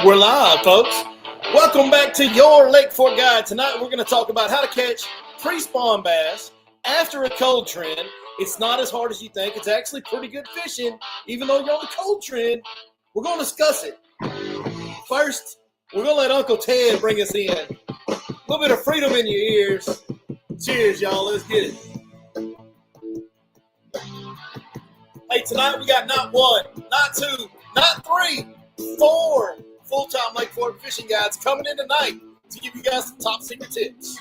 We're live, folks. Welcome back to your Lake Fork Guide. Tonight we're going to talk about how to catch pre-spawn bass after a cold trend. It's not as hard as you think. It's actually pretty good fishing, even though you're on the cold trend. We're going to discuss it. First, we're going to let Uncle Ted bring us in. A little bit of freedom in your ears. Cheers, y'all. Let's get it. Hey, tonight we got not one, not two, not three, 4 full-time Lake Fork fishing guides coming in tonight to give you guys some top secret tips.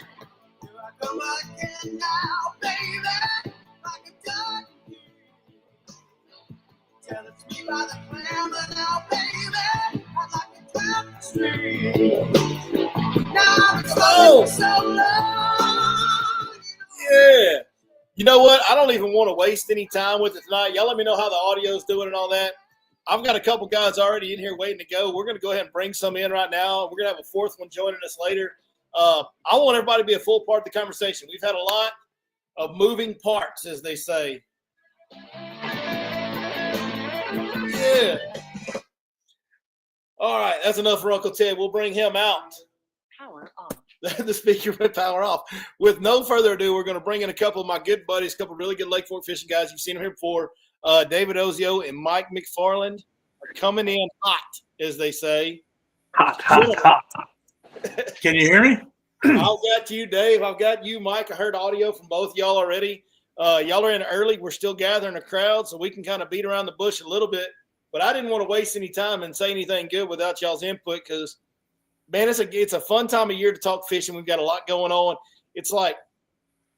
Here I come again now, baby, like a duck. Tell it to me by the clamor now, baby, I'd like to climb the stream. Now it's been so long. Yeah. You know what? I don't even want to waste any time with it tonight. Y'all let me know how the audio's doing and all that. I've got a couple guys already in here waiting to go. We're going to go ahead and bring some in right now. We're going to have a fourth one joining us later. I want everybody to be a full part of the conversation. We've had a lot of moving parts, as they say. Yeah. All right. That's enough for Uncle Ted. We'll bring him out. Power off. The speaker went power off. With no further ado, we're going to bring in a couple of my good buddies, a couple of really good Lake Fork fishing guys. You've seen them here before. David Ozio and Mike McFarland are coming in hot, as they say. Hot. Can you hear me? I've got you, Dave. I've got you, Mike. I heard audio from both y'all already. Y'all are in early. We're still gathering a crowd, so we can kind of beat around the bush a little bit. But I didn't want to waste any time and say anything good without y'all's input because, man, it's a fun time of year to talk fishing. We've got a lot going on.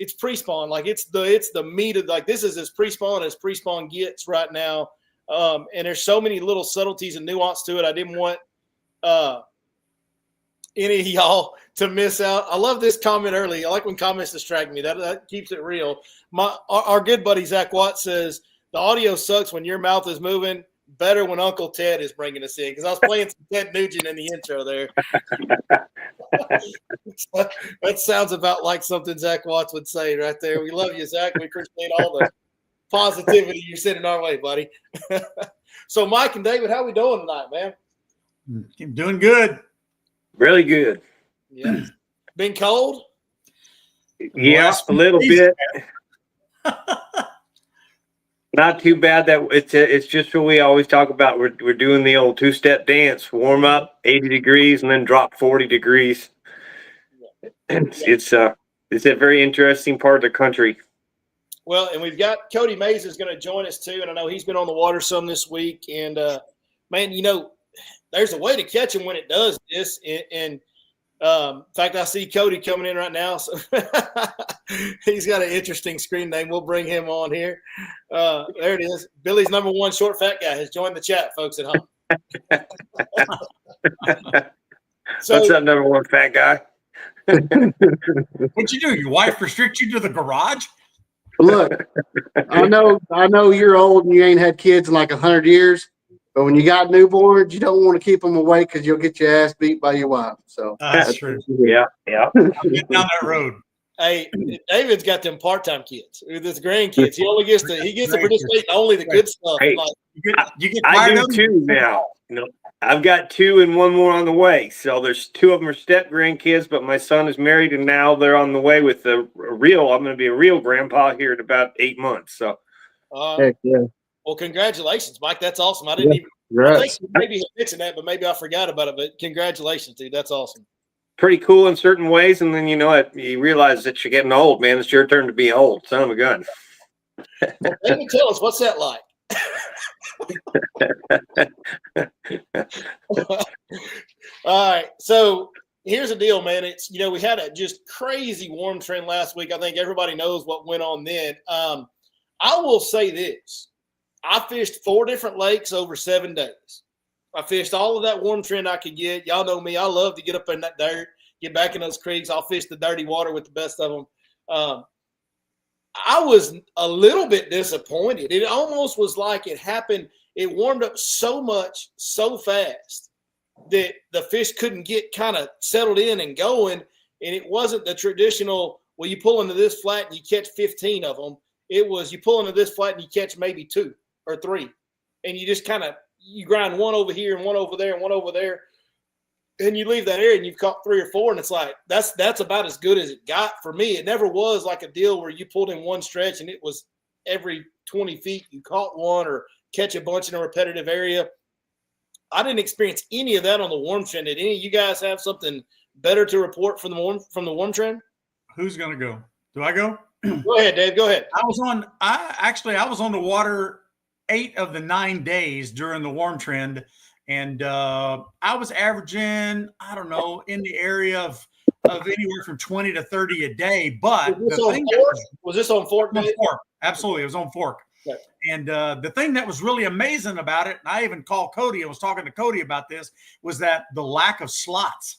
It's pre-spawn. Like it's the meat of this is as pre-spawn gets right now. And there's so many little subtleties and nuance to it. I didn't want any of y'all to miss out. I love this comment early. I like when comments distract me. That keeps it real. Our good buddy Zack Watts says the audio sucks when your mouth is moving. Better when Uncle Ted is bringing us in because I was playing some Ted Nugent in the intro there. That sounds about like something Zack Watts would say right there. We love you, Zack. We appreciate all the positivity you're sending our way, buddy. So, Mike and David, how we doing tonight, man? I'm doing good. Really good. Yeah. Been cold? Yeah, a little bit. Not too bad. That it's just what we always talk about. We're doing the old 2-step dance: warm up 80 degrees and then drop 40 degrees. It's a very interesting part of the country. Well, and we've got Cody Mays is going to join us too, and I know he's been on the water some this week. And man, there's a way to catch him when it does this. And in fact, I see Cody coming in right now. So he's got an interesting screen name. We'll bring him on here. There it is. Billy's #1 short fat guy has joined the chat, folks at home. What's up, #1 fat guy? What'd you do? Your wife restrict you to the garage? Look, I know you're old and you ain't had kids in like 100 years. But when you got newborns, you don't want to keep them away because you'll get your ass beat by your wife. So that's true. Yeah. I'll get down that road. Hey, David's got them part-time kids with his grandkids. He gets to participate in only the good stuff. Hey, You get I do too now. I've got 2 and 1 more on the way. So there's 2 of them are step grandkids, but my son is married and now they're on the way with a real. I'm going to be a real grandpa here in about 8 months. So. heck yeah. Well, congratulations, Mike. That's awesome. I didn't even I think maybe he's fixing that, but maybe I forgot about it. But congratulations, dude. That's awesome. Pretty cool in certain ways, and then you realize that you're getting old, man. It's your turn to be old. Son of a gun. Well, maybe tell us, what's that like? All right. So here's the deal, man. It's we had a just crazy warm trend last week. I think everybody knows what went on then. I will say this. I fished 4 different lakes over 7 days. I fished all of that warm trend I could get. Y'all know me. I love to get up in that dirt, get back in those creeks. I'll fish the dirty water with the best of them. I was a little bit disappointed. It almost was like it happened. It warmed up so much, so fast that the fish couldn't get kind of settled in and going. And it wasn't the traditional, well, you pull into this flat and you catch 15 of them. It was you pull into this flat and you catch maybe 2 or 3. And you just kind of you grind one over here and one over there and one over there, and you leave that area and you've caught 3 or 4, and it's like that's about as good as it got for me. It never was like a deal where you pulled in one stretch and it was every 20 feet you caught one or catch a bunch in a repetitive area. I didn't experience any of that on the warm trend. Did any of you guys have something better to report from the warm trend? Who's gonna go? Do I go? Go ahead, Dave. Go ahead. I was on the water 8 of the 9 days during the warm trend, and I was averaging, I don't know, in the area of anywhere from 20 to 30 a day. But was this on Fork? Fork? Absolutely, it was on Fork. Okay. And the thing that was really amazing about it, and I even called Cody, I was talking to Cody about this, was that the lack of slots.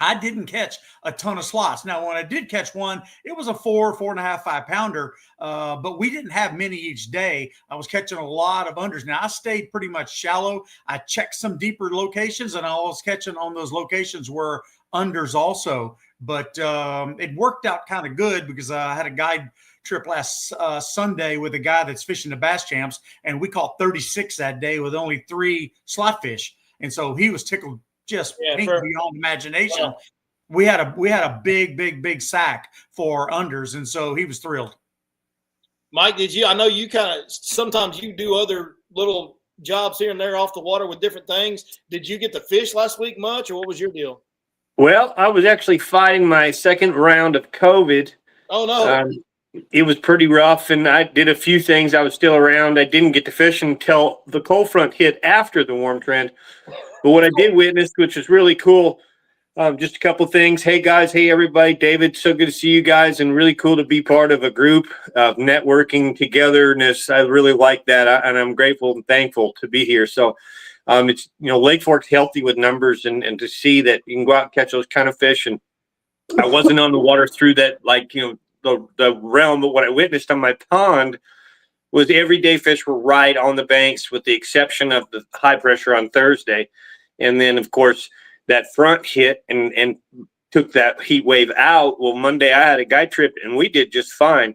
I didn't catch a ton of slots. Now, when I did catch one, it was a 4.5, 5 pounder, but we didn't have many each day. I was catching a lot of unders. Now, I stayed pretty much shallow. I checked some deeper locations, and I was catching on those locations were unders also. But it worked out kind of good because I had a guide trip last Sunday with a guy that's fishing the Bass Champs, and we caught 36 that day with only 3 slot fish. And so he was tickled just pink beyond imagination. Wow. We had a big sack for unders, and so he was thrilled. Mike, I know you kind of sometimes you do other little jobs here and there off the water with different things. Did you get to fish last week much, or what was your deal? Well, I was actually fighting my second round of COVID. Oh no. It was pretty rough, and I did a few things. I was still around. I didn't get to fish until the cold front hit after the warm trend. But what I did witness, which was really cool, just a couple things. Hey, guys. Hey, everybody. David, so good to see you guys, and really cool to be part of a group of networking togetherness. I really like that, and I'm grateful and thankful to be here. So it's, Lake Fork's healthy with numbers, and to see that you can go out and catch those kind of fish. And I wasn't on the water through that, the realm, but what I witnessed on my pond was everyday fish were right on the banks with the exception of the high pressure on Thursday. And then, of course, that front hit and took that heat wave out. Well, Monday I had a guide trip, and we did just fine.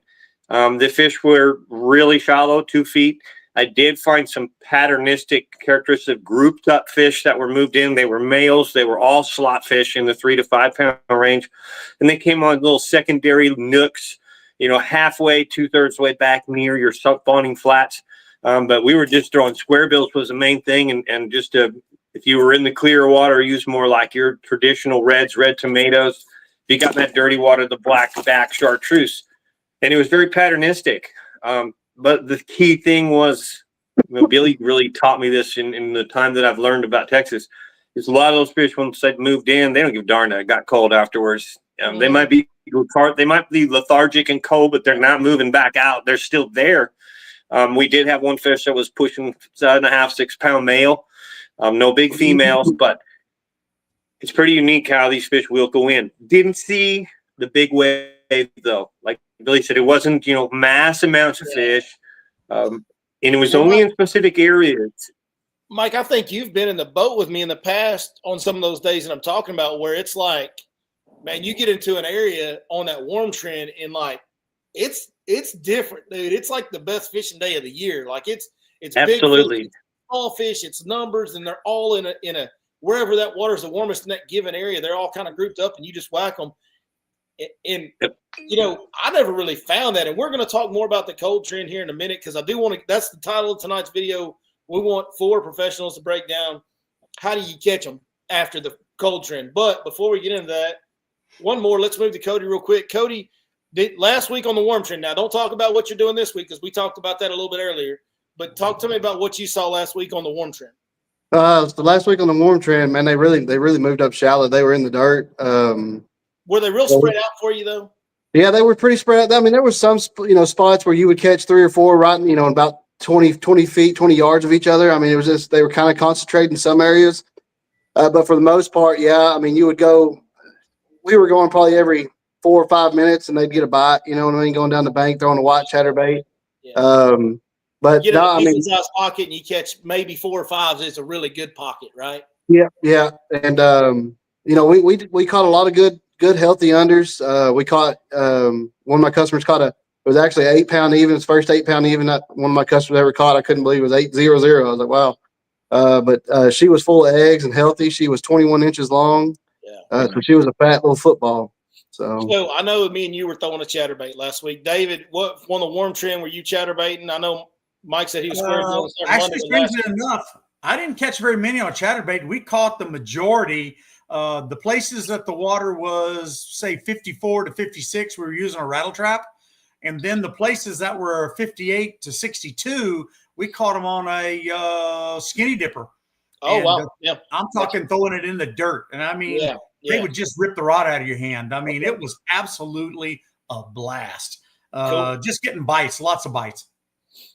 The fish were really shallow, 2 feet. I did find some patternistic characteristic grouped up fish that were moved in. They were males. They were all slot fish in the 3 to 5 pound range. And they came on little secondary nooks, halfway, 2/3 way back near your spawning flats. But we were just throwing square bills was the main thing. And just if you were in the clear water, use more like your traditional reds, red tomatoes. If you got in that dirty water, the black back chartreuse. And it was very patternistic. But the key thing was, Billy really taught me this in the time that I've learned about Texas, is a lot of those fish, once they moved in, they don't give a darn that it got cold afterwards. They might be lethargic and cold, but they're not moving back out. They're still there. We did have one fish that was pushing 7.5, 6 pound male. No big females, but it's pretty unique how these fish will go in. Didn't see the big wave though. Like Billy said, it wasn't, mass amounts of fish. And it was only in specific areas. Mike, I think you've been in the boat with me in the past on some of those days that I'm talking about, where it's like, man, you get into an area on that warm trend and it's different, dude. It's like the best fishing day of the year. Like it's absolutely big fish, it's small fish, it's numbers, and they're all in a wherever that water's the warmest in that given area. They're all kind of grouped up, and you just whack them. And I never really found that. And we're going to talk more about the cold trend here in a minute, because I do want to. That's the title of tonight's video. We want 4 professionals to break down how do you catch them after the cold trend. But before we get into that, one more. Let's move to Cody real quick. Cody, last week on the warm trend. Now, don't talk about what you're doing this week, because we talked about that a little bit earlier. But talk to me about what you saw last week on the warm trend. The last week on the warm trend, man, they really moved up shallow. They were in the dirt. Were they real spread out for you though? Yeah, they were pretty spread out. I mean, there was some spots where you would catch 3 or 4 right, in about 20 feet, 20 yards of each other. I mean, it was just they were kind of concentrated in some areas, but for the most part, yeah. I mean, you would go. We were going probably every 4 or 5 minutes, and they'd get a bite. You know what I mean? Going down the bank, throwing a white chatterbait. Yeah. But you get no, a decent sized pocket, and you catch maybe 4 or 5s. It's a really good pocket, right? Yeah, and we caught a lot of good healthy unders. We caught one of my customers caught it was actually 8 pound even. His first 8 pound even that one of my customers ever caught. I couldn't believe it was 800. I was like, wow. But she was full of eggs and healthy. She was 21 inches long. Yeah. So she was a fat little football. So I know me and you were throwing a chatterbait last week. David, what on the warm trend were you chatterbaiting? I know Mike said he was square. Actually, strangely enough, I didn't catch very many on chatterbait. We caught the majority. The places that the water was, say, 54 to 56, we were using a rattle trap. And then the places that were 58 to 62, we caught them on a skinny dipper. Oh, and, wow. Yeah. I'm talking throwing it in the dirt. And I mean, they would just rip the rod out of your hand. I mean, it was absolutely a blast. Cool. Just getting bites, lots of bites.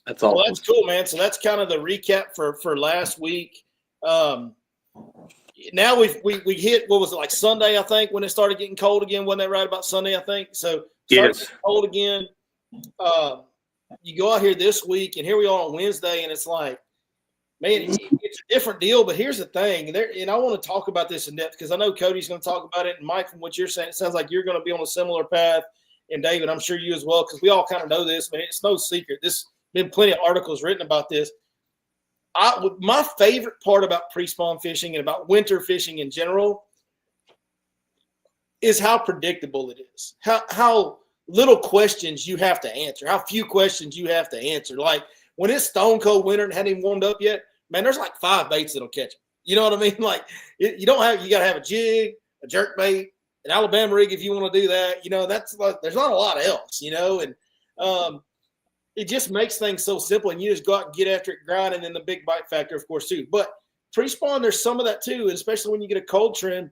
That's awesome. Well, that's cool, man. So that's kind of the recap for last week. Now we hit, what was it, like Sunday, I think, when it started getting cold again. Wasn't that right about Sunday, I think? So started getting cold again. You go out here this week, and here we are on Wednesday, and it's like, man, it's a different deal. But here's the thing, and I want to talk about this in depth because I know Cody's going to talk about it. And Mike, from what you're saying, it sounds like you're going to be on a similar path. And David, I'm sure you as well, because we all kind of know this. Man, it's no secret. There's been plenty of articles written about this. My favorite part about pre-spawn fishing and about winter fishing in general is how predictable it is. How little questions you have to answer. How few questions you have to answer. Like when it's stone cold winter and hadn't even warmed up yet, man, there's like 5 baits that'll catch them. You know what I mean? Like you got to have a jig, a jerk bait, an Alabama rig if you want to do that. You know, that's like there's not a lot else. You know, and it just makes things so simple, and you just go out and get after it, grind, and then the big bite factor, of course, too. But pre-spawn, there's some of that too, and especially when you get a cold trend.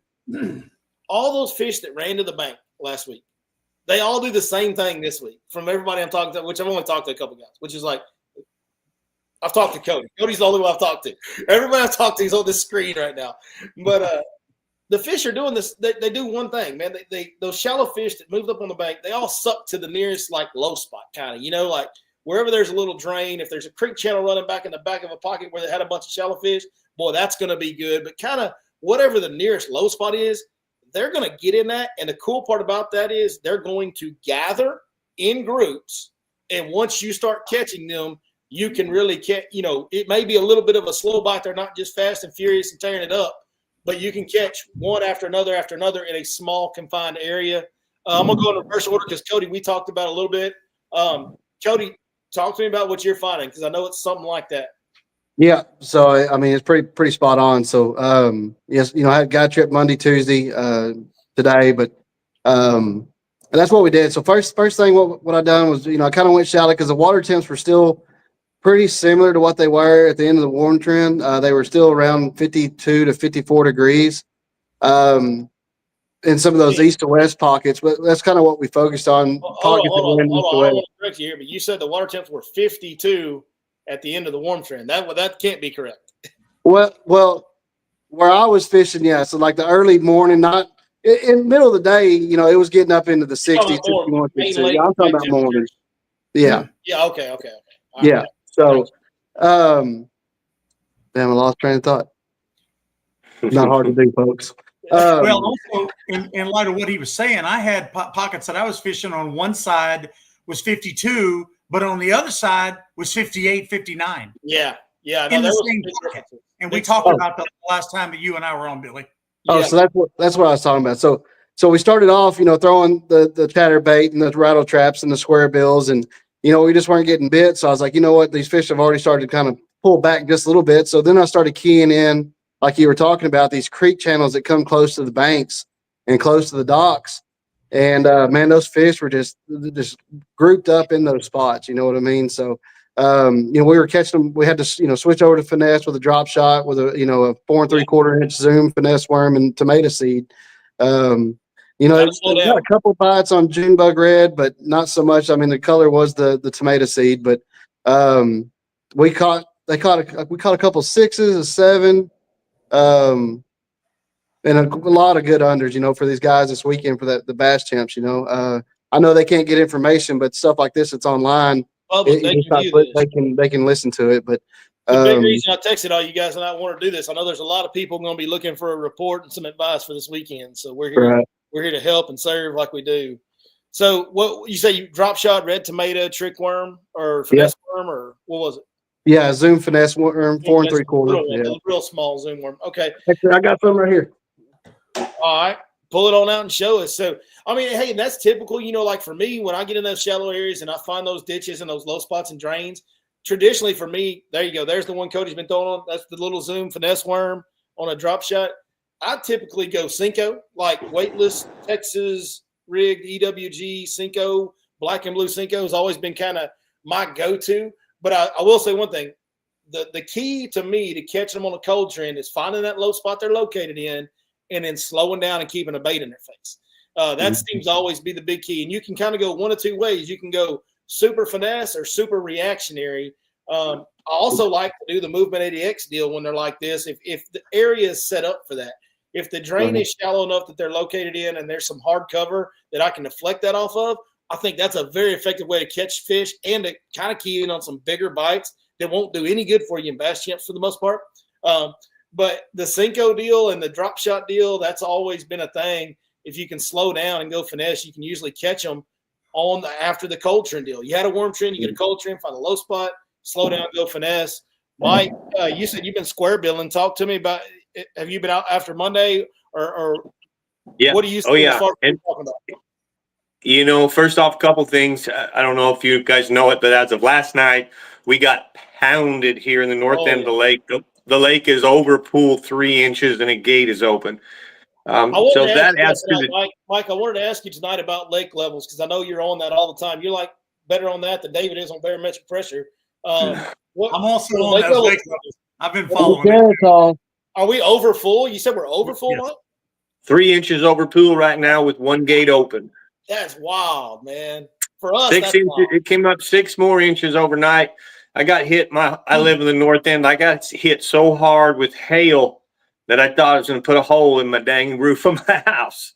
All those fish that ran to the bank last week, they all do the same thing this week. From everybody I'm talking to, which I've only talked to a couple guys, which is like, I've talked to Cody. Cody's the only one I've talked to. Everybody I've talked to is on this screen right now. But the fish are doing this. They do one thing, man. They those shallow fish that moved up on the bank, they all suck to the nearest like low spot, kind of. You know, like wherever there's a little drain, if there's a creek channel running back in the back of a pocket where they had a bunch of shallow fish, boy, that's going to be good. But kind of whatever the nearest low spot is, they're going to get in that. And the cool part about that is they're going to gather in groups. And once you start catching them, you can really catch, you know, it may be a little bit of a slow bite. They're not just fast and furious and tearing it up, but you can catch one after another in a small confined area. I'm going to go in reverse order because Cody, we talked about it a little bit. Cody, talk to me about what you're finding, because I know it's something like that. Yeah. So, I mean, it's pretty spot on. So, yes, you know, I had guy trip Monday, Tuesday, today, but, and that's what we did. So first thing, what I done was, you know, I kind of went shallow because the water temps were still pretty similar to what they were at the end of the warm trend. They were still around 52 to 54 degrees. In some of those east to west pockets, but that's kind of what we focused on. Hold on. I don't want to correct you here, but you said the water temps were 52 at the end of the warm trend. That can't be correct. Well, where I was fishing, yeah. So like the early morning, not in the middle of the day, you know, it was getting up into the 60s, 61, 62. Yeah, I'm talking about morning. Yeah. Yeah. Okay. Yeah. Right. So, damn, I lost train of thought. Not hard to do, folks. Well, also in light of what he was saying, I had pockets that I was fishing on one side was 52, but on the other side was 58, 59. Yeah. In the same pocket. And we talked about that the last time that you and I were on, Billy. Oh, yeah. So that's what I was talking about. So we started off, you know, throwing the chatterbait and the rattle traps and the square bills, and you know, we just weren't getting bit. So I was like, you know what, these fish have already started to kind of pull back just a little bit. So then I started keying in, like you were talking about, these creek channels that come close to the banks and close to the docks. And man, those fish were just grouped up in those spots. You know what I mean? So, you know, we were catching them. We had to, you know, switch over to finesse with a drop shot with a, you know, a 4 3/4 inch zoom finesse worm and tomato seed. You know, got a couple bites on June bug red, but not so much. I mean, the color was the tomato seed, but we caught a couple 6s, a 7. And a lot of good unders, you know, for these guys this weekend for the bass champs. You know, I know they can't get information, but stuff like this, it's online. They can listen to it. But the big reason I texted all you guys and I want to do this, I know there's a lot of people going to be looking for a report and some advice for this weekend. So we're here. Right. We're here to help and serve like we do. So what you say? You drop shot red tomato trick worm or finesse worm, or what was it? Yeah, Zoom finesse worm, 4 That's a 3/4. little one, Yeah. a real small Zoom worm. Okay. Actually, I got some right here. All right. Pull it on out and show us. So, I mean, hey, that's typical. You know, like for me, when I get in those shallow areas and I find those ditches and those low spots and drains, traditionally for me, there you go. There's the one Cody's been throwing on. That's the little Zoom finesse worm on a drop shot. I typically go Cinco, like weightless Texas rigged EWG Cinco, black and blue Cinco has always been kind of my go-to. But I will say one thing. The key to me to catching them on a cold trend is finding that low spot they're located in and then slowing down and keeping a bait in their face. That seems to always be the big key. And you can kind of go one of two ways. You can go super finesse or super reactionary. I also like to do the movement 80X deal when they're like this. If the area is set up for that, if the drain is shallow enough that they're located in and there's some hard cover that I can deflect that off of, I think that's a very effective way to catch fish and to kind of key in on some bigger bites that won't do any good for you in bass champs for the most part. But the Cinco deal and the drop shot deal, that's always been a thing. If you can slow down and go finesse, you can usually catch them on after the cold trend deal. You had a warm trend, you get a cold trend, find a low spot, slow down, go finesse. Mike, you said you've been square billing. Talk to me about, have you been out after Monday or Yeah. what do you see as far as talking about? You know, first off, a couple things. I don't know if you guys know it, but as of last night, we got pounded here in the north end of the lake. The lake is over pool 3 inches and a gate is open. So that adds to the Mike, I wanted to ask you tonight about lake levels because I know you're on that all the time. You're like better on that than David is on barometric pressure. I'm also on those lake levels. I've been following it. Are we over full? You said we're over full, Yes. Mike? 3 inches over pool right now with one gate open. That's wild, man. For us, 6 that's inches. wild. It came up 6 more inches overnight. I got hit. I live in the north end. I got hit so hard with hail that I thought I was going to put a hole in my dang roof of my house.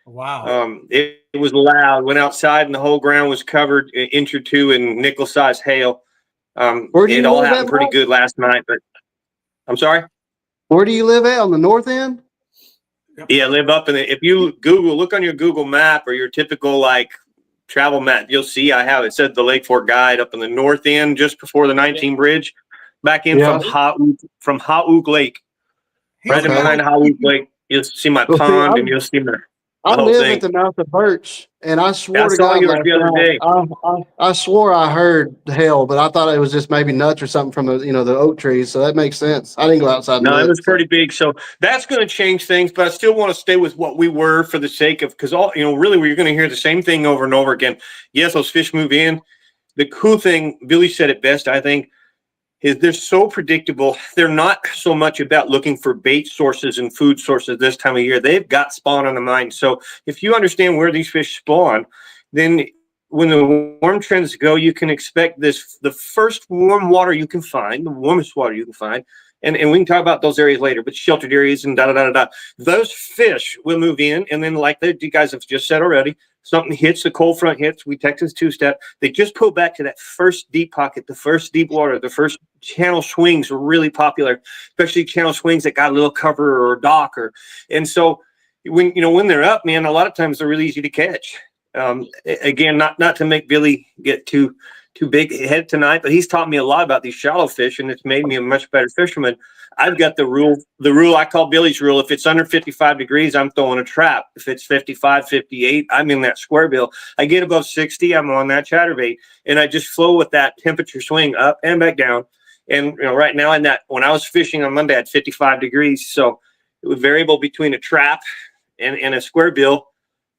Wow. It was loud. Went outside and the whole ground was covered an inch or two in nickel-sized hail. It all happened pretty good last night, but I'm sorry. Where do you live at? On the north end? Yeah, live up in it. If you look on your Google map or your typical like travel map, you'll see I have it said the Lake Fork Guide up in the north end, just before the 19 bridge, back in from Ha'uk Lake, right in behind Ha'uk Lake. You'll see my pond and you'll see my I whole live thing. at the mouth of Birch, and I swore I to saw God yours the other day. I swore I heard hail, but I thought it was just maybe nuts or something from the oak trees. So that makes sense. I didn't go outside. And No, look, it was pretty big. So that's going to change things, but I still want to stay with what we were for the sake of, because really we're going to hear the same thing over and over again. Yes, those fish move in. The cool thing, Billy said it best, I think, is they're so predictable. They're not so much about looking for bait sources and food sources this time of year. They've got spawn on the mind. So if you understand where these fish spawn, then when the warm trends go, you can expect the first warm water you can find, the warmest water you can find. And we can talk about those areas later, but sheltered areas and da-da-da-da-da. Those fish will move in, and then like you guys have just said already, something hits, the cold front hits, we Texas two-step, they just pull back to that first deep pocket, the first deep water, the first channel swings were really popular, especially channel swings that got a little cover or dock. And so when they're up, man, a lot of times they're really easy to catch. Again, not to make Billy get too big head tonight, but he's taught me a lot about these shallow fish, and it's made me a much better fisherman. I've got the rule I call Billy's rule. If it's under 55 degrees, I'm throwing a trap. If it's 55, 58, I'm in that square bill. I get above 60, I'm on that chatterbait, and I just flow with that temperature swing up and back down. And right now when I was fishing on Monday at 55 degrees, so it was variable between a trap and a square bill.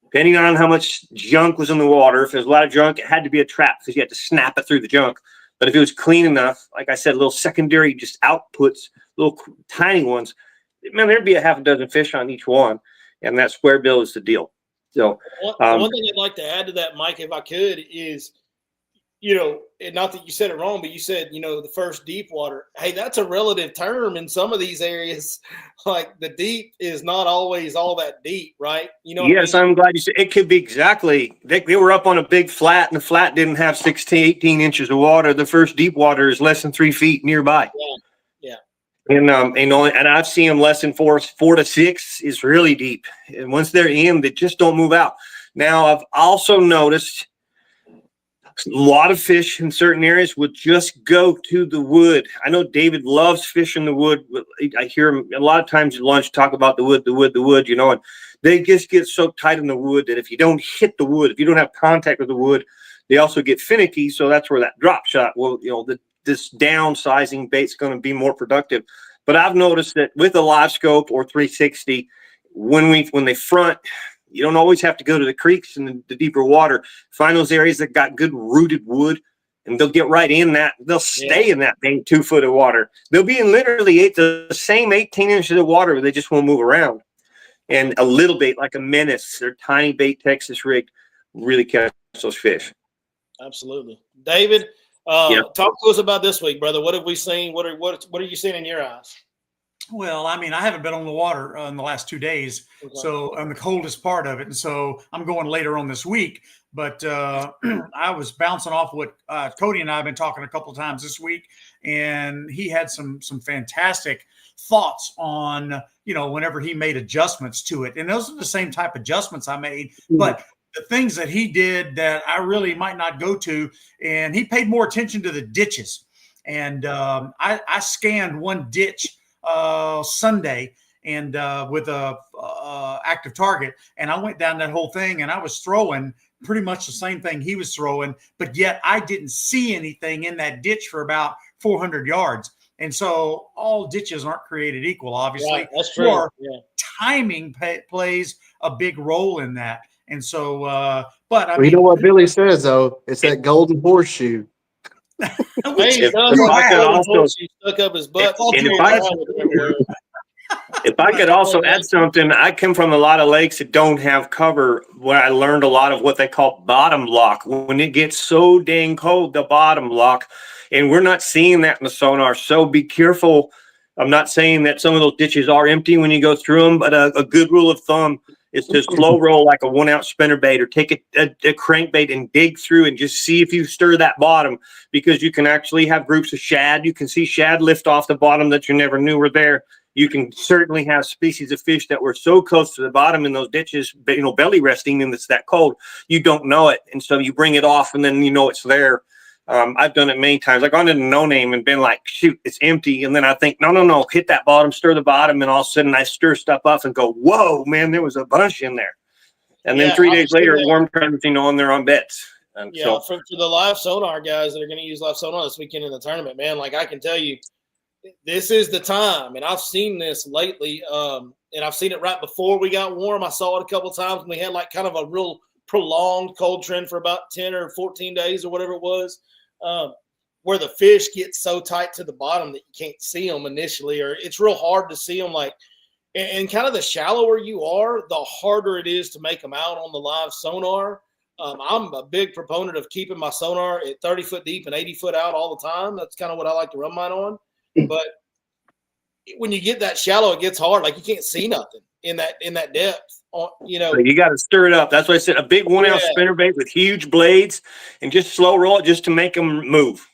Depending on how much junk was in the water. If there's a lot of junk, it had to be a trap because you had to snap it through the junk. But if it was clean enough, like I said, little secondary just outputs, little tiny ones, man, there'd be a half a dozen fish on each one. And that square bill is the deal. So one thing I'd like to add to that, Mike, if I could, is, and not that you said it wrong, but you said, the first deep water. Hey, that's a relative term in some of these areas. Like the deep is not always all that deep, right? Yes, I'm glad you said it. Could be exactly. They were up on a big flat, and the flat didn't have 16, 18 inches of water. The first deep water is less than 3 feet nearby. Yeah. And I've seen them less than 4 to 6 is really deep. And once they're in, they just don't move out. Now, I've also noticed A lot of fish in certain areas would just go to the wood. I know David loves fishing the wood. I hear him a lot of times at lunch talk about the wood, you know, and they just get so tight in the wood that if you don't hit the wood, if you don't have contact with the wood, they also get finicky. So that's where that drop shot will, you know, this downsizing bait's going to be more productive. But I've noticed that with a live scope or 360, when they front, you don't always have to go to the creeks and the deeper water. Find those areas that got good rooted wood, and they'll get right in that. They'll stay in that bait 2 foot of water. They'll be in literally the same 18 inches of water, but they just won't move around. And a little bait like a menace or tiny bait Texas rig really catch those fish. Absolutely. David, talk to us about this week, brother. What have we seen? What are you seeing in your eyes? Well, I mean, I haven't been on the water in the last 2 days, so I'm the coldest part of it, and so I'm going later on this week. But I was bouncing off what Cody and I have been talking a couple of times this week, and he had some fantastic thoughts on, you know, whenever he made adjustments to it, and those are the same type of adjustments I made, but the things that he did that I really might not go to, and he paid more attention to the ditches, and I scanned one ditch Sunday and with a active target, and I went down that whole thing, and I was throwing pretty much the same thing he was throwing, but yet I didn't see anything in that ditch for about 400 yards. And so all ditches aren't created equal, obviously. Right, that's true. Or timing plays a big role in that. And so, but I mean, you know what Billy says though? It's that golden horseshoe. Hey, stuck up his butt. If I could also add something, I come from a lot of lakes that don't have cover, where I learned a lot of what they call bottom lock. When it gets so dang cold, the bottom lock, and we're not seeing that in the sonar. So be careful. I'm not saying that some of those ditches are empty when you go through them, but a good rule of thumb is to slow roll like a 1 ounce spinnerbait, or take a crankbait and dig through and just see if you stir that bottom, because you can actually have groups of shad. You can see shad lift off the bottom that you never knew were there. You can certainly have species of fish that were so close to the bottom in those ditches, you know, belly resting, and it's that cold, you don't know it. And so you bring it off and then you know it's there. I've done it many times. I've gone into no name and been like, shoot, it's empty. And then I think, no, hit that bottom, stir the bottom. And all of a sudden I stir stuff up and go, whoa, man, there was a bunch in there. And then 3 days later, worm turns, you know, and they're on bets. And so, for the live sonar guys that are going to use live sonar this weekend in the tournament, man, like I can tell you, this is the time. And I've seen this lately. And I've seen it right before we got warm. I saw it a couple of times when we had like kind of a real prolonged cold trend for about 10 or 14 days or whatever it was. Where the fish get so tight to the bottom that you can't see them initially, or it's real hard to see them. Like, and kind of the shallower you are, the harder it is to make them out on the live sonar. I'm a big proponent of keeping my sonar at 30 foot deep and 80 foot out all the time. That's kind of what I like to run mine on. But when you get that shallow, it gets hard. Like you can't see nothing in that depth. You know, you got to stir it up. That's why I said a big 1 ounce spinnerbait with huge blades, and just slow roll it just to make them move.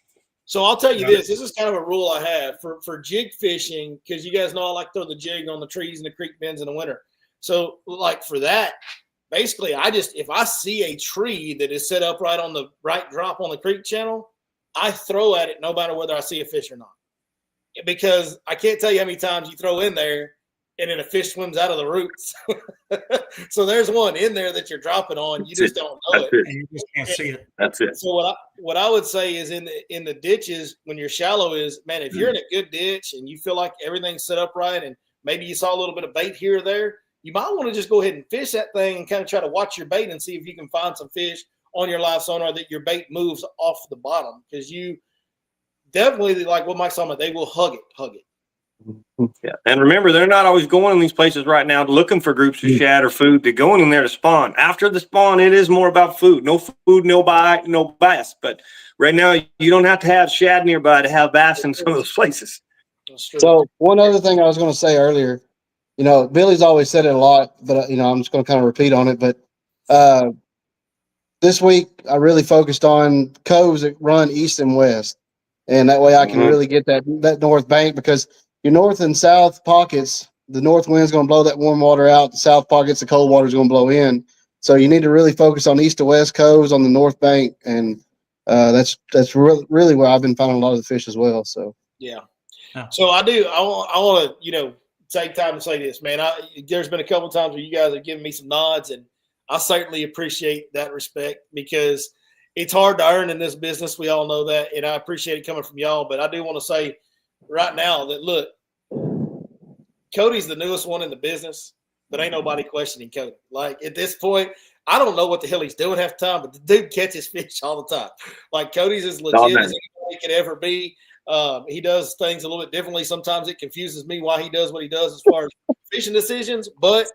So I'll tell you this is kind of a rule I have for jig fishing, because you guys know I like to throw the jig on the trees and the creek bends in the winter. So like for that, basically if I see a tree that is set up right on the right drop on the creek channel, I throw at it no matter whether I see a fish or not. Because I can't tell you how many times you throw in there and then a fish swims out of the roots. So there's one in there that you're dropping on. You just don't know it. And you just can't see it. That's it. So what I would say is in the ditches, when you're shallow, is, man, if you're in a good ditch and you feel like everything's set up right, and maybe you saw a little bit of bait here or there, you might want to just go ahead and fish that thing and kind of try to watch your bait and see if you can find some fish on your live sonar that your bait moves off the bottom. Because you definitely, like what Mike's talking about, they will hug it. Yeah, and remember, they're not always going in these places right now looking for groups of shad or food. They're going in there to spawn. After the spawn, it is more about food. No food, no bite, no bass. But right now, you don't have to have shad nearby to have bass in some of those places. So one other thing I was going to say earlier, you know, Billy's always said it a lot, but you know, I'm just going to kind of repeat on it. But this week, I really focused on coves that run east and west, and that way I can really get that north bank, because your north and south pockets, the north wind's going to blow that warm water out. The south pockets, the cold water is going to blow in. So you need to really focus on east to west coves on the north bank, and That's really where I've been finding a lot of the fish as well. So Yeah. Yeah. So I want to, take time to say this, man. There's been a couple of times where you guys have given me some nods, and I certainly appreciate that respect because it's hard to earn in this business. We all know that, and I appreciate it coming from y'all. But I do want to say right now that, look, Cody's the newest one in the business, but ain't nobody questioning Cody. Like, at this point, I don't know what the hell he's doing half the time, but the dude catches fish all the time. Like, Cody's as legit as anybody could ever be. He does things a little bit differently. Sometimes it confuses me why he does what he does as far as fishing decisions, but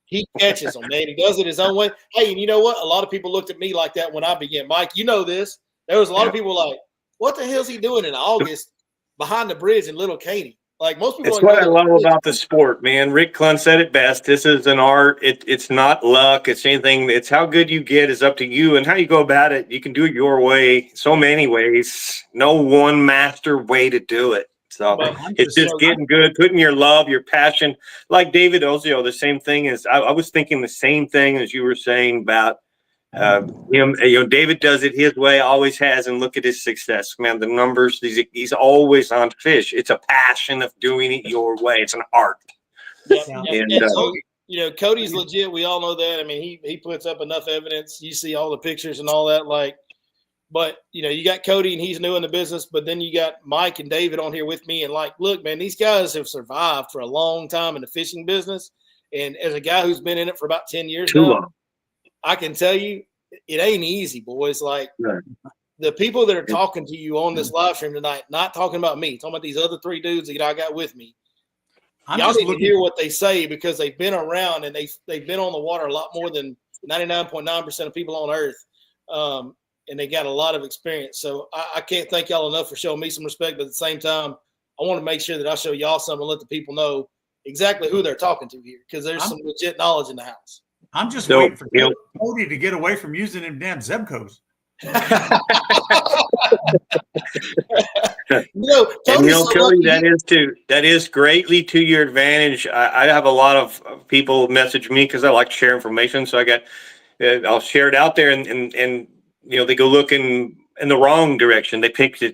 he catches them, man. He does it his own way. Hey, and you know what? A lot of people looked at me like that when I began. Mike, you know this. There was a lot of people like, what the hell's he doing in August behind the bridge in Little Katy? Like, most people. It's what I love about the sport, man. Rick Clunn said it best. This is an art. It's not luck. It's anything. It's how good you get is up to you and how you go about it. You can do it your way. So many ways. No one master way to do it. So it's just getting good, putting your love, your passion. Like David Ozio, the same thing as I was thinking the same thing as you were saying about him. David does it his way, always has, and look at his success, man. The numbers, he's always on fish. It's a passion of doing it your way. It's an art. Yeah. And so, Cody's legit. We all know that. I mean, he puts up enough evidence. You see all the pictures and all that. Like, but you got Cody and he's new in the business, but then you got Mike and David on here with me. And like, look, man, these guys have survived for a long time in the fishing business. And as a guy who's been in it for about 10 years now, I can tell you, it ain't easy, boys. Like, the people that are talking to you on this live stream tonight, not talking about me, talking about these other three dudes that I got with me. Y'all need to hear what they say because they've been around and they've been on the water a lot more than 99.9% of people on earth. And they got a lot of experience. So I can't thank y'all enough for showing me some respect. But at the same time, I want to make sure that I show y'all something and let the people know exactly who they're talking to here because there's some legit knowledge in the house. I'm just waiting for Cody to get away from using them damn Zebcos. And Cody, that is greatly to your advantage. I have a lot of people message me because I like to share information. So I'll share it out there and they go looking in the wrong direction. They picked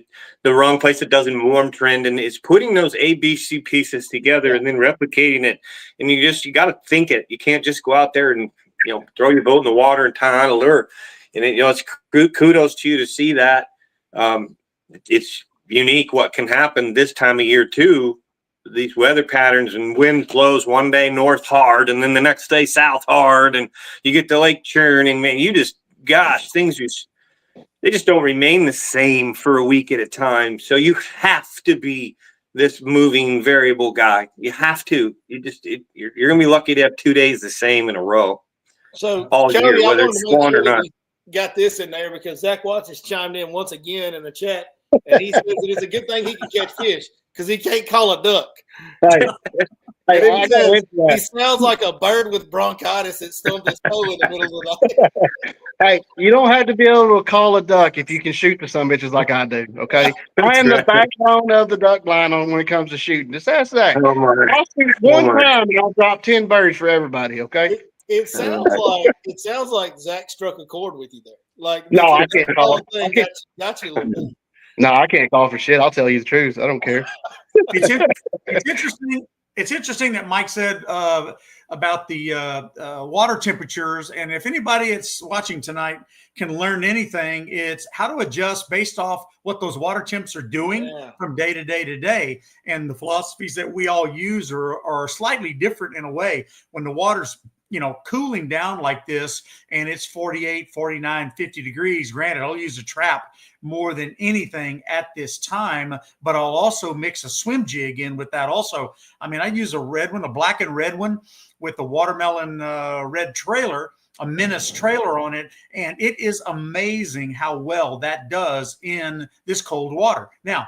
the wrong place that doesn't warm trend, and it's putting those ABC pieces together and then replicating it. And you got to think it. You can't just go out there and throw your boat in the water and tie on a lure. And it's kudos to you to see that. It's unique what can happen this time of year too. These weather patterns and wind flows one day north hard, and then the next day south hard, and you get the lake churn, and man, they just don't remain the same for a week at a time. So you have to be this moving variable guy. You have to. You're gonna be lucky to have 2 days the same in a row. So all year, whether it's spawn or not. Got this in there because Zack Watts has chimed in once again in the chat, and he says it is a good thing he can catch fish because he can't call a duck. He sounds like a bird with bronchitis that stumped his toe in the middle of the night. Hey, you don't have to be able to call a duck if you can shoot the some bitches like I do. Okay, I am the backbone of the duck line on when it comes to shooting. Just ask that. I'll shoot one time and I'll drop 10 birds for everybody. Okay. It sounds like Zach struck a chord with you there. Like, no, I can't call. Got you a little bit. No, I can't call for shit. I'll tell you the truth. I don't care. It's interesting. It's interesting that Mike said about the water temperatures. And if anybody that's watching tonight can learn anything, it's how to adjust based off what those water temps are doing from day to day to day. And the philosophies that we all use are slightly different in a way. When the water's cooling down like this and it's 48, 49, 50 degrees, granted, I'll use a trap more than anything at this time, but I'll also mix a swim jig in with that also. I mean, I use a red one, a black and red one with a watermelon red trailer, a Menace trailer on it, and it is amazing how well that does in this cold water. Now,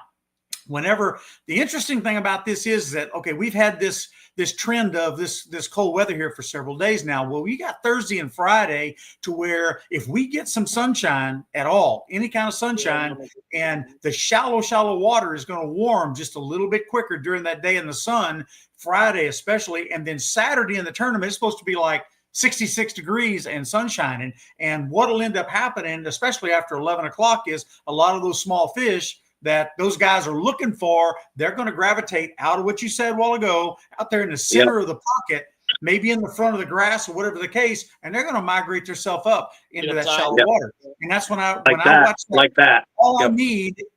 the interesting thing about this is that, okay, we've had this trend of this cold weather here for several days now. Well, we got Thursday and Friday to where if we get some sunshine at all, any kind of sunshine, and the shallow water is going to warm just a little bit quicker during that day in the sun, Friday especially, and then Saturday in the tournament, it's supposed to be like 66 degrees and sunshine. And what'll end up happening, especially after 11 o'clock, is a lot of those small fish that those guys are looking for, they're going to gravitate out of what you said a while ago, out there in the center of the pocket, maybe in the front of the grass or whatever the case, and they're going to migrate themselves up into that shallow water. And that's when I watch that,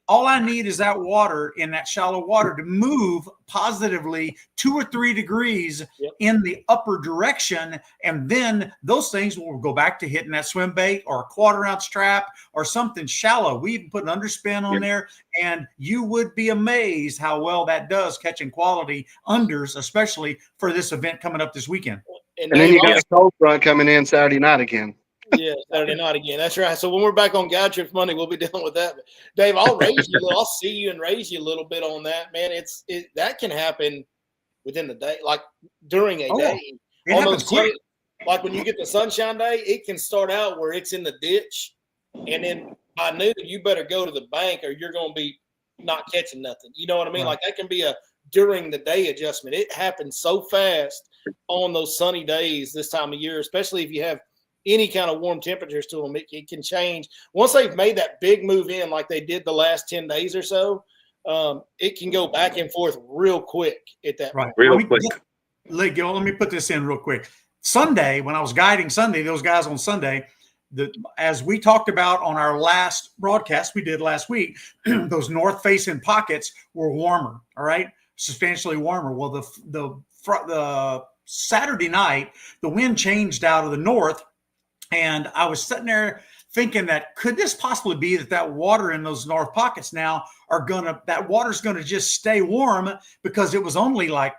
all I need is that water in that shallow water to move positively 2 or 3 degrees in the upper direction, and then those things will go back to hitting that swim bait or a 1/4 ounce trap or something shallow. We even put an underspin on there, and you would be amazed how well that does catching quality unders, especially for this event coming up this weekend. And then you got a cold front coming in Saturday night again. Yeah, Saturday night again. That's right. So when we're back on Guide Trips Monday, we'll be dealing with that. But Dave, I'll raise you. I'll see you and raise you a little bit on that, man. That can happen within the day, like during a day. It happens quick. Like when you get the sunshine day, it can start out where it's in the ditch, and then by noon you better go to the bank or you're going to be not catching nothing. You know what I mean? Right. Like that can be a during the day adjustment. It happens so fast on those sunny days this time of year, especially if you have any kind of warm temperatures to them. It can change once they've made that big move in, like they did the last 10 days or so. It can go back and forth real quick at that point. Real quick. Let me put this in real quick. Sunday, when I was guiding Sunday, those guys on Sunday, as we talked about on our last broadcast we did last week, those north-facing pockets were warmer. All right, substantially warmer. Well, the Saturday night, the wind changed out of the north. And I was sitting there thinking that could this possibly be that water in those north pockets now that water's going to just stay warm because it was only like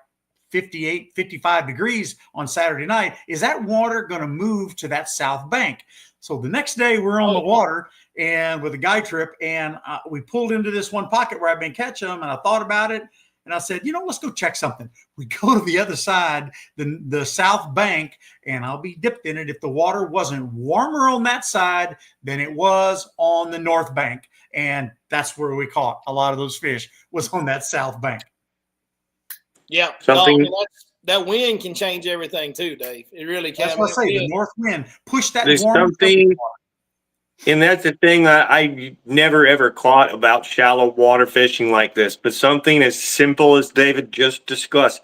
58, 55 degrees on Saturday night. Is that water going to move to that south bank? So the next day we're on the water and with a guide trip, and we pulled into this one pocket where I've been catching them, and I thought about it. And I said, let's go check something. We go to the other side, the south bank, and I'll be dipped in it. If the water wasn't warmer on that side than it was on the north bank. And that's where we caught a lot of those fish, was on that south bank. Yeah. That wind can change everything too, Dave. It really can. That's what I say. The north wind pushed that And that's the thing I never, ever caught about shallow water fishing like this. But something as simple as David just discussed,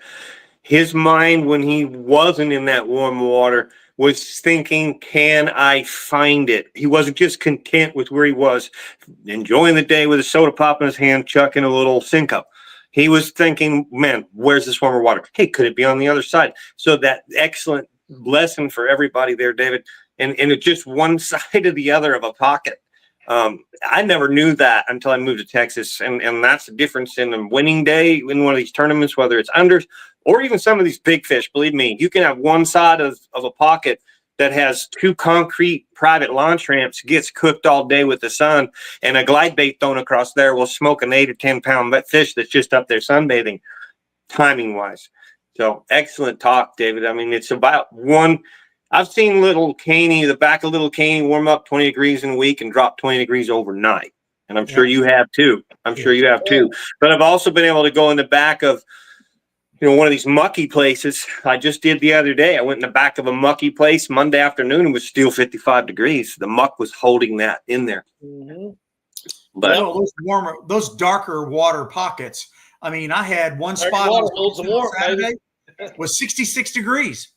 his mind when he wasn't in that warm water was thinking, can I find it? He wasn't just content with where he was, enjoying the day with a soda pop in his hand, chucking a little Cinco. He was thinking, man, where's this warmer water? Hey, could it be on the other side? So that excellent lesson for everybody there, David. And it's just one side or the other of a pocket. I never knew that until I moved to Texas. And that's the difference in a winning day in one of these tournaments, whether it's unders or even some of these big fish. Believe me, you can have one side of a pocket that has 2 concrete private launch ramps, gets cooked all day with the sun, and a glide bait thrown across there will smoke an 8 or 10 pound fish that's just up there sunbathing, timing wise. So excellent talk, David. I mean, it's about one. I've seen the back of Little Caney warm up 20 degrees in a week and drop 20 degrees overnight. And I'm sure you have too. But I've also been able to go in the back of, one of these mucky places. I just did the other day. I went in the back of a mucky place Monday afternoon and was still 55 degrees. The muck was holding that in there. Mm-hmm. But those darker water pockets. I mean, I had one spot Saturday was 66 degrees.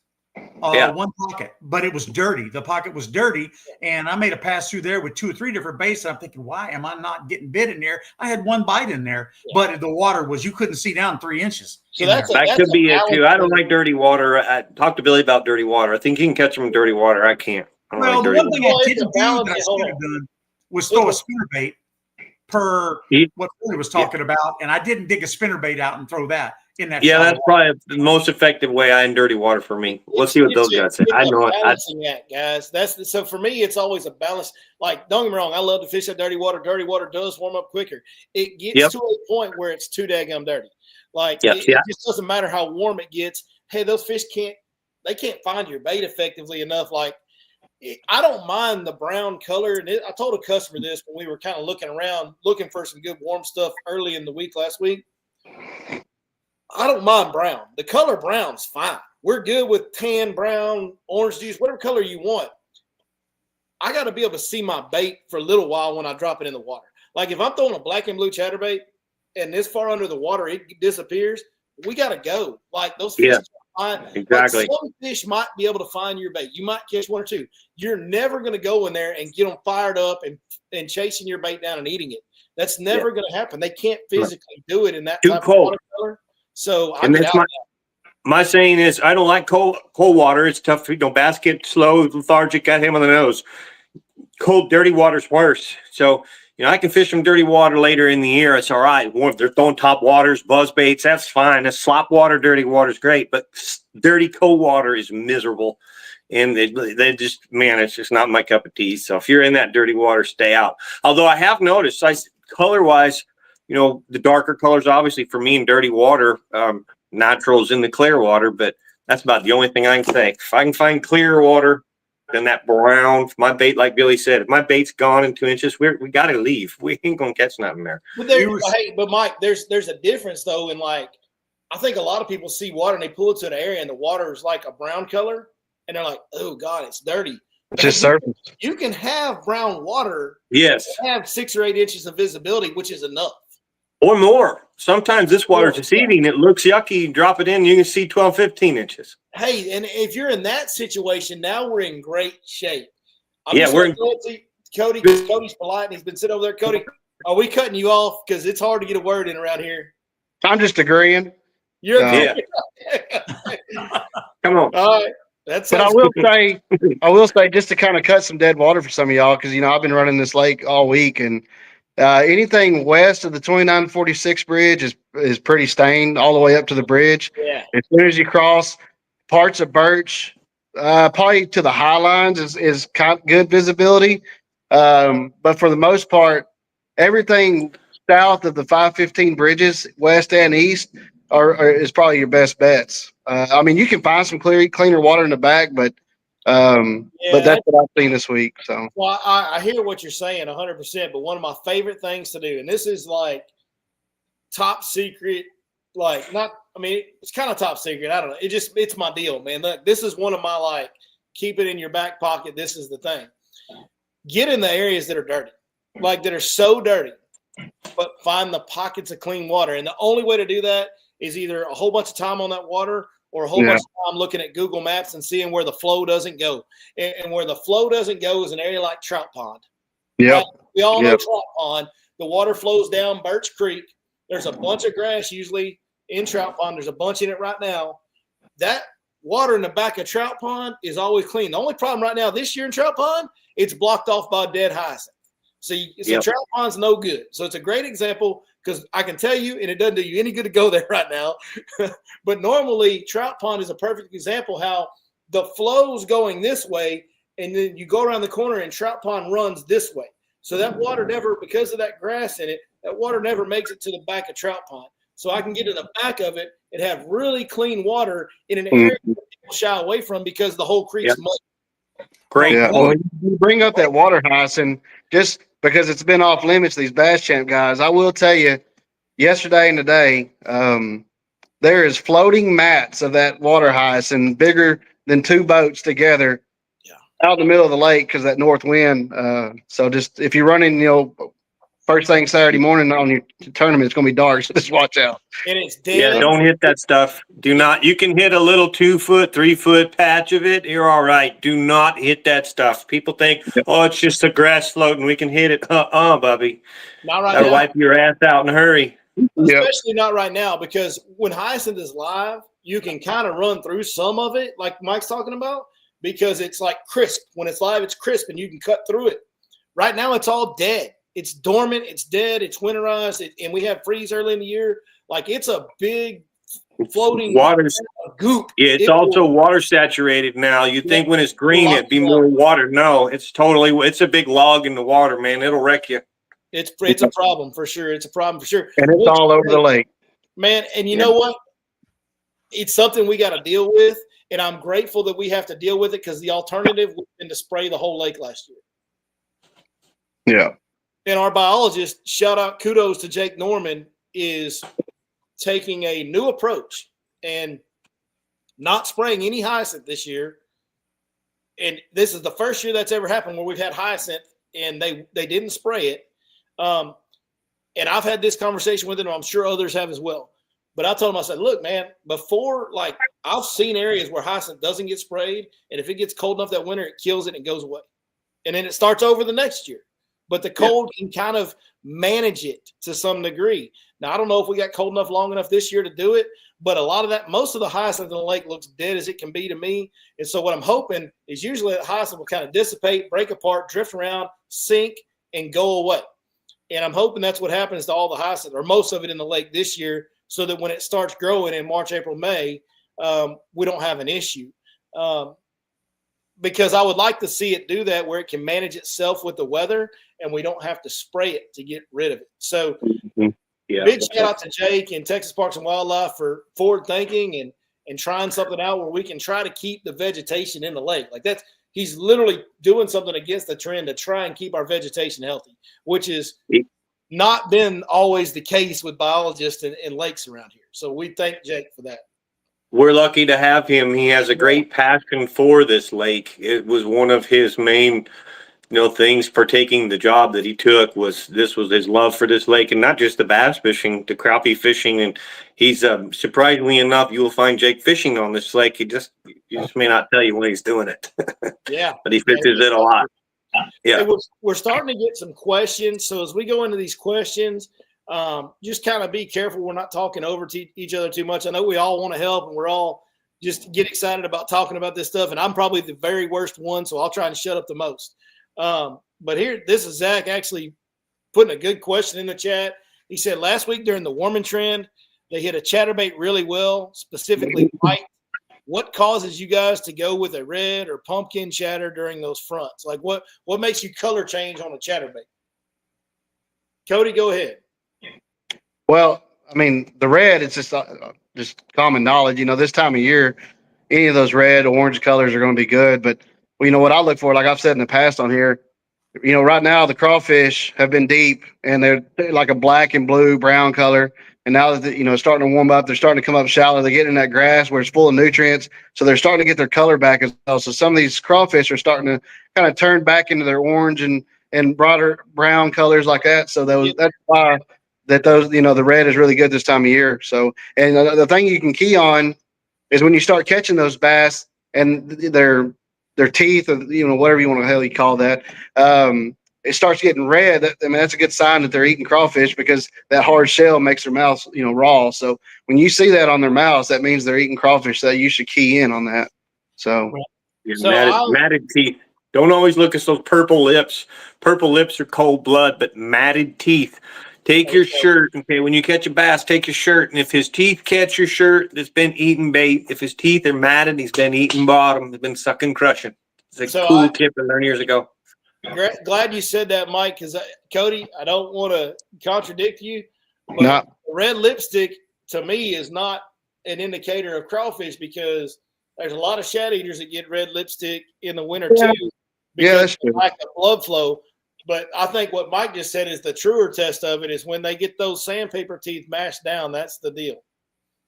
One pocket, but it was dirty. The pocket was dirty, and I made a pass through there with 2 or 3 different baits. And I'm thinking, why am I not getting bit in there? I had one bite in there, but the water was, you couldn't see down 3 inches. So that could be it too. I don't like dirty water. I talked to Billy about dirty water. I think you can catch them in dirty water. I can't. The one thing I didn't do that I should have done was throw a spinnerbait per what Billy was talking about, and I didn't dig a spinnerbait out and throw that. That's probably the most effective way in dirty water for me. Let's see what those guys say. I know it, guys. So for me, it's always a balance. Like, don't get me wrong, I love to fish that dirty water. Dirty water does warm up quicker. It gets to a point where it's too daggum dirty. Like, it just doesn't matter how warm it gets. Hey, those fish can't find your bait effectively enough. Like, I don't mind the brown color. And I told a customer this when we were kind of looking around, looking for some good warm stuff early in the week last week. I don't mind brown. The color brown's fine. we're good with tan, brown, orange juice, whatever color you want. I got to be able to see my bait for a little while when I drop it in the water. Like if I'm throwing a black and blue chatterbait and this far under the water, it disappears. We got to go. Like those fish. Exactly. Like some fish might be able to find your bait. You might catch one or two. You're never going to go in there and get them fired up and chasing your bait down and eating it. That's never going to happen. They can't physically do it in that type of watercolor. So I get out. My saying is, I don't like cold water. It's tough. Bass get slow, lethargic, got him on the nose. Cold, dirty water's worse. So, I can fish some dirty water later in the year. It's all right. If they're throwing top waters, buzz baits, that's fine. That's slop water, dirty water is great. But dirty, cold water is miserable. And they just, man, it's just not my cup of tea. So if you're in that dirty water, stay out. Although I have noticed, color-wise, the darker colors, obviously, for me in dirty water, naturals in the clear water. But that's about the only thing I can say. If I can find clear water, then that brown, my bait, like Billy said, if my bait's gone in 2 inches, we got to leave. We ain't gonna catch nothing there. But Mike, there's a difference though in I think a lot of people see water and they pull it to an area and the water is like a brown color and they're like, oh God, it's dirty. Just surface. You can have brown water. Yes. Have 6 or 8 inches of visibility, which is enough. Or more. Sometimes this water's deceiving. It looks yucky. You drop it in, you can see 12, 15 inches. Hey, and if you're in that situation, now we're in great shape. We're in Cody, because Cody's polite and he's been sitting over there. Cody, are we cutting you off? Because it's hard to get a word in around here. I'm just agreeing. You're agreeing. Come on. All right. But I will say, just to kind of cut some dead water for some of y'all, because I've been running this lake all week, and anything west of the 2946 bridge is pretty stained all the way up to the bridge. Yeah. As soon as you cross parts of Birch, probably to the high lines is kind of good visibility. But for the most part, everything south of the 515 bridges, west and east, is probably your best bets. You can find some cleaner water in the back, but that's what I've seen this week. So, well, I hear what you're saying 100%. But one of my favorite things to do, and this is like top secret, it's kind of top secret. I don't know. It's my deal, man. Look, this is one of my keep it in your back pocket. This is the thing. Get in the areas that are dirty, that are so dirty, but find the pockets of clean water. And the only way to do that is either a whole bunch of time on that water or a whole bunch of time looking at Google Maps and seeing where the flow doesn't go. And where the flow doesn't go is an area like Trout Pond. Yeah. Right? We all know Trout Pond. The water flows down Birch Creek. There's a bunch of grass usually in Trout Pond. There's a bunch in it right now. That water in the back of Trout Pond is always clean. The only problem right now this year in Trout Pond, it's blocked off by dead hyacinth. So Trout Pond's no good. So it's a great example because I can tell you, and it doesn't do you any good to go there right now, but normally Trout Pond is a perfect example how the flow's going this way, and then you go around the corner and Trout Pond runs this way. So that water never, because of that grass in it, that water never makes it to the back of Trout Pond. So I can get in the back of it and have really clean water in an area that people shy away from because the whole creek's mud. Great. Yeah. Well, you bring up that water hyacinth just because it's been off limits, these Bass Champ guys. I will tell you, yesterday and today, there is floating mats of that water hyacinth bigger than 2 boats together out in the middle of the lake because that north wind. So just if you're running, first thing Saturday morning on your tournament, it's going to be dark. So just watch out. And it's dead. Yeah, don't hit that stuff. Do not. You can hit a little 2 foot, 3 foot patch of it. You're all right. Do not hit that stuff. People think, it's just a grass floating. We can hit it. Bubby. Not right That'll now. wipe your ass out in a hurry. Especially not right now, because when hyacinth is live, you can kind of run through some of it, like Mike's talking about, because it's crisp. When it's live, it's crisp, and you can cut through it. Right now, it's all dead. It's dormant. It's dead. It's winterized, and we have freeze early in the year. It's a big floating goop. Yeah, it's also water saturated now. You think when it's green, it'd be more water. No, it's a big log in the water, man. It'll wreck you. It's a problem for sure. It's a problem for sure. And it's all over the lake. Man, and you know what? It's something we got to deal with, and I'm grateful that we have to deal with it because the alternative would have been to spray the whole lake last year. Yeah. And our biologist, shout out, kudos to Jake Norman, is taking a new approach. And not spraying any hyacinth this year. And this is the first year that's ever happened where we've had hyacinth and they didn't spray it. And I've had this conversation with them. I'm sure others have as well. But I told him, I said, look, man, before, like, I've seen areas where hyacinth doesn't get sprayed, and if it gets cold enough that winter, it kills it and it goes away. And then it starts over the next year. But the cold can kind of manage it to some degree. Now, I don't know if we got cold enough long enough this year to do it, but a lot of that, most of the hyacinth in the lake looks dead as it can be to me. And so what I'm hoping is usually that hyacinth will kind of dissipate, break apart, drift around, sink, and go away. And I'm hoping that's what happens to all the hyacinth, or most of it in the lake this year, so that when it starts growing in March, April, May, we don't have an issue. Because I would like to see it do that where it can manage itself with the weather and we don't have to spray it to get rid of it. So big shout out to Jake and Texas Parks and Wildlife for forward thinking and trying something out where we can try to keep the vegetation in the lake. Like he's literally doing something against the trend to try and keep our vegetation healthy, which is not been always the case with biologists in lakes around here. So we thank Jake for that. We're lucky to have him. He has a great passion for this lake. It was one of his main, things for taking the job that he took was his love for this lake, and not just the bass fishing, the crappie fishing. And he's surprisingly enough, you will find Jake fishing on this lake. You just may not tell you when he's doing it. Yeah, but he fishes it a lot. Yeah, we're starting to get some questions. So as we go into these questions, just kind of be careful. We're not talking over each other too much. I know we all want to help and we're all just get excited about talking about this stuff. And I'm probably the very worst one, so I'll try and shut up the most. But here, this is Zach actually putting a good question in the chat. He said last week during the warming trend, they hit a chatterbait really well, specifically white. What causes you guys to go with a red or pumpkin chatter during those fronts? Like what makes you color change on a chatterbait? Cody, go ahead. Well, I mean, the red, it's just common knowledge. This time of year, any of those red, orange colors are going to be good. But, what I look for, like I've said in the past on here, right now the crawfish have been deep and they're like a black and blue, brown color. And now that, it's starting to warm up, they're starting to come up shallow. They get in that grass where it's full of nutrients. So they're starting to get their color back as well. So some of these crawfish are starting to kind of turn back into their orange and broader brown colors like that. So that's why that those, the red is really good this time of year. So, and the thing you can key on is when you start catching those bass and their teeth, or, whatever you want to hell you call that, it starts getting red. That's a good sign that they're eating crawfish, because that hard shell makes their mouths, raw. So when you see that on their mouths, that means they're eating crawfish. So you should key in on that. So, matted teeth. Don't always look at those purple lips. Purple lips are cold blood, but matted teeth. Take your shirt. Okay, when you catch a bass, take your shirt. And if his teeth catch your shirt, it's been eating bait. If his teeth are matted, he's been eating bottom. He's been sucking crushing. It's a cool tip I learned years ago. Glad you said that, Mike, because Cody, I don't want to contradict you, but red lipstick to me is not an indicator of crawfish, because there's a lot of shad eaters that get red lipstick in the winter too, because of lack of blood flow. But I think what Mike just said is the truer test of it is when they get those sandpaper teeth mashed down. That's the deal.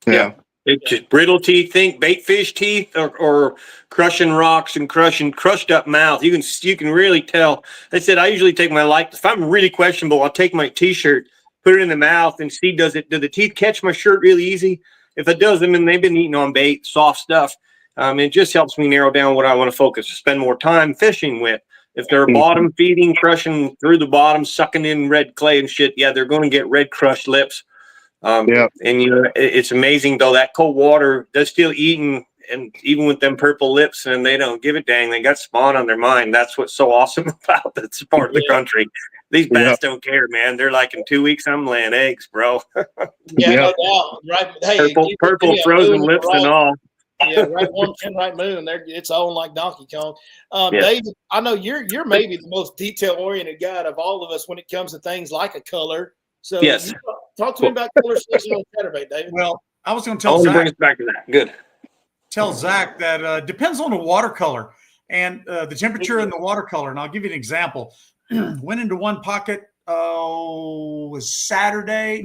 Yeah. It's just brittle teeth. Think bait fish teeth or crushing rocks and crushed up mouth. You can really tell. I said I usually take my if I'm really questionable, I'll take my t-shirt, put it in the mouth, and see do the teeth catch my shirt really easy. If it doesn't, then they've been eating on bait, soft stuff. It just helps me narrow down what I want to focus, spend more time fishing with. If they're bottom feeding, crushing through the bottom, sucking in red clay and shit, they're going to get red crushed lips. And it's amazing though, that cold water, they're still eating, and even with them purple lips, and they don't give a dang. They got spawn on their mind. That's what's so awesome about this part of the country. These bass don't care, man. They're like, in 2 weeks, I'm laying eggs, bro. No doubt. Right. Hey, purple frozen lips and all. Right one, 10 right moon. It's on like Donkey Kong. David, I know you're maybe the most detail-oriented guy of all of us when it comes to things like a color. So yes, talk to me about color selection on chatterbait, David. Well, I was going to tell Zach. Bring us back to that. Good. Tell Zach that depends on the watercolor and the temperature and the watercolor. And I'll give you an example. Went into one pocket. It was Sunday.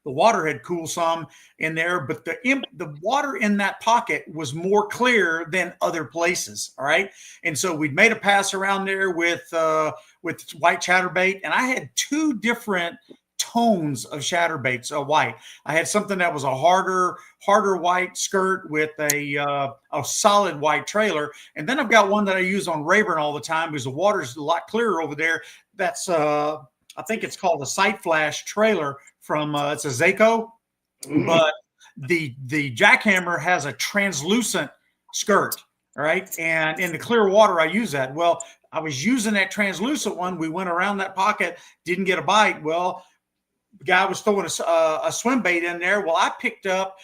the water had cooled some in there, but the water in that pocket was more clear than other places. All right. And so we'd made a pass around there with white chatterbait, and I had two different tones of chatterbaits, white. I had something that was a harder white skirt with a solid white trailer, and then I've got one that I use on Rayburn all the time because the water's a lot clearer over there. That's I think it's called a Sight Flash trailer from it's a Zaco, but the jackhammer has a translucent skirt, all right? And in the clear water, I use that. Well, I was using that translucent one. We went around that pocket, didn't get a bite. Well, the guy was throwing a swim bait in there. Well, I picked up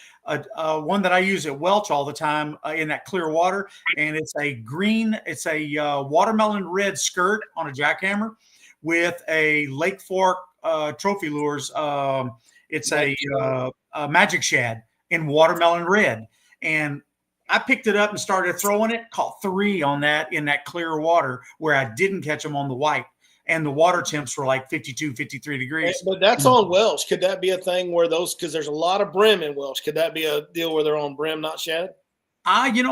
one that I use at Welch all the time in that clear water, and it's a watermelon red skirt on a jackhammer with a Lake Fork Trophy Lures. It's a magic shad in watermelon red, and I picked it up and started throwing it. Caught 3 on that in that clear water where I didn't catch them on the white. And the water temps were like 52, 53 degrees. But that's on Welsh. Could that be a thing where because there's a lot of brim in Welsh, could that be a deal where they're on brim, not shad?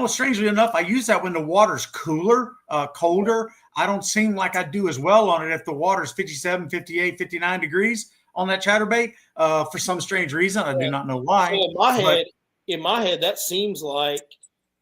Strangely enough, I use that when the water's cooler, colder. I don't seem like I do as well on it if the water's 57, 58, 59 degrees on that chatterbait. For some strange reason, I do not know why. So in my head, that seems like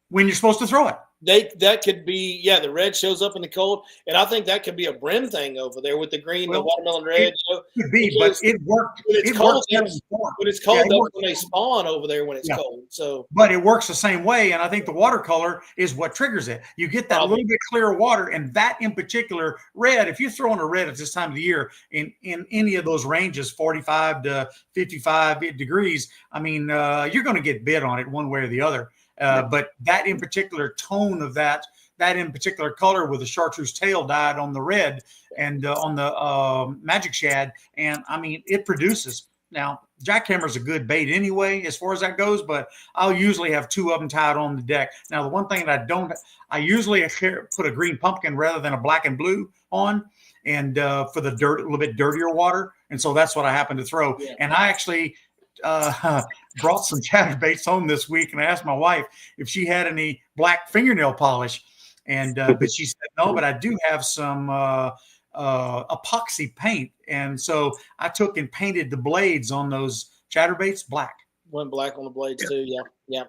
when you're supposed to throw it. That could be, the red shows up in the cold, and I think that could be a brim thing over there with the green, the watermelon red. Could be, but it worked. When it's cold, that's when they spawn over there when it's cold. So, but it works the same way, and I think the watercolor is what triggers it. You get that little bit clearer water, and that in particular, red. If you're throwing a red at this time of the year in any of those ranges, 45 to 55 degrees, I mean, you're going to get bit on it one way or the other. But that in particular tone of that in particular color with the chartreuse tail dyed on the red and on the magic shad, and I mean it produces. Now jackhammer's a good bait anyway as far as that goes, but I'll usually have 2 of them tied on the deck. Now the one thing that I usually put a green pumpkin rather than a black and blue on, and for the dirt, a little bit dirtier water, and so that's what I happen to throw. Yeah. And I actually brought some chatterbaits home this week, and I asked my wife if she had any black fingernail polish, and but she said no, but I do have some epoxy paint, and so I took and painted the blades on those chatterbaits black. Went black on the blades too. Yeah.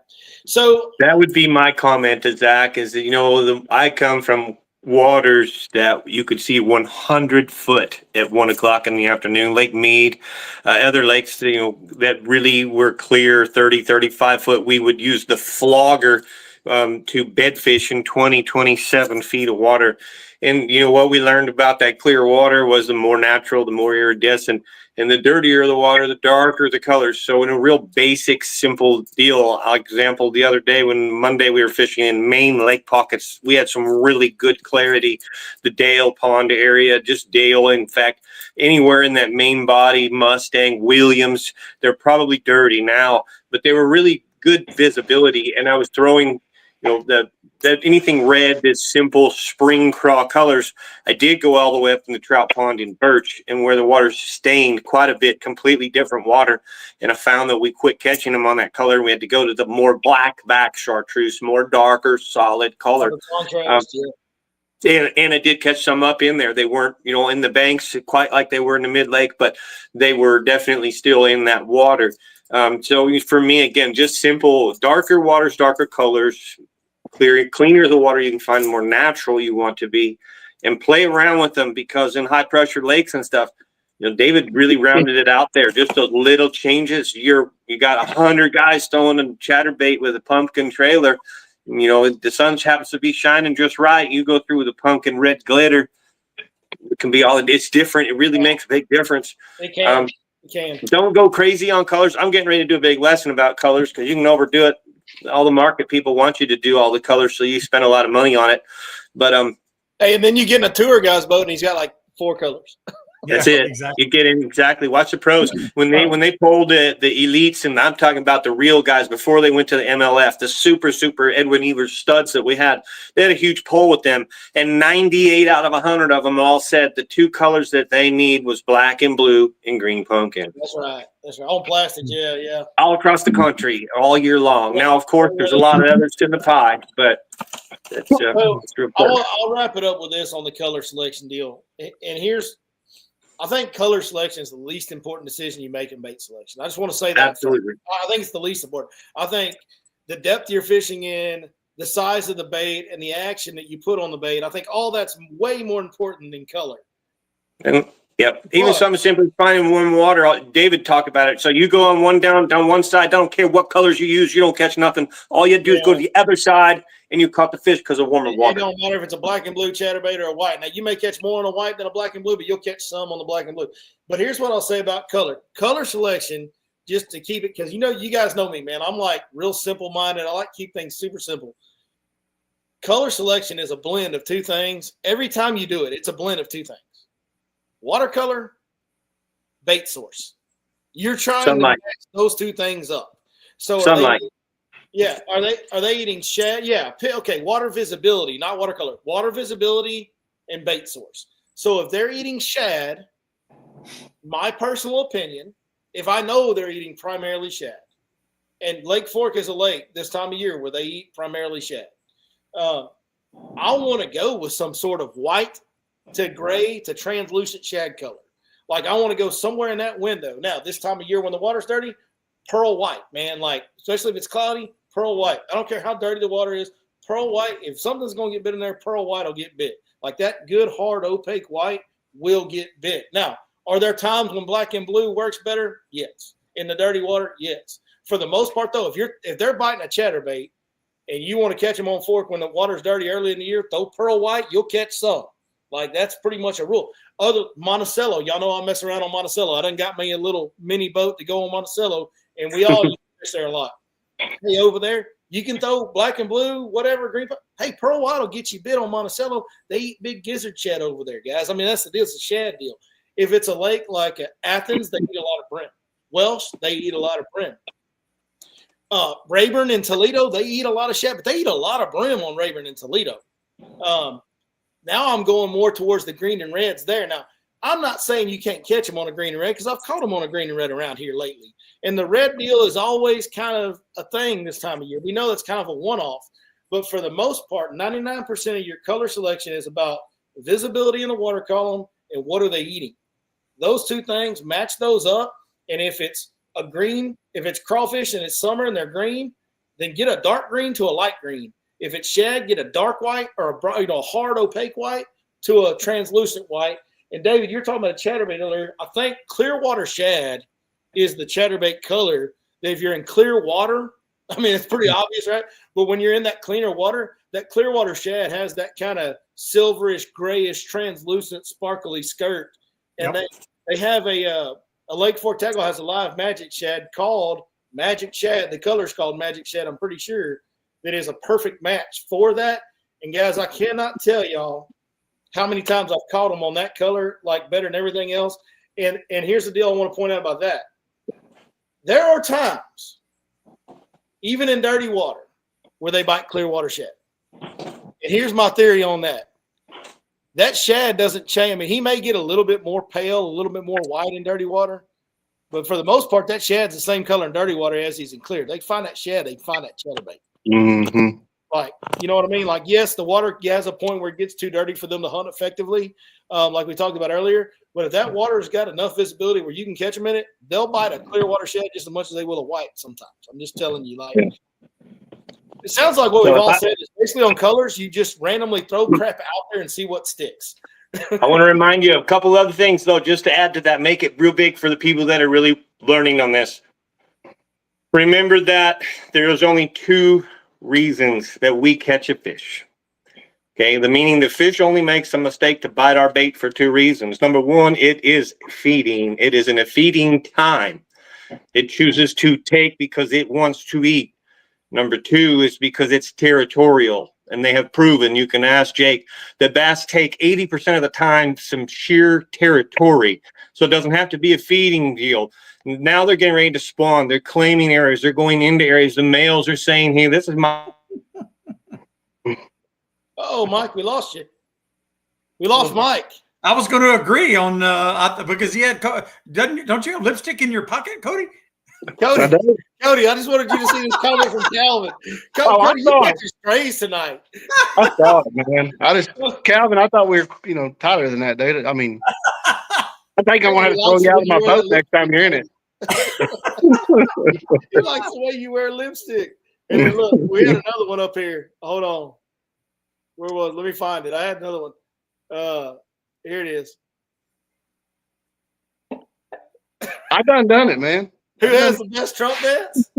So that would be my comment to Zach, is that I come from waters that you could see 100 foot at 1 o'clock in the afternoon. Lake Mead, other lakes that really were clear, 30, 35 foot. We would use the flogger to bed fish in 20, 27 feet of water. And what we learned about that clear water was the more natural, the more iridescent, and the dirtier the water, the darker the colors. So in a real basic, simple deal, example, the other day when Monday we were fishing in Maine lake pockets, we had some really good clarity. The Dale Pond area, just Dale. In fact, anywhere in that main body, Mustang, Williams, they're probably dirty now, but they were really good visibility. And I was throwing, that anything red, this simple spring craw colors. I did go all the way up in the trout pond in Birch, and where the water's stained quite a bit, completely different water. And I found that we quit catching them on that color. We had to go to the more black back chartreuse, more darker, solid color. And I did catch some up in there. They weren't, in the banks quite like they were in the mid lake, but they were definitely still in that water. So for me, again, just simple, darker waters, darker colors. Cleaner the water you can find, the more natural you want to be, and play around with them, because in high pressure lakes and stuff, David really rounded it out there. Just those little changes. You got 100 guys throwing a chatterbait with a pumpkin trailer. The sun happens to be shining just right. You go through with a pumpkin red glitter. It can be it's different. It really makes a big difference. It can. Don't go crazy on colors. I'm getting ready to do a big lesson about colors, because you can overdo it. All the market people want you to do all the colors, so you spend a lot of money on it. But hey, and then you get in a tour guy's boat and he's got like 4 colors. That's Yeah, it. exactly. You get in exactly. Watch the pros when they pulled the elites, and I'm talking about the real guys before they went to the MLF, the super Edwin Evers studs that we had. They had a huge poll with them, and 98 out of 100 of them all said the two colors that they need was black and blue and green pumpkin. That's right. That's right. On plastic, yeah. All across the country, all year long. Now, of course, there's a lot of others to the pie, but it's So real important. I'll wrap it up with this on the color selection deal. And here's, I think color selection is the least important decision you make in bait selection. I just want to say that. Absolutely. I think it's the least important. I think the depth you're fishing in, the size of the bait, and the action that you put on the bait, I think all that's way more important than color. And yep, even something simple as finding warm water. David talked about it. So you go on down one side. I don't care what colors you use. You don't catch nothing. All you do is go to the other side, and you caught the fish because of warmer water. It don't matter if it's a black and blue chatterbait or a white. Now, you may catch more on a white than a black and blue, but you'll catch some on the black and blue. But here's what I'll say about color. Color selection, just to keep it, because you guys know me, man. I'm like real simple-minded. I like to keep things super simple. Color selection is a blend of two things. Every time you do it, it's a blend of two things. Watercolor, bait source. You're trying to match those two things up. So Sunlight. Are they eating shad? Yeah. Okay. Water visibility, not watercolor. Water visibility and bait source. So if they're eating shad, my personal opinion, if I know they're eating primarily shad, and Lake Fork is a lake this time of year where they eat primarily shad, I want to go with some sort of white to gray to translucent shad color. Like I want to go somewhere in that window. Now, this time of year when the water's dirty, pearl white, man. Like, especially if it's cloudy, pearl white. I don't care how dirty the water is. Pearl white, if something's going to get bit in there, pearl white will get bit. Like that good, hard, opaque white will get bit. Now, are there times when black and blue works better? Yes. In the dirty water? Yes. For the most part, though, if they're biting a chatterbait and you want to catch them on fork when the water's dirty early in the year, throw pearl white, you'll catch some. Like, that's pretty much a rule. Other Monticello, y'all know I mess around on Monticello. I done got me a little mini boat to go on Monticello, and we all fish there a lot. Hey, over there, you can throw black and blue, whatever, green. Hey, pearl white will get you bit on Monticello. They eat big gizzard shad over there, guys. I mean, that's the deal. It's a shad deal. If it's a lake like Athens, they eat a lot of brim. Welsh, they eat a lot of brim. Rayburn and Toledo, they eat a lot of shad, but they eat a lot of brim on Rayburn and Toledo. Now I'm going more towards the green and reds there. Now, I'm not saying you can't catch them on a green and red because I've caught them on a green and red around here lately. And the red deal is always kind of a thing this time of year. We know that's kind of a one-off. But for the most part, 99% of your color selection is about visibility in the water column and what are they eating. Those two things, match those up. And if it's a green, if it's crawfish and it's summer and they're green, then get a dark green to a light green. If it's shad, get a dark white or a hard opaque white to a translucent white. And David, you're talking about a chatterbait earlier. I think clear water shad is the chatterbait color. That if you're in clear water, I mean, it's pretty obvious, right? But when you're in that cleaner water, that clear water shad has that kind of silverish, grayish, translucent, sparkly skirt. And they have a Lake Fork Tackle has a live magic shad called Magic Shad. The color's called Magic Shad, I'm pretty sure. That is a perfect match for that. And guys, I cannot tell y'all how many times I've caught them on that color, like better than everything else. And here's the deal I want to point out about that. There are times, even in dirty water, where they bite clear water shad. And here's my theory on that. That shad doesn't change. I mean, he may get a little bit more pale, a little bit more white in dirty water. But for the most part, that shad's the same color in dirty water as he's in clear. They find that shad, they find that chatterbait. Mm-hmm. Like, you know what I mean? Like, yes, the water has a point where it gets too dirty for them to hunt effectively, like we talked about earlier. But if that water's got enough visibility where you can catch them in it, they'll bite a clear water shad just as much as they will a white sometimes. I'm just telling you, like, it sounds like what we've all said is basically on colors, you just randomly throw crap out there and see what sticks. I want to remind you of a couple other things, though, just to add to that, make it real big for the people that are really learning on this. Remember that there's only two reasons that we catch a fish. Okay, the meaning the fish only makes a mistake to bite our bait for two reasons. Number one, it is feeding. It is in a feeding time. It chooses to take because it wants to eat. Number two is because it's territorial. and they have proven, you can ask Jake, that bass take 80% of the time some sheer territory. So it doesn't have to be a feeding deal. Now they're getting ready to spawn. They're claiming areas. They're going into areas. The males are saying, hey, this is my. Oh, Mike, we lost you. We lost Mike. I was going to agree on because he had don't you have lipstick in your pocket, Cody? Cody, I just wanted you to see this comment from Calvin. Cody, you got your strays tonight. I saw it, man. Calvin, I thought we were, tighter than that, dude. I mean, I think I'm going to have to throw you out of my boat next time you're in it. He likes the way you wear lipstick. And then look, we had another one up here. Hold on. Where was? Let me find it. I had another one. Here it is. I done it, man. Who has the best Trump dance?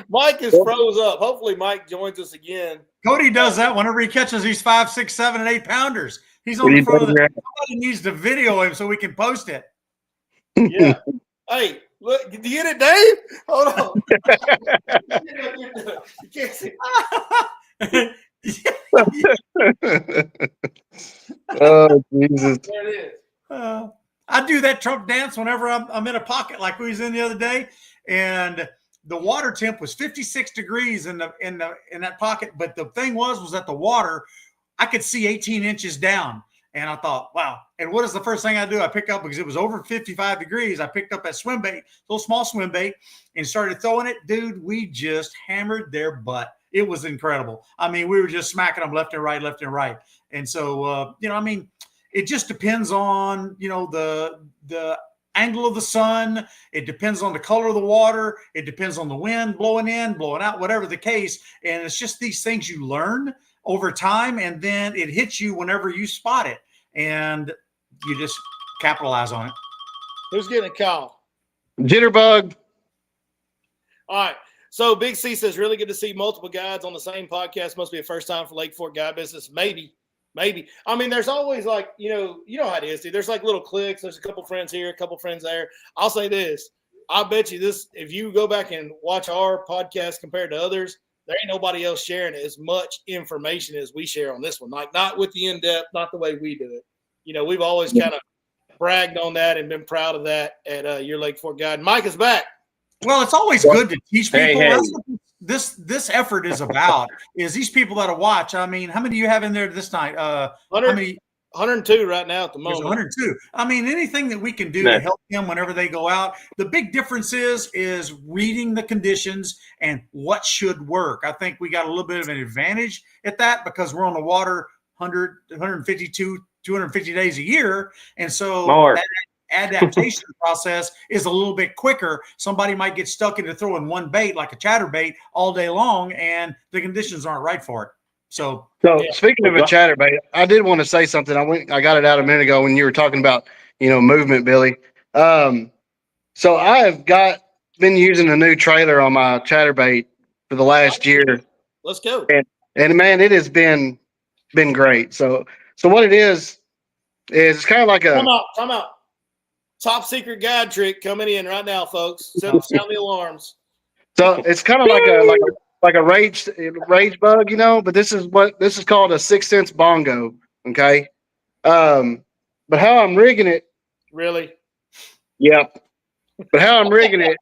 Mike is froze up. Hopefully, Mike joins us again. Cody does that whenever he catches these 5, 6, 7, and 8 pounders. He's on the front of the. Somebody needs to video him so we can post it. Yeah. Hey, look, did you get it, Dave? Hold on. You can't see. Oh, Jesus. There it is. I do that Trump dance whenever I'm in a pocket like we was in the other day, and the water temp was 56 degrees in that pocket. But the thing was that the water, I could see 18 inches down, and I thought, wow. And what is the first thing I do? I pick up, because it was over 55 degrees. I picked up that Swimbait, little small Swimbait, and started throwing it. Dude, we just hammered their butt. It was incredible. I mean, we were just smacking them left and right. And so, it just depends on, the angle of the sun. It depends on the color of the water. It depends on the wind blowing in, blowing out, whatever the case. And it's just these things you learn over time, and then it hits you whenever you spot it, and you just capitalize on it. Who's getting a call? Jitterbug. All right. So Big C says, really good to see multiple guides on the same podcast. Must be a first time for Lake Fork guide business. Maybe. I mean, there's always like, you know how it is, dude. There's like little cliques. There's a couple friends here, a couple friends there. I'll say this. I bet you this, if you go back and watch our podcast compared to others, there ain't nobody else sharing as much information as we share on this one. Like, not with the in-depth, not the way we do it. We've always kind of bragged on that and been proud of that at your Lake Fork guide. Mike is back. Well, it's always good to teach people. Hey. That's what this effort is about, is these people that watch. I mean, how many do you have in there this night? 102 right now at the moment. 102. I mean, anything that we can do to help them whenever they go out. The big difference is reading the conditions and what should work. I think we got a little bit of an advantage at that because we're on the water 100, 152, 250 days a year. And so that adaptation process is a little bit quicker. Somebody might get stuck into throwing one bait like a chatterbait all day long, and the conditions aren't right for it. So speaking of a chatterbait, I did want to say something. I got it out a minute ago when you were talking about, movement, Billy. So I have been using a new trailer on my chatterbait for the last year. Let's go. And man, it has been great. So what it is it's kind of like a Time out. Top secret guide trick coming in right now, folks. Sound the alarms. So it's kind of like a rage bug, but this is called a 6 cents bongo. Okay. But how I'm rigging it. Really? Yep. But how I'm rigging it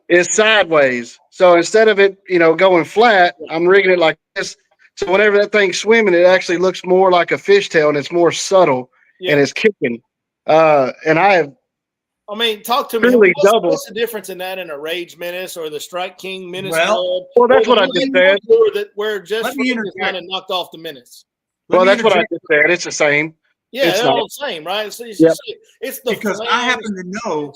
is sideways. So instead of it, going flat, I'm rigging it like this. So whenever that thing's swimming, it actually looks more like a fishtail, and it's more subtle and it's kicking. And talk to me. Really What's the difference in that and a Rage Menace or the Strike King Menace? Well, that's what I just said. Where just kind of knocked off the Menace. Well, that's what I just said. It's the same. Yeah, they're all the same, right? It's the because I happen to know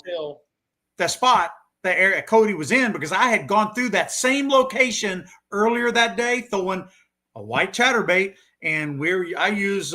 the spot that area Cody was in, because I had gone through that same location earlier that day throwing a white chatterbait, and I use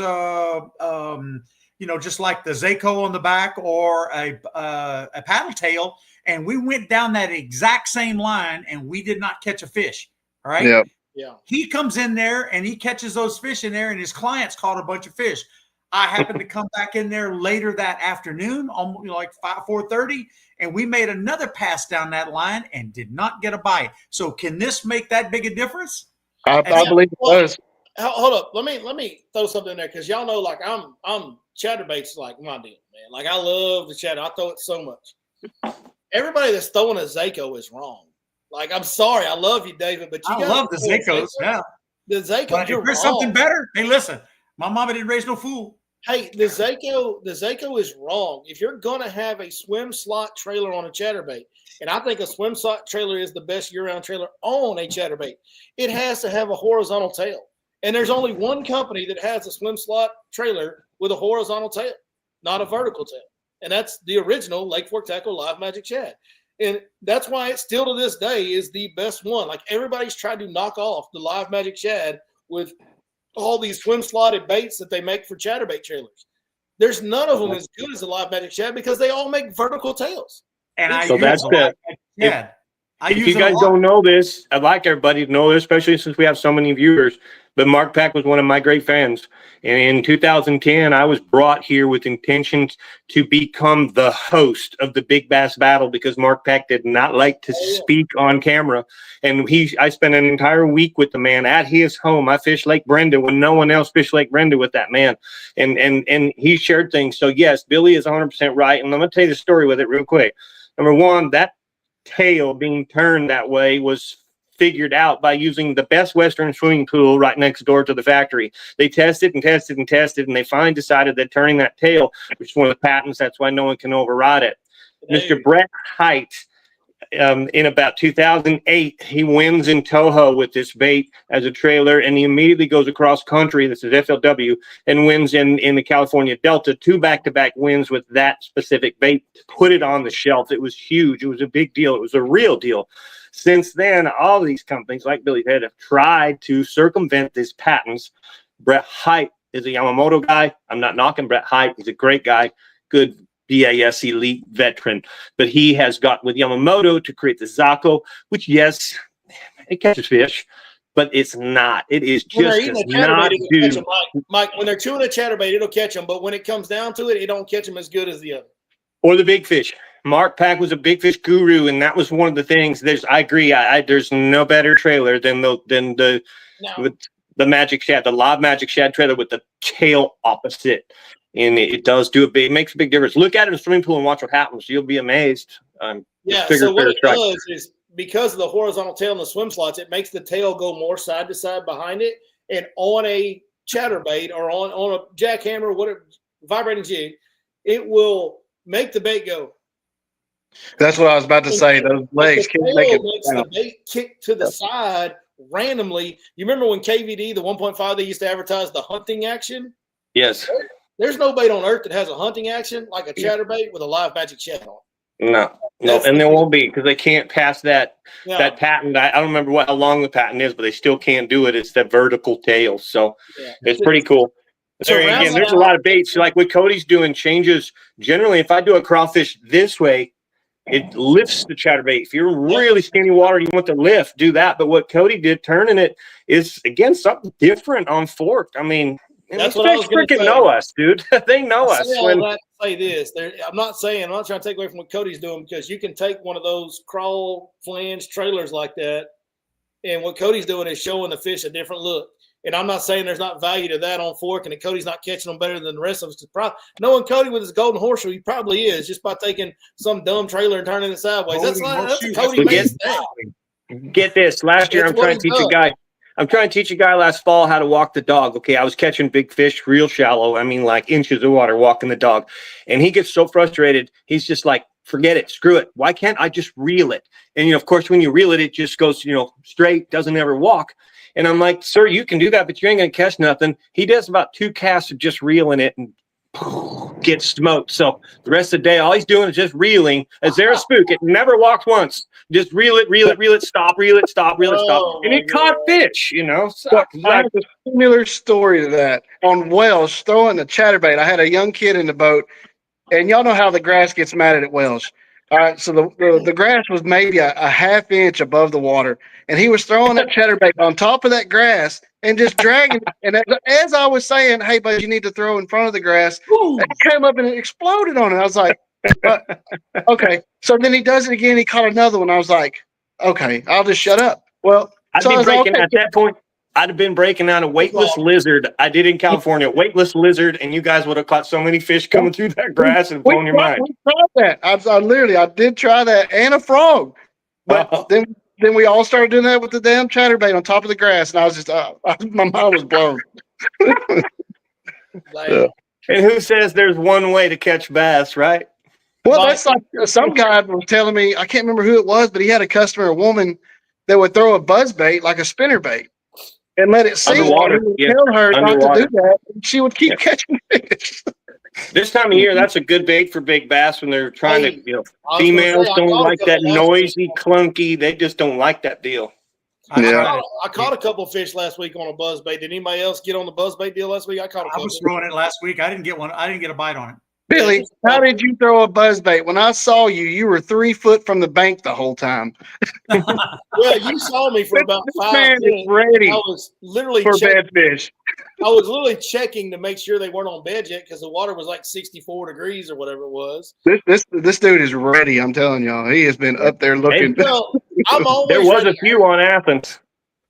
just like the Zaco on the back or a paddle tail, and we went down that exact same line, and we did not catch a fish. All right. Yeah. He comes in there and he catches those fish in there, and his clients caught a bunch of fish. I happened to come back in there later that afternoon, almost like 4:30, and we made another pass down that line and did not get a bite. So can this make that big a difference? I believe it does. Hold up. Let me throw something in there because y'all know, like I'm chatterbait's like my deal, man. Like I love the chatter. I throw it so much. Everybody that's throwing a Zaco is wrong. Like I'm sorry, I love you, David, but I love the Zacos. Yeah, the Zaco. but if there's something better, hey, listen, my mama didn't raise no fool. Hey, the Zaco is wrong. If you're gonna have a swim slot trailer on a chatterbait, and I think a swim slot trailer is the best year-round trailer on a chatterbait, it has to have a horizontal tail. And there's only one company that has a swim slot trailer with a horizontal tail, not a vertical tail. And that's the original Lake Fork Tackle Live Magic Shad. And that's why it still to this day is the best one. Like everybody's tried to knock off the Live Magic Shad with all these swim slotted baits that they make for chatterbait trailers. There's none of them as good as the Live Magic Shad because they all make vertical tails. And I So that's the yeah. If you guys don't know this, I'd like everybody to know this, especially since we have so many viewers. But Mark Pack was one of my great fans. And in 2010, I was brought here with intentions to become the host of the Big Bass Battle because Mark Pack did not like to speak on camera. And I spent an entire week with the man at his home. I fished Lake Brenda when no one else fished Lake Brenda with that man. And he shared things. So, yes, Billy is 100% right. And I'm going to tell you the story with it real quick. Number one, that tail being turned that way was figured out by using the best Western swimming pool right next door to the factory. They tested and tested and tested, and they finally decided that turning that tail, which is one of the patents, that's why no one can override it. Mr. Brett Height, in about 2008, he wins in Toho with this bait as a trailer, and he immediately goes across country, this is FLW, and wins in the California Delta, 2 back-to-back wins with that specific bait to put it on the shelf. It was huge. It was a big deal. It was a real deal. Since then, all these companies, like Billy Head, have tried to circumvent these patents. Brett Height is a Yamamoto guy. I'm not knocking Brett Height. He's a great guy, good BAS elite veteran. But he has got with Yamamoto to create the Zaco, which, yes, it catches fish, but it's not. It is just not do. Mike, when they're chewing a chatterbait, it'll catch them. But when it comes down to it, it don't catch them as good as the other. Or the big fish. Mark Pack was a big fish guru, and that was one of the things. I agree. There's no better trailer than the Magic Shad, the Live Magic Shad trailer with the tail opposite, and it does do it makes a big difference. Look at it in a swimming pool and watch what happens. You'll be amazed. So what it does is because of the horizontal tail and the swim slots, it makes the tail go more side to side behind it, and on a chatterbait or on a jackhammer, whatever vibrating jig, it will make the bait go. That's what I was about to say. Those legs can make it. Makes the bait kick to the side randomly. You remember when KVD, the 1.5, they used to advertise the hunting action? Yes. There's no bait on earth that has a hunting action like a chatterbait with a Live Magic Shad on. No, and there won't be because they can't pass that patent. I don't remember how long the patent is, but they still can't do it. It's the vertical tail, so it's pretty cool. So again, there's a lot of baits like what Cody's doing changes. Generally, if I do a crawfish this way, it lifts the chatterbait. If you're really skinny water, you want the lift, do that. But what Cody did, turning it, is again something different on fork. I mean, that's what I was freaking know us, dude. They know us. Say this. I'm not trying to take away from what Cody's doing because you can take one of those crawl flange trailers like that, and what Cody's doing is showing the fish a different look. And I'm not saying there's not value to that on fork and that Cody's not catching them better than the rest of us. Knowing Cody with his golden horseshoe, he probably is just by taking some dumb trailer and turning it sideways. That's a Cody based thing. Get this. Last year, I'm trying to teach a guy last fall how to walk the dog. Okay, I was catching big fish real shallow. I mean, like inches of water walking the dog. And he gets so frustrated. He's just like, forget it. Screw it. Why can't I just reel it? And, of course, when you reel it, it just goes, straight, doesn't ever walk. And I'm like, sir, you can do that, but you ain't going to catch nothing. He does about 2 casts of just reeling it and gets smoked. So the rest of the day, all he's doing is just reeling. Is there a spook? It never walks once. Just reel it, stop, reel it, stop. And it caught fish, So I have a similar story to that. On Welsh, throwing the chatterbait, I had a young kid in the boat, and y'all know how the grass gets matted at Welsh. All right, so the grass was maybe a half inch above the water, and he was throwing that chatterbait on top of that grass and just dragging it. And as I was saying, hey, bud, you need to throw in front of the grass, it came up and it exploded on it. I was like, okay. So then he does it again. He caught another one. I was like, okay, I'll just shut up. Well, I'd be breaking at that point. I'd have been breaking out a weightless lizard. I did in California, weightless lizard, and you guys would have caught so many fish coming through that grass and blown your mind. We tried that. I did try that, and a frog. But then we all started doing that with the damn chatterbait on top of the grass, and I was just my mind was blown. Like, and who says there's one way to catch bass, right? Well, that's like some guy was telling me, I can't remember who it was, but he had a customer, a woman, that would throw a buzz bait like a spinner bait and let it sink. Underwater, And he would tell her not to do that, and she would keep catching fish. This time of year, that's a good bait for big bass when they're trying to, females don't like that noisy, clunky. They just don't like that deal. I caught a couple fish last week on a buzz bait. Did anybody else get on the buzz bait deal last week? I was throwing it last week. I didn't get one. I didn't get a bite on it. Billy, how did you throw a buzz bait? When I saw you, you were 3 foot from the bank the whole time. Well, you saw me for about 5 minutes. Ready I was literally for bad fish. I was literally checking to make sure they weren't on bed yet because the water was like 64 degrees or whatever it was. This dude is ready. I'm telling y'all, he has been up there looking. I'm always there was ready. A few on Athens.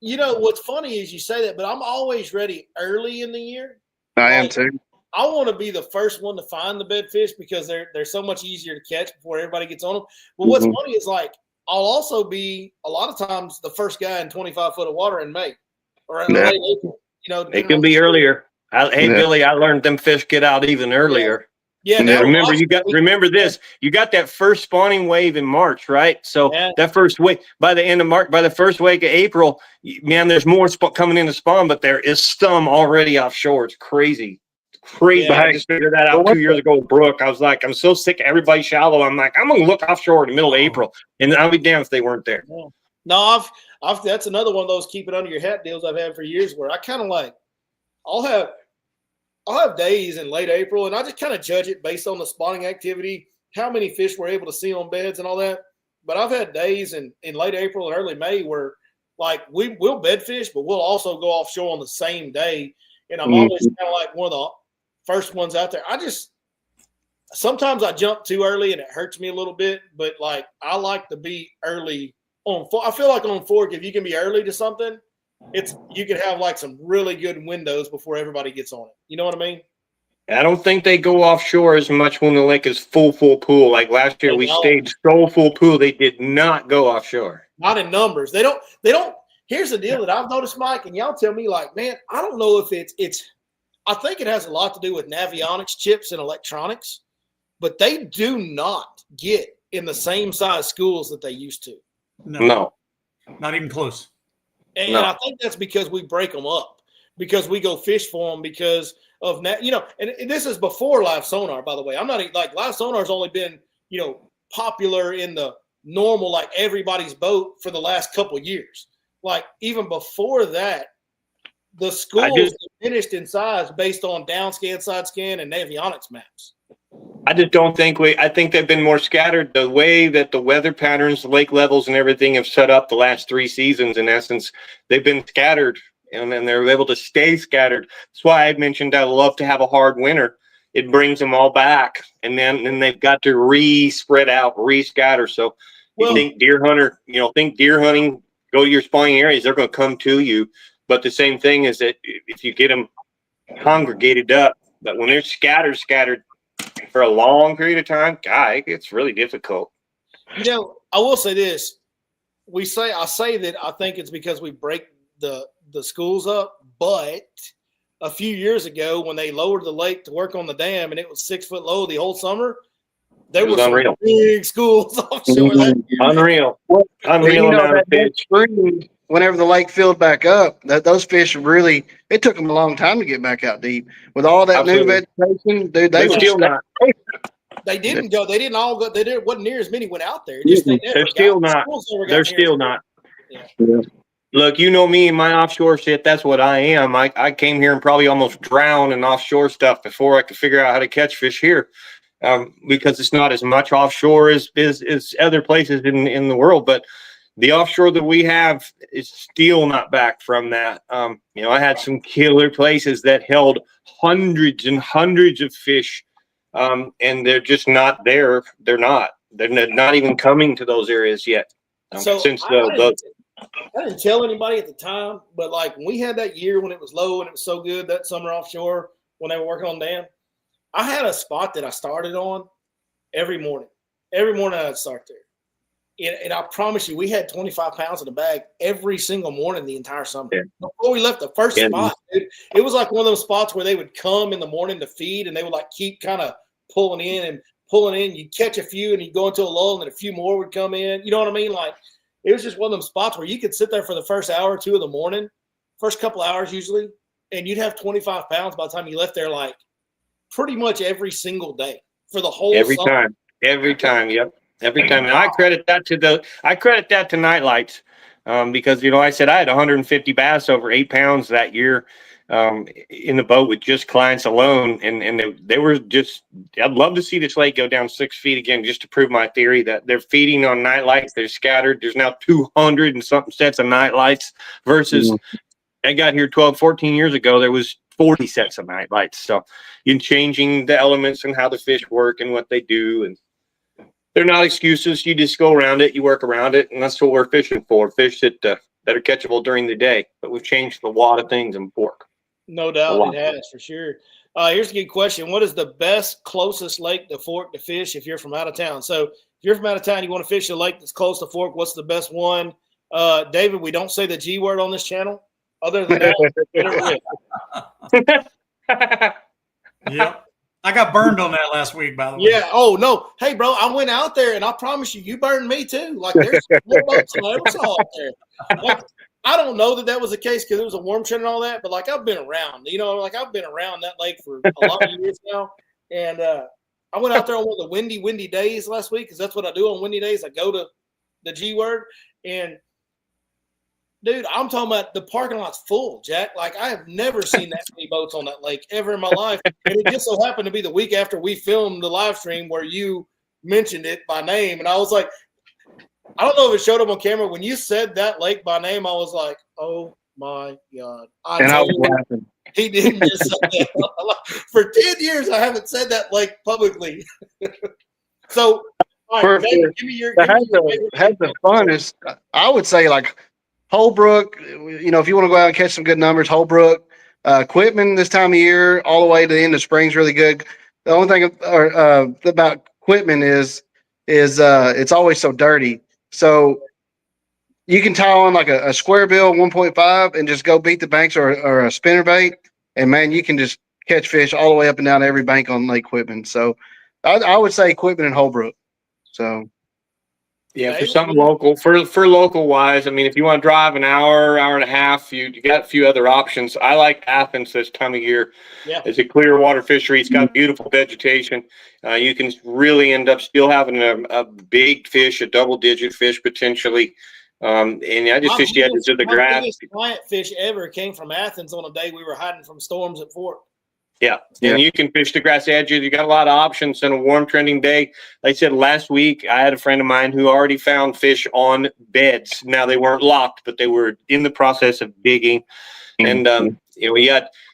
You know what's funny is you say that, but I'm always ready early in the year. I am too. I want to be the first one to find the bed fish because they're so much easier to catch before everybody gets on them. But what's funny is like I'll also be a lot of times the first guy in 25 foot of water in May or in late April. You know, it can be earlier. Billy, I learned them fish get out even earlier. Yeah. Remember this. You got that first spawning wave in March, right? So that first week, by the end of March, by the first week of April, man, there's more coming in to spawn, but there is some already offshore. It's crazy. Crazy. I just figured that out 2 years ago with Brooke. I was like, I'm so sick of everybody shallow. I'm like, I'm gonna look offshore in the middle of April, and I'll be damned if they weren't there. No, I've that's another one of those keep it under your hat deals I've had for years where I kind of like I'll have days in late April and I just kind of judge it based on the spawning activity, how many fish we're able to see on beds and all that. But I've had days in late April and early May where like we'll bed fish, but we'll also go offshore on the same day. And I'm always kind of like one of the first ones out there. Sometimes I jump too early and it hurts me a little bit, but like I like to be early on. I feel like on Fork, if you can be early to something, you can have like some really good windows before everybody gets on it. You know what I mean? I don't think they go offshore as much when the lake is full pool. Like last year, we stayed so full pool, they did not go offshore. Not in numbers. They don't. Here's the deal that I've noticed, Mike, and y'all tell me like, man, I don't know if it's. I think it has a lot to do with navionics chips and electronics, but they do not get in the same size schools that they used to. No. Not even close. And I think that's because we break them up, because we go fish for them because of and this is before live sonar, by the way. I'm not like live sonar's only been, popular in the normal, like everybody's boat for the last couple of years. Like even before that, the schools diminished in size based on down scan, side scan, and navionics maps. I just don't think I think they've been more scattered. The way that the weather patterns, lake levels, and everything have set up the last 3 seasons, in essence, they've been scattered, and then they're able to stay scattered. That's why I mentioned I love to have a hard winter. It brings them all back, and then they've got to re-spread out, re-scatter. So you think deer hunting, go to your spawning areas, they're going to come to you. But the same thing is that if you get them congregated up, but when they're scattered for a long period of time, God, it's really difficult. I will say this. I say that I think it's because we break the schools up, but a few years ago when they lowered the lake to work on the dam and it was 6 foot low the whole summer, there were some big schools offshore. Unreal amount of fish. Whenever the lake filled back up, those fish really, it took them a long time to get back out deep. With all that new vegetation, dude, they still not. They didn't go. They didn't all go. Wasn't near as many went out there. They're still not. They're still not. Yeah. Look, you know me and my offshore shit. That's what I am. I came here and probably almost drowned in offshore stuff before I could figure out how to catch fish here, because it's not as much offshore as other places in the world. But the offshore that we have is still not back from that. I had some killer places that held hundreds and hundreds of fish, and they're just not there. They're not even coming to those areas yet. I didn't tell anybody at the time, but like when we had that year when it was low and it was so good that summer offshore when they were working on dam, I had a spot that I started on every morning. Every morning I'd start there. And I promise you, we had 25 pounds in the bag every single morning the entire summer. Yeah. Before we left the first spot, dude, it was like one of those spots where they would come in the morning to feed and they would like keep kind of pulling in. You'd catch a few and you'd go into a lull and then a few more would come in. You know what I mean? Like it was just one of them spots where you could sit there for the first hour or two of the morning, first couple hours usually, and you'd have 25 pounds by the time you left there, like pretty much every single day for the whole summer. Every time. Yep. Every time. And I credit that to Nightlights because, I said I had 150 bass over 8 pounds that year in the boat with just clients alone. And they were just, I'd love to see this lake go down 6 feet again, just to prove my theory that they're feeding on Nightlights. They're scattered. There's now 200 and something sets of Nightlights versus I got here 12, 14 years ago. There was 40 sets of Nightlights. So you're changing the elements and how the fish work and what they do. And they're not excuses. You just go around it. You work around it. And that's what we're fishing for. Fish that are catchable during the day. But we've changed a lot of things in pork. No doubt it has, for sure. Here's a good question. What is the best, closest lake to Fork to fish if you're from out of town? So if you're from out of town, you want to fish a lake that's close to Fork, what's the best one? David, we don't say the G word on this channel. Other than that, Yep. I got burned on that last week, by the way. Yeah. Oh, no. Hey, bro, I went out there, and I promise you burned me, too. Like, there's more boats than I ever saw out there. Like, I don't know that was the case because it was a warm trend and all that, but, like, I've been around. I've been around that lake for a lot of years now. And I went out there on one of the windy days last week because that's what I do on windy days. I go to the G word, and dude, I'm talking about the parking lot's full, Jack. Like, I have never seen that many boats on that lake ever in my life. And it just so happened to be the week after we filmed the live stream where you mentioned it by name. And I was like, I don't know if it showed up on camera. When you said that lake by name, I was like, oh, my God. I was laughing. He didn't just say that. For 10 years, I haven't said that lake publicly. So, all right, David, give me your the funnest. I would say, like, Holbrook, if you want to go out and catch some good numbers, Holbrook, Quitman this time of year, all the way to the end of spring is really good. The only thing about Quitman is it's always so dirty. So you can tie on like a square bill 1.5 and just go beat the banks or a spinnerbait, and man, you can just catch fish all the way up and down every bank on Lake Quitman. So I would say Quitman and Holbrook. So. Yeah, for something local, for local wise, I mean, if you want to drive an hour and a half, you got a few other options. I like Athens this time of year. Yeah. It's a clear water fishery. It's got beautiful vegetation. You can really end up still having a big fish, a double-digit fish potentially. And I just fished the edges of the grass. My biggest client fish ever came from Athens on a day we were hiding from storms at Fort. Yeah, and you can fish the grass edges. You got a lot of options in a warm trending day. Like I said, last week, I had a friend of mine who already found fish on beds. Now, they weren't locked, but they were in the process of digging. And,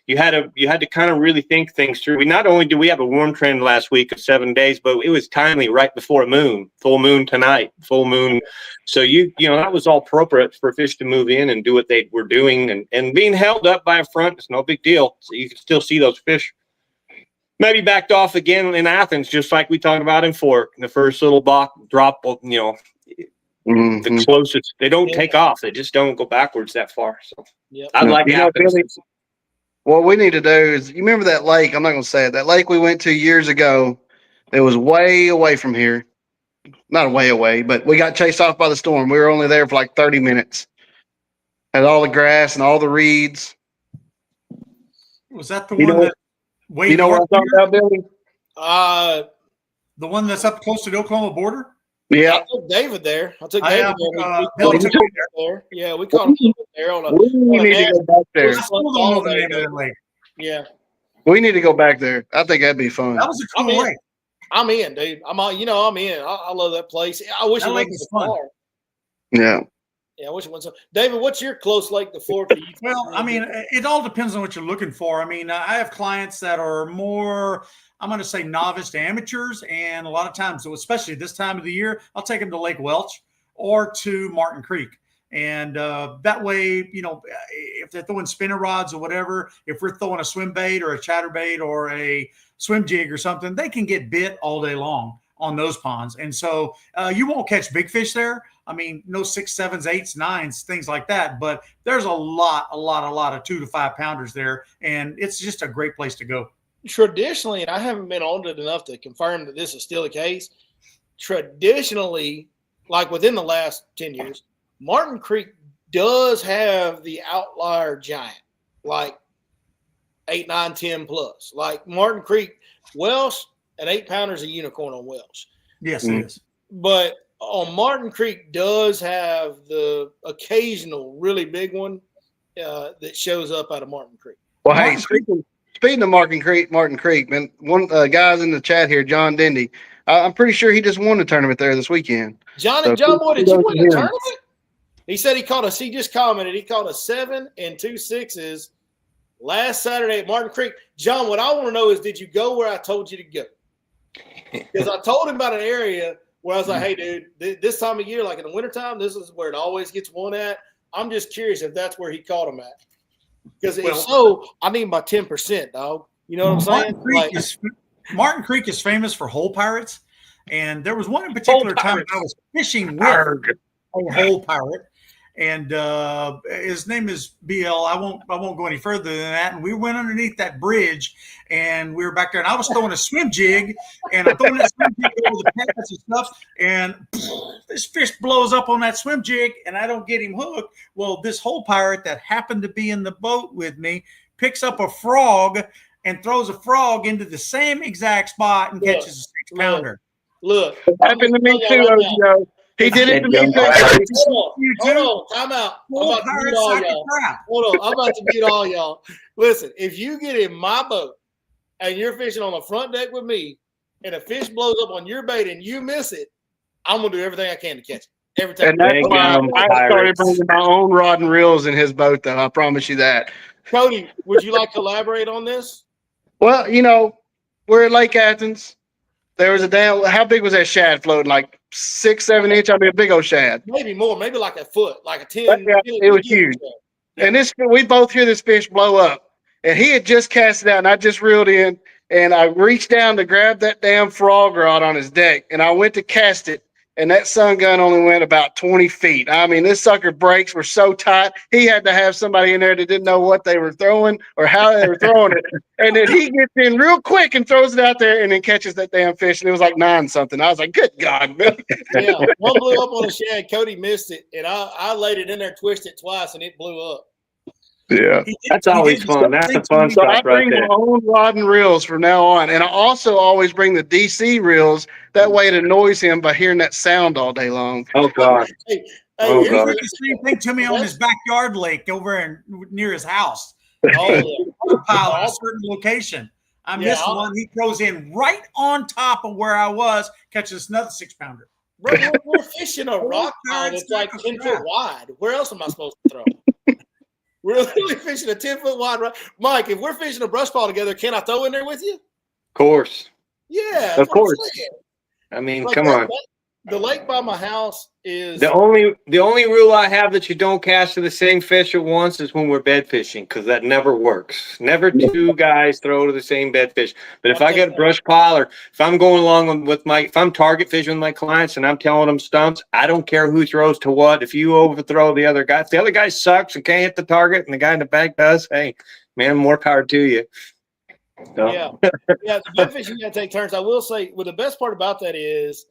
you had to kind of really think things through. Not only did we have a warm trend last week of 7 days, but it was timely right before a moon, full moon tonight, full moon. So, that was all appropriate for fish to move in and do what they were doing. And being held up by a front is no big deal. So you can still see those fish. Maybe backed off again in Athens, just like we talked about in Fork. The first little drop, the closest. They don't take off. They just don't go backwards that far. So I like Athens. What we need to do is, you remember that lake? I'm not going to say it. That lake we went to years ago, it was way away from here. Not way away, but we got chased off by the storm. We were only there for like 30 minutes. Had all the grass and all the reeds. Was that the one that way you know what I'm talking about, Billy? The one that's up close to the Oklahoma border? Yeah. I took David there. There. Yeah, we caught him there on a. We need to go back there. I still don't know the name of that lake. Yeah. We need to go back there. I think that'd be fun. That was a cool lake. I'm in, dude. I'm in. I love that place. I wish it wasn't so far. Yeah. Yeah, I wish it wasn't so. David, what's your close lake to Fork? Well, I mean, it all depends on what you're looking for. I mean, I have clients that are more, I'm going to say, novice to amateurs, and a lot of times, so especially this time of the year, I'll take them to Lake Welch or to Martin Creek. And that way, if they're throwing spinner rods or whatever, if we're throwing a swim bait or a chatterbait or a swim jig or something, they can get bit all day long on those ponds. And so you won't catch big fish there. I mean, no 6, 7s, 8s, 9s, things like that. But there's a lot of 2 to 5 pounders there. And it's just a great place to go. Traditionally, and I haven't been on it enough to confirm that this is still the case, traditionally, like within the last 10 years, Martin Creek does have the outlier giant, like 8, 9, 10 plus. Like Martin Creek, Welsh, an 8-pounder is a unicorn on Welsh. Yes, it is. But on Martin Creek does have the occasional really big one that shows up out of Martin Creek. Well, hey, speaking of Martin Creek, man, one guys in the chat here, John Dindy, I'm pretty sure he just won the tournament there this weekend. John Boy, did you win the tournament? He said he just commented, he caught a 7 and 2 6s last Saturday at Martin Creek. John, what I want to know is, did you go where I told you to go? Because I told him about an area where I was like, hey, dude, this time of year, like in the wintertime, this is where it always gets won at. I'm just curious if that's where he caught him at. Because if so, I need my 10%, dog. You know what I'm saying? Martin Creek is famous for hole pirates. And there was one in particular time I was fishing with a hole pirate. And his name is BL. I won't go any further than that. And we went underneath that bridge, and we were back there. And I was throwing a swim jig, and I'm throwing that swim jig over the pads and stuff. And this fish blows up on that swim jig, and I don't get him hooked. Well, this hole pirate that happened to be in the boat with me picks up a frog and throws a frog into the same exact spot and catches a 6-pounder. Look, it happened to me too, Joe. He did it to me too. Hold on, time out. I'm about to mute all y'all. Hold on, I'm about to mute all y'all. Listen, if you get in my boat and you're fishing on the front deck with me, and a fish blows up on your bait and you miss it, I'm gonna do everything I can to catch it. Every time. And that's why I started bringing my own rod and reels in his boat, though. I promise you that. Cody, would you like to elaborate on this? Well, we're at Lake Athens. There was how big was that shad floating? Like 6, 7 inch? I mean, a big old shad. Maybe more, maybe like a foot, like a 10. Yeah, it was huge. Yeah. And we both hear this fish blow up. And he had just cast it out, and I just reeled in, and I reached down to grab that damn frog rod on his deck, and I went to cast it, and that sun gun only went about 20 feet. I mean, this sucker brakes were so tight, he had to have somebody in there that didn't know what they were throwing or how they were throwing it. And then he gets in real quick and throws it out there and then catches that damn fish. And it was like 9 something. I was like, good God, man. Yeah, one blew up on a shad. Cody missed it, and I laid it in there, twisted it twice, and it blew up. Yeah, that's always fun. That's the fun stuff. I bring my own rod and reels from now on, and I also always bring the DC reels. That way, it annoys him by hearing that sound all day long. Oh God! Hey, he did the same thing to me on his backyard lake over near his house. Oh, yeah. Pile at a certain location. I missed one. He throws in right on top of where I was, catches another 6-pounder. Bro, we're fishing a rock pile that's like 10 foot wide. Where else am I supposed to throw? We're literally fishing a 10-foot wide rock. Mike, if we're fishing a brush pile together, can I throw in there with you? Of course. Yeah. Of course. I mean, come on. The lake by my house is the only rule I have that you don't cast to the same fish at once is when we're bed fishing, because that never works. Never 2 guys throw to the same bed fish. But if I get a brush pile, or if I'm going along with if I'm target fishing with my clients and I'm telling them stumps, I don't care who throws to what. If you overthrow the other guy, if the other guy sucks and can't hit the target and the guy in the back does, hey, man, more power to you. So. Yeah. The bed fishing, you got to take turns. I will say, the best part about that is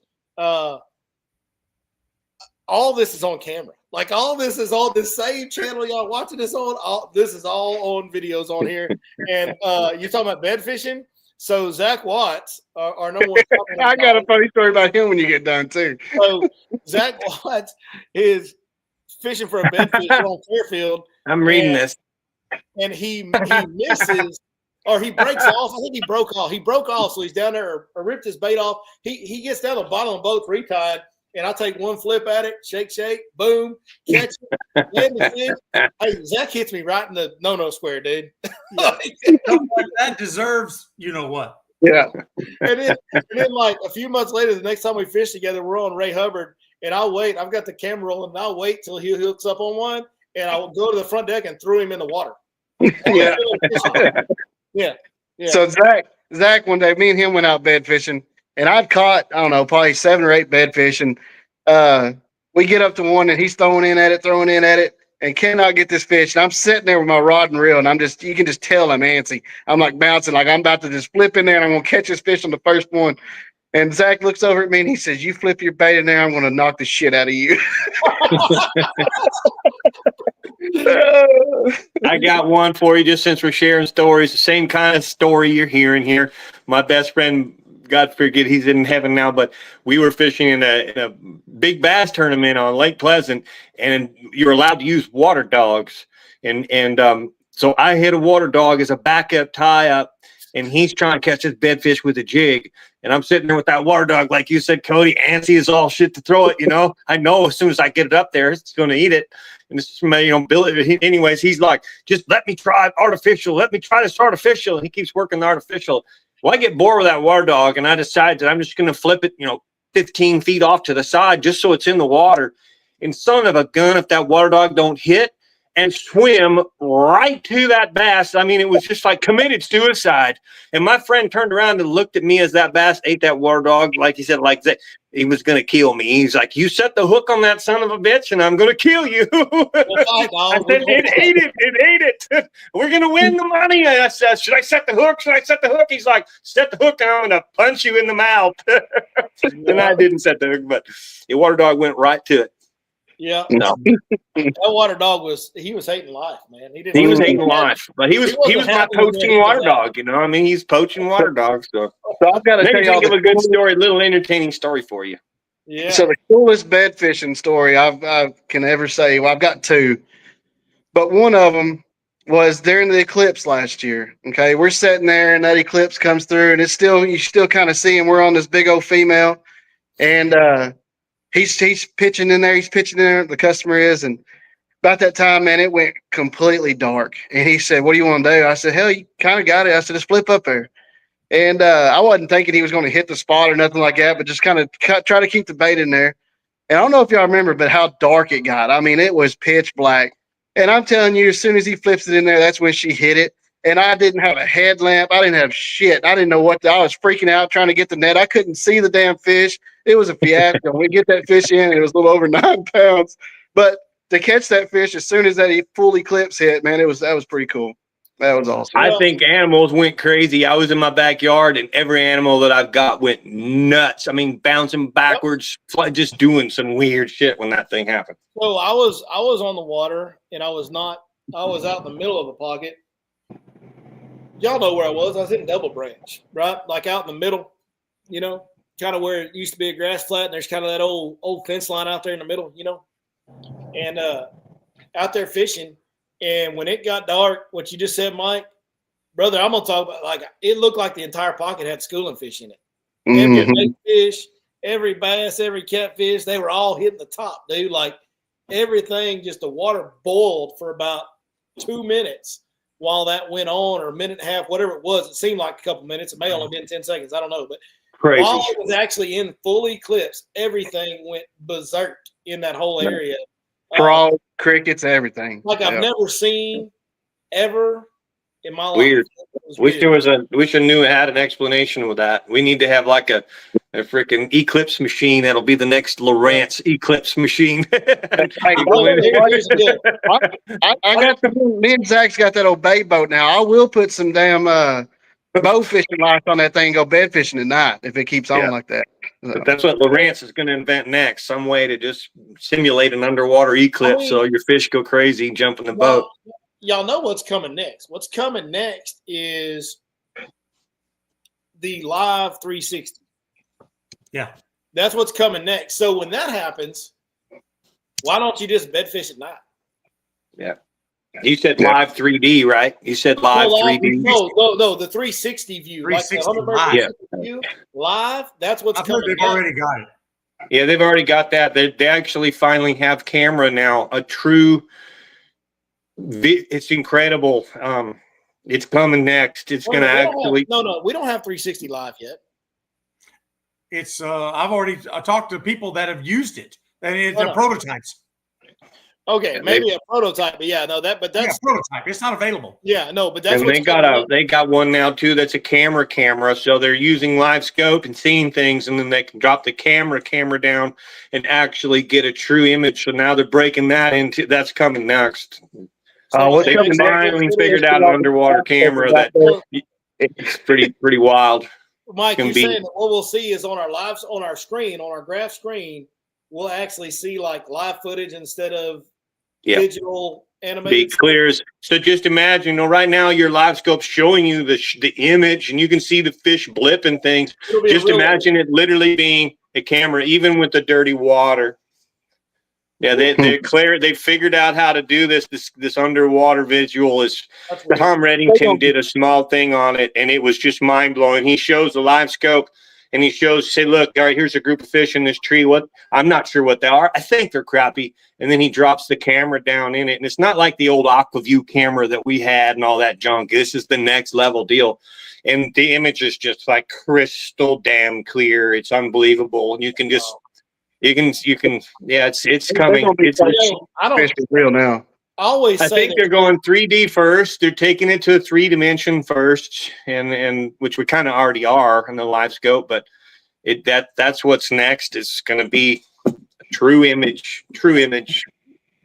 all this is on camera. Like, all this is on the same channel y'all watching this on. This is all on videos on here. And you're talking about bed fishing. So Zack Watts, our number one. I got a funny story about him when you get done too. So Zack Watts is fishing for a bed fish on Fairfield. I'm reading this. And he misses. Or he breaks off. I think he broke off. He broke off, so he's down there or ripped his bait off. He gets down the bottom of the boat, retied, and I take one flip at it, shake, boom, catch it, land the fish. Hey, Zack hits me right in the no-no square, dude. That deserves, you know what? Yeah. And then like a few months later, the next time we fish together, we're on Ray Hubbard, and I'll wait. I've got the camera rolling, and I'll wait till he hooks up on one, and I'll go to the front deck and throw him in the water. Yeah. Yeah. So Zach, one day, me and him went out bed fishing, and I'd caught, I don't know, probably 7 or 8 bed fish, and we get up to one, and he's throwing in at it, and cannot get this fish. And I'm sitting there with my rod and reel, and you can just tell I'm antsy. I'm like bouncing, like I'm about to just flip in there, and I'm gonna catch this fish on the first one. And Zach looks over at me and he says, "You flip your bait in there, I'm gonna knock the shit out of you." I got one for you, just since we're sharing stories. The same kind of story you're hearing here. My best friend, God forget, he's in heaven now, but we were fishing in a big bass tournament on Lake Pleasant, and you're allowed to use water dogs. So I hit a water dog as a backup tie up, and he's trying to catch his bedfish with a jig. And I'm sitting there with that water dog, like you said, Cody, antsy as all shit to throw it. I know as soon as I get it up there, it's going to eat it. And it's just, Billy, anyways, he's like, just let me try artificial. Let me try this artificial. And he keeps working the artificial. Well, I get bored with that water dog, and I decide that I'm just going to flip it, 15 feet off to the side just so it's in the water. And son of a gun, if that water dog don't hit and swim right to that bass, I mean, it was just like committed suicide. And my friend turned around and looked at me as that bass ate that water dog, like he said, like that he was going to kill me. He's like, "You set the hook on that son of a bitch, and I'm going to kill you." I said, "It ate it. We're going to win the money." And I said, "Should I set the hook? Should I set the hook?" He's like, "Set the hook, and I'm going to punch you in the mouth." And I didn't set the hook, but the water dog went right to it. Yeah. No. That water dog was hating life, man. He was hating life, but he was my happy poaching with water that. dog. I mean, he's poaching water dogs. So I've got to let tell me y'all think of a good story, a little entertaining story for you. Yeah. So the coolest bed fishing story I can ever say. Well, I've got 2, but one of them was during the eclipse last year. Okay, we're sitting there, and that eclipse comes through, and you still kind of see him. We're on this big old female, and he's pitching in there. He's pitching in there. The customer is, and about that time, man, it went completely dark. And he said, "What do you want to do?" I said, "Hell, you kind of got it." I said, "Just flip up there." And I wasn't thinking he was going to hit the spot or nothing like that, but just kind of try to keep the bait in there. And I don't know if y'all remember, but how dark it got. I mean, it was pitch black. And I'm telling you, as soon as he flips it in there, that's when she hit it. And I didn't have a headlamp. I didn't have shit. I didn't know I was freaking out trying to get the net. I couldn't see the damn fish. It was a fiasco. We get that fish in, and it was a little over 9 pounds. But to catch that fish as soon as that full eclipse hit, man, that was pretty cool. That was awesome. I think animals went crazy. I was in my backyard, and every animal that I've got went nuts. I mean, bouncing backwards, just doing some weird shit when that thing happened. So I was on the water, and I was out in the middle of a pocket. Y'all know where I was. I was in Double Branch, right? Like out in the middle, kind of where it used to be a grass flat, and there's kind of that old fence line out there in the middle, and out there fishing. And when it got dark, what you just said, Mike, brother, I'm gonna talk about, like, it looked like the entire pocket had schooling fish in it. Every bait fish, every bass, every catfish, they were all hitting the top, dude. Like everything, just the water boiled for about 2 minutes while that went on, or a minute and a half, whatever it was. It seemed like a couple minutes. It may only been 10 seconds. I don't know. But Crazy. while it was actually in full eclipse, everything went berserk in that whole area. Frogs, crickets, everything. Like I've never seen ever in my life. Weird. Wish I knew it had an explanation with that. We need to have like a freaking eclipse machine. That'll be the next Lawrence eclipse machine. I got me and Zach's got that old bay boat now. I will put some damn bow fishing lights on that thing and go bed fishing at night if it keeps on like that. So. But that's what Lawrence is going to invent next. Some way to just simulate an underwater eclipse so your fish go crazy and jump in the boat. Y'all know what's coming next. What's coming next is the live 360. Yeah. That's what's coming next. So when that happens, why don't you just bed fish at night? Yeah. You said live 3D, right? You said live 3D. No, the 360 view. 360 like live. View, live, that's what's I've heard coming they've already got it. Yeah, they've already got that. They actually finally have camera now, a true, it's incredible. It's coming next. It's going to actually. No, we don't have 360 live yet. It's I talked to people that have used it, and it's No. prototypes. Okay, maybe a prototype, but that's prototype. It's not available. Yeah, no, but that's And they got one now too. That's a camera. So they're using live scope and seeing things, and then they can drop the camera down and actually get a true image. So now they're breaking that into. That's coming next. They finally figured out an underwater camera that it's pretty wild. Mike, you're saying that what we'll see is on our graph screen, we'll actually see like live footage instead of digital animation. Be clear. So just imagine, right now your live scope's showing you the image, and you can see the fish blip and things. Just imagine it literally being a camera, even with the dirty water. Yeah, they're clear. They figured out how to do this underwater visual. Tom Reddington did a small thing on it, and it was just mind blowing. He shows the live scope, and he say, look, all right, here's a group of fish in this tree. I'm not sure what they are. I think they're crappie. And then he drops the camera down in it, and it's not like the old AquaView camera that we had and all that junk. This is the next level deal, and the image is just like crystal damn clear. It's unbelievable, and you can just. You can, it's coming. It's real now. I think they're going 3D first. They're taking it to a 3-dimension first, and which we kind of already are in the live scope. But that's what's next. It's going to be a true image,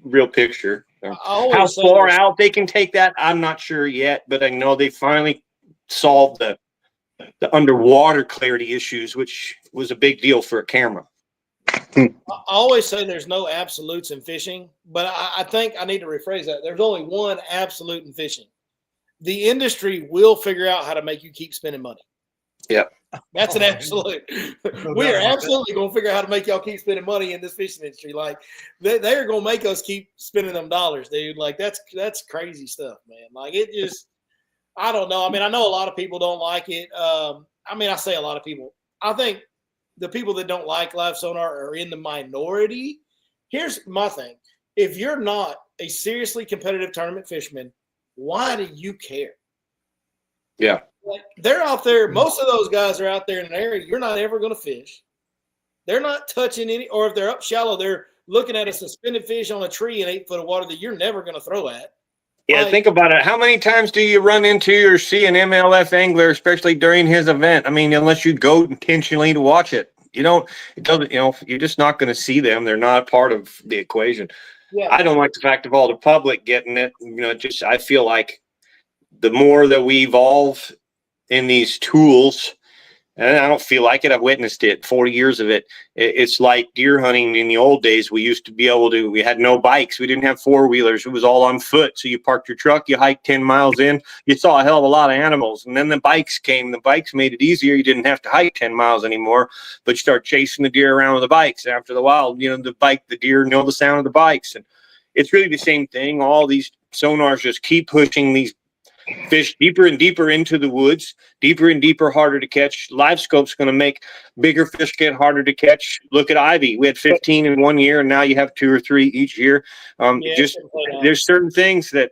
real picture. How far out they can take that, I'm not sure yet. But I know they finally solved the underwater clarity issues, which was a big deal for a camera. I always say there's no absolutes in fishing, but I think I need to rephrase that. There's only one absolute in fishing. The industry will figure out how to make you keep spending money. Yep. That's an absolute. We are absolutely going to figure out how to make y'all keep spending money in this fishing industry. Like they're going to make us keep spending them dollars, dude. Like that's crazy stuff, man. Like it just, I don't know. I mean, I know a lot of people don't like it. I say a lot of people. I think the people that don't like live sonar are in the minority. Here's my thing. If you're not a seriously competitive tournament fisherman, why do you care? Yeah. Like, they're out there. Most of those guys are out there in an area you're not ever going to fish. They're not touching any, or if they're up shallow, they're looking at a suspended fish on a tree in 8 foot of water that you're never going to throw at. Yeah, think about it. How many times do you run into or see an MLF angler, especially during his event? I mean, unless you go intentionally to watch it, you're just not going to see them. They're not part of the equation. Yeah. I don't like the fact of all the public getting it. I feel like the more that we evolve in these tools, and I don't feel like it. I've witnessed it, 40 years of it. It's like deer hunting in the old days. We used to be able to, we had no bikes. We didn't have four-wheelers. It was all on foot. So you parked your truck, you hiked 10 miles in, you saw a hell of a lot of animals. And then the bikes came. The bikes made it easier. You didn't have to hike 10 miles anymore, but you start chasing the deer around with the bikes. After the while, the deer know the sound of the bikes. And it's really the same thing. All these sonars just keep pushing these fish deeper and deeper into the woods, deeper and deeper, harder to catch. Live scope's going to make bigger fish get harder to catch. Look at Ivie. We had 15 in 1 year, and now you have 2 or 3 each year. There's certain things that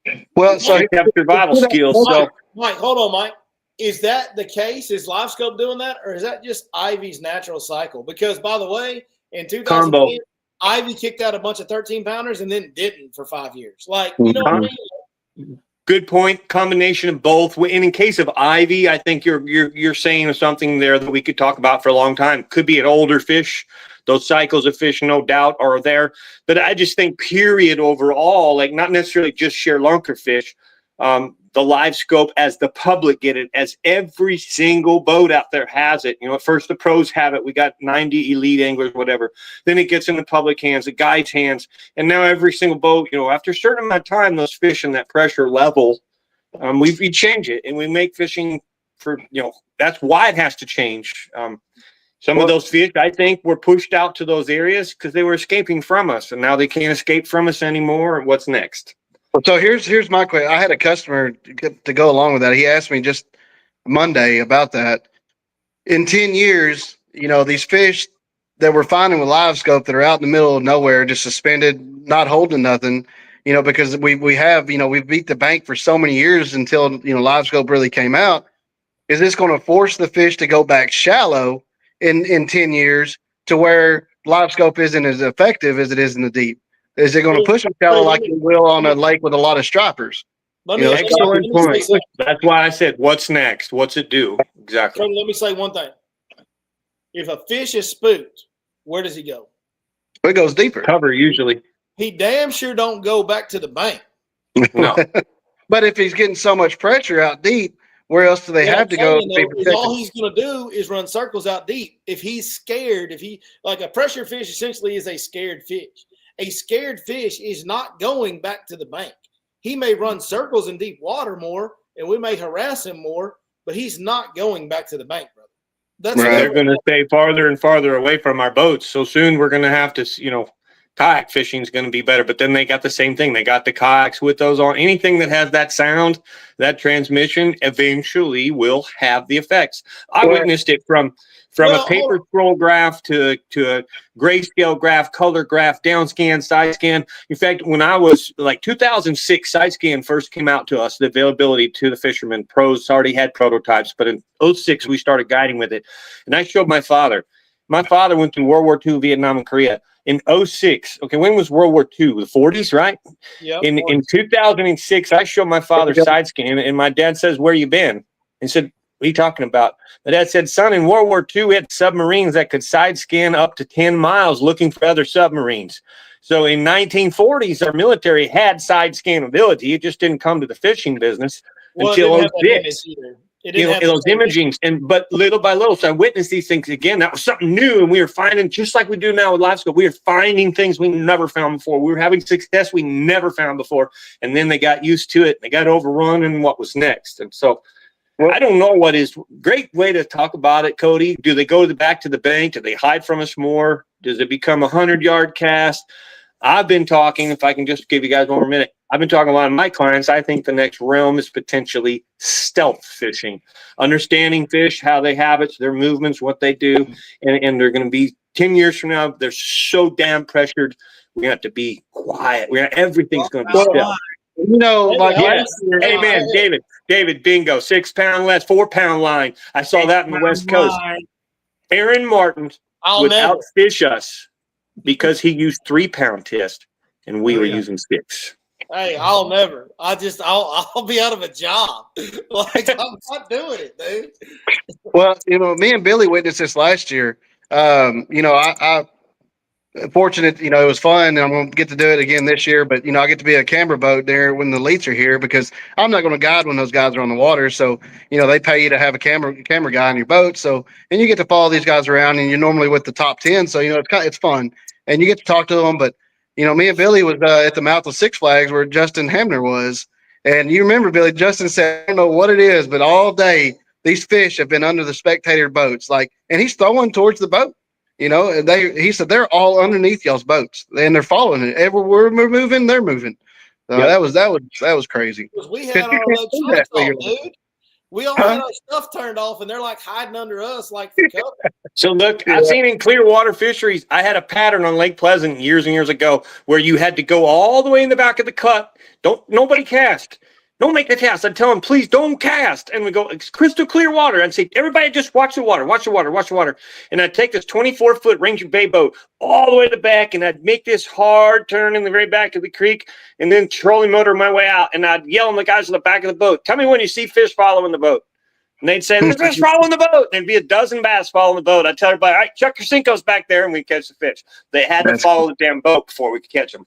have survival skills. Mike, hold on, Mike. Is that the case? Is live scope doing that, or is that just Ivie's natural cycle? Because, by the way, in 2010, Ivie kicked out a bunch of 13-pounders and then didn't for 5 years. Like, you know what I mean? Good point. Combination of both. And in case of Ivie, I think you're saying something there that we could talk about for a long time. Could be an older fish. Those cycles of fish, no doubt, are there. But I just think, period, overall, like not necessarily just share lunker fish, the live scope as the public get it, as every single boat out there has it. At first the pros have it. We got 90 elite anglers, whatever. Then it gets in the public hands, the guys' hands. And now every single boat, after a certain amount of time, those fish in that pressure level, we change it and we make fishing for, that's why it has to change. Some of those fish, I think, were pushed out to those areas because they were escaping from us, and now they can't escape from us anymore. What's next? So here's my question. I had a customer to go along with that. He asked me just Monday about that. In 10 years, these fish that we're finding with live scope that are out in the middle of nowhere, just suspended, not holding nothing, because we have, we beat the bank for so many years until, live scope really came out. Is this going to force the fish to go back shallow in 10 years to where live scope isn't as effective as it is in the deep? Is it going to push them shallow like it will on a lake with a lot of stripers? Excellent point. That's why I said, what's next? What's it do? Exactly. So let me say one thing. If a fish is spooked, where does he go? It goes deeper. Cover usually. He damn sure don't go back to the bank. No. But if he's getting so much pressure out deep, where else do they have to go? All he's going to do is run circles out deep. If he's scared, like a pressure fish essentially is a scared fish. A scared fish is not going back to the bank. He may run circles in deep water more, and we may harass him more, but he's not going back to the bank, brother. That's right. They're going to stay farther and farther away from our boats. So soon we're going to have to, kayak fishing is going to be better. But then they got the same thing. They got the kayaks with those on. Anything that has that sound, that transmission, eventually will have the effects. I witnessed it from a paper scroll graph to a grayscale graph, color graph, down scan, side scan. In fact, when I was 2006, side scan first came out to us, the availability to the fishermen. Pros already had prototypes, but in 2006, we started guiding with it. And I showed my father. My father went through World War II, Vietnam, and Korea. In 2006, okay, when was World War II? The 40s, right? Yeah. In 2006, I showed my father side scan, and my dad says, "Where you been?" And said, "What are you talking about?" My dad said, "Son, in World War II, we had submarines that could side scan up to 10 miles looking for other submarines. So in 1940s, our military had side scan ability. It just didn't come to the fishing business until 2006. Those imagings, but little by little, so I witnessed these things again. That was something new, and we were finding, just like we do now with live scope, we are finding things we never found before. We were having success we never found before, and then they got used to it. They got overrun, and what was next? And so, I don't know what is great way to talk about it, Cody. Do they go back to the bank? Do they hide from us more? Does it become a 100-yard cast? I've been talking, if I can just give you guys one more minute, I've been talking to a lot of my clients. I think the next realm is potentially stealth fishing, understanding fish, how they habits, their movements, what they do. And they're going to be 10 years from now, they're so damn pressured. We have to be quiet. Everything's going to be stealth. Hey, man, David, bingo, 6 pound less, 4 pound line. I saw that in the West Coast. Aaron Martin would outfish us because he used 3 pound test and we were using 6. Hey, I'll never. I'll be out of a job. I'm not doing it, dude. Well, me and Billy witnessed this last year. I fortunate, it was fun, and I'm going to get to do it again this year. But I get to be a camera boat there when the elites are here, because I'm not going to guide when those guys are on the water. So they pay you to have a camera guy on your boat. So, and you get to follow these guys around, and you're normally with the top 10. So it's fun, and you get to talk to them. But me and Billy was at the mouth of Six Flags where Justin Hamner was, and you remember, Billy, Justin said, "I don't know what it is, but all day these fish have been under the spectator boats, and he's throwing towards the boat." And he said they're all underneath y'all's boats, and they're following it. Everywhere we're moving, they're moving. So that was crazy. Because we had our electronics off, dude. We all had our stuff turned off, and they're hiding under us for cover. So look, I've seen in clear water fisheries, I had a pattern on Lake Pleasant years and years ago where you had to go all the way in the back of the cut. Nobody cast. Don't make the cast. I'd tell them, please don't cast. And we go, it's crystal clear water. I'd say, everybody just watch the water, watch the water, watch the water. And I'd take this 24-foot Ranger Bay boat all the way to the back, and I'd make this hard turn in the very back of the creek, and then trolling motor my way out. And I'd yell at the guys in the back of the boat, tell me when you see fish following the boat. And they'd say, there's fish following the boat. There'd be a dozen bass following the boat. I'd tell everybody, all right, chuck your Cincos back there, and we'd catch the fish. They had to follow the damn boat before we could catch them.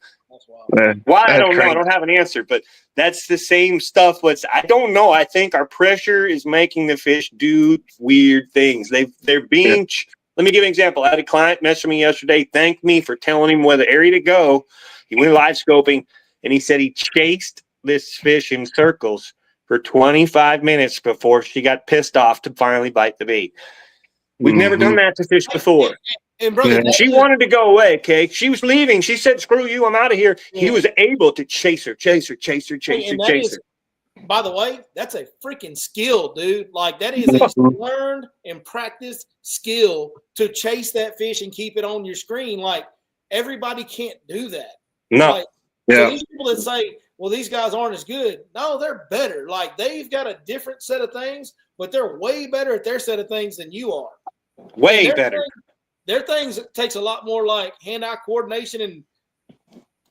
Why? I don't know. I don't have an answer, but that's the same stuff. I don't know. I think our pressure is making the fish do weird things. They're being. Let me give you an example. I had a client message me yesterday, thanked me for telling him where the area to go. He went live scoping, and he said he chased this fish in circles for 25 minutes before she got pissed off to finally bite the bait. We've never done that to fish before. And brother, she wanted to go away, okay? She was leaving. She said, screw you, I'm out of here. Yeah. He was able to chase her. By the way, that's a freaking skill, dude. That is a learned and practiced skill to chase that fish and keep it on your screen. Everybody can't do that. No. So these people that say, well, these guys aren't as good. No, they're better. Like, they've got a different set of things, but they're way better at their set of things than you are. Way better. Their things takes a lot more like hand-eye coordination and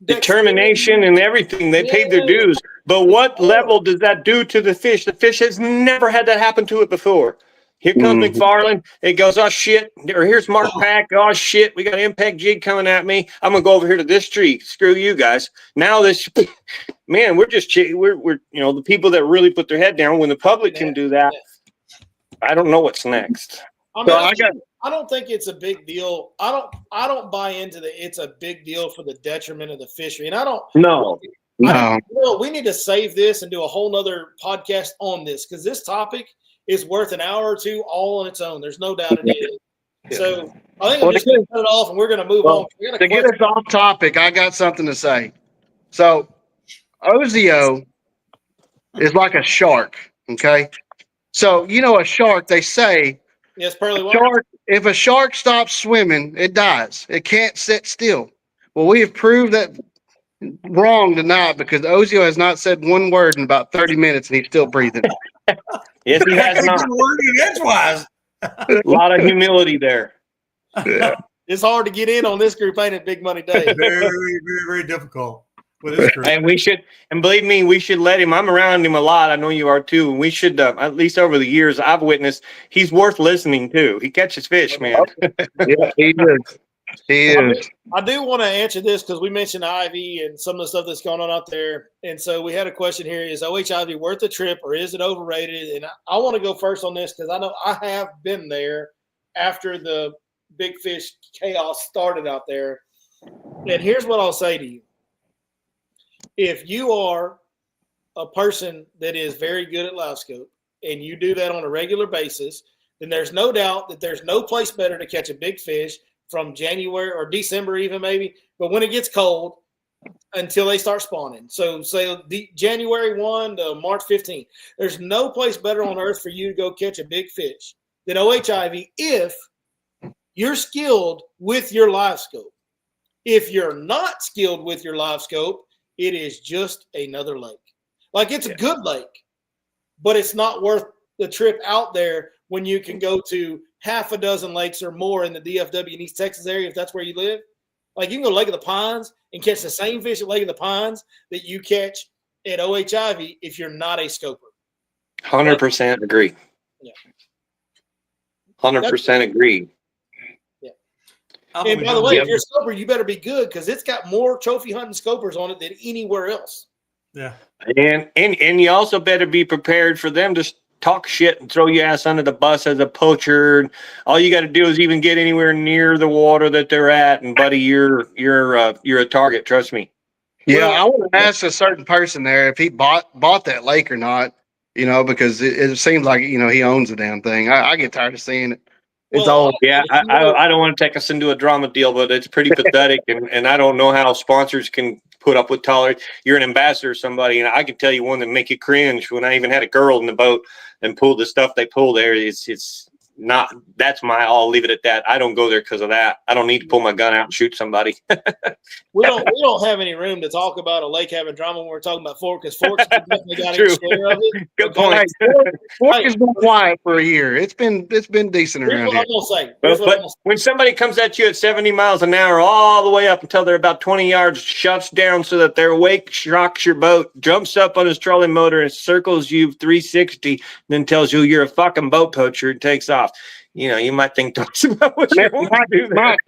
determination and everything. They paid their dues. But what level does that do to the fish? The fish has never had that happen to it before. Here comes McFarland. It goes, oh, shit. Or here's Mark Pack. Oh, shit. We got an impact jig coming at me. I'm going to go over here to this tree. Screw you guys. Now this, man, we're the people that really put their head down. When the public can do that, I don't know what's next. I mean, I don't think it's a big deal. I don't buy into it's a big deal for the detriment of the fishery. And I don't. No. We need to save this and do a whole nother podcast on this, because this topic is worth an hour or two all on its own. There's no doubt it is. Yeah. So I think I'm just going to cut it off and we're going to move on. To get us off topic, I got something to say. So Ozio is like a shark. Okay. So, a shark, they say, yes, pearly white. If a shark stops swimming, it dies. It can't sit still. Well, we have proved that wrong tonight, because Ozio has not said one word in about 30 minutes and he's still breathing. Yes, he has not. Edgewise. A lot of humility there. Yeah. It's hard to get in on this group, ain't it? Big Money Day. Very, very, very difficult with this group. And believe me, we should let him. I'm around him a lot. I know you are too. And we should, at least over the years I've witnessed, he's worth listening to. He catches fish, man. Yeah, he is. He is. I do want to answer this because we mentioned Ivie and some of the stuff that's going on out there. And so we had a question here. Is OHIV worth the trip, or is it overrated? And I want to go first on this because I know I have been there after the big fish chaos started out there. And here's what I'll say to you. If you are a person that is very good at live scope and you do that on a regular basis, then there's no doubt that there's no place better to catch a big fish from January or December even maybe, but when it gets cold until they start spawning. So say January 1 to March 15, there's no place better on earth for you to go catch a big fish than OHIV if you're skilled with your live scope. If you're not skilled with your live scope, it is just another lake. Like, it's a good lake, but it's not worth the trip out there when you can go to half a dozen lakes or more in the DFW and East Texas area, if that's where you live. Like, you can go to Lake of the Pines and catch the same fish at Lake of the Pines that you catch at OHIV if you're not a scoper. 100% agree. Yeah. 100% agree. Yeah. And by the way, if you're a scoper, you better be good, because it's got more trophy hunting scopers on it than anywhere else. Yeah. And you also better be prepared for them to talk shit and throw your ass under the bus as a poacher. All you got to do is even get anywhere near the water that they're at, and buddy, you're a target. Trust me. Yeah, I want to ask a certain person there if he bought that lake or not. Because it seems like he owns the damn thing. I get tired of seeing it. It's all. Yeah, I don't want to take us into a drama deal, but it's pretty pathetic, and I don't know how sponsors can put up with tolerance. You're an ambassador or somebody, and I can tell you one that make you cringe. When I even had a girl in the boat and pulled the stuff they pull there, it's not. That's I'll leave it at that. I don't go there because of that. I don't need to pull my gun out and shoot somebody. We don't have any room to talk about a lake having drama when we're talking about Fork, because Fork's definitely got a share of it. Good point. Fork has been quiet for a year. It's been decent around here. But when somebody comes at you at 70 miles an hour all the way up until they're about 20 yards, shuts down so that their wake shocks your boat, jumps up on his trolling motor and circles you 360, then tells you you're a fucking boat poacher and takes off. You might think twice about what you want to do there. Mike,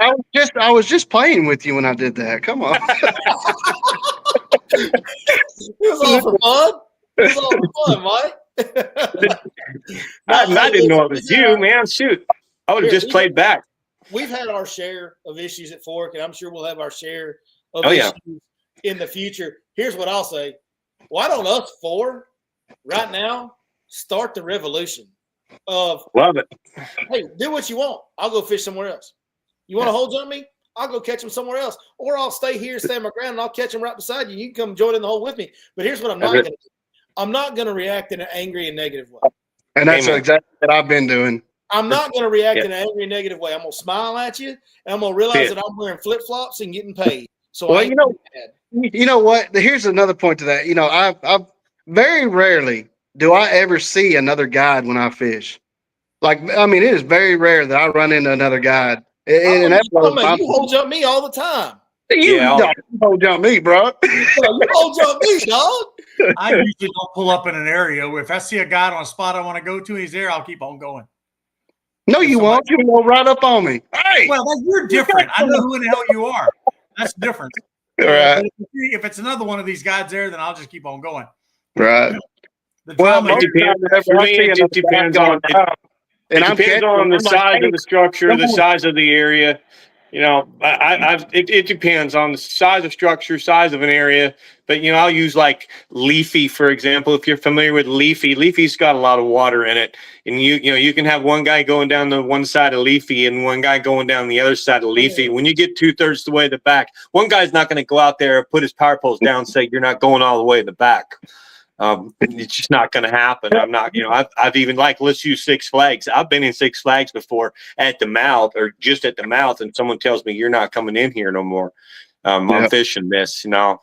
I was just playing with you when I did that. Come on. It was all for fun. It was all for fun, Mike. I didn't know it was you, man. Shoot. I would have just played back. We've had our share of issues at Fork, and I'm sure we'll have our share of issues in the future. Here's what I'll say. Why don't us four right now start the revolution of love it? Hey, do what you want. I'll go fish somewhere else. You want to hold jump me? I'll go catch them somewhere else. Or I'll stay here, stand my ground, and I'll catch them right beside you. You can come join in the hole with me. But here's what I'm not going to do. I'm not going to react in an angry and negative way. And that's exactly what I've been doing. I'm not going to react in an angry and negative way. I'm going to smile at you, and I'm going to realize that I'm wearing flip-flops and getting paid. So you know what? Here's another point to that. You know, I very rarely do I ever see another guide when I fish. Like, I mean, it is very rare that I run into another guide, Oh, and you that's talking what about you hold jump me all the time. you don't hold jump me, bro. You hold jump me, dog. I usually don't pull up in an area. If I see a guy on a spot I want to go to, he's there, I'll keep on going. No, you won't. You will right up on me. Hey, Well, you're different. I know who the hell you are. That's different. right, If it's another one of these guys there, then I'll just keep on going. right. The Well, drama It depends. For me, it depends on and it I'm depends catching on them. the I'm like, size hey, of the structure, come the on. size of the area. You know, it depends on the size of structure, size of an area. But you know, I'll use like leafy, for example. If you're familiar with leafy, leafy's got a lot of water in it, and you know you can have one guy going down the one side of leafy and one guy going down the other side of leafy. When you get 2/3 the way to the back, one guy's not going to go out there, put his power poles down, and say you're not going all the way to the back. It's just not going to happen. I'm not, you know, I've even like, let's use Six Flags. I've been in Six Flags before at the mouth or just at the mouth. And someone tells me you're not coming in here no more. I'm fishing this. No.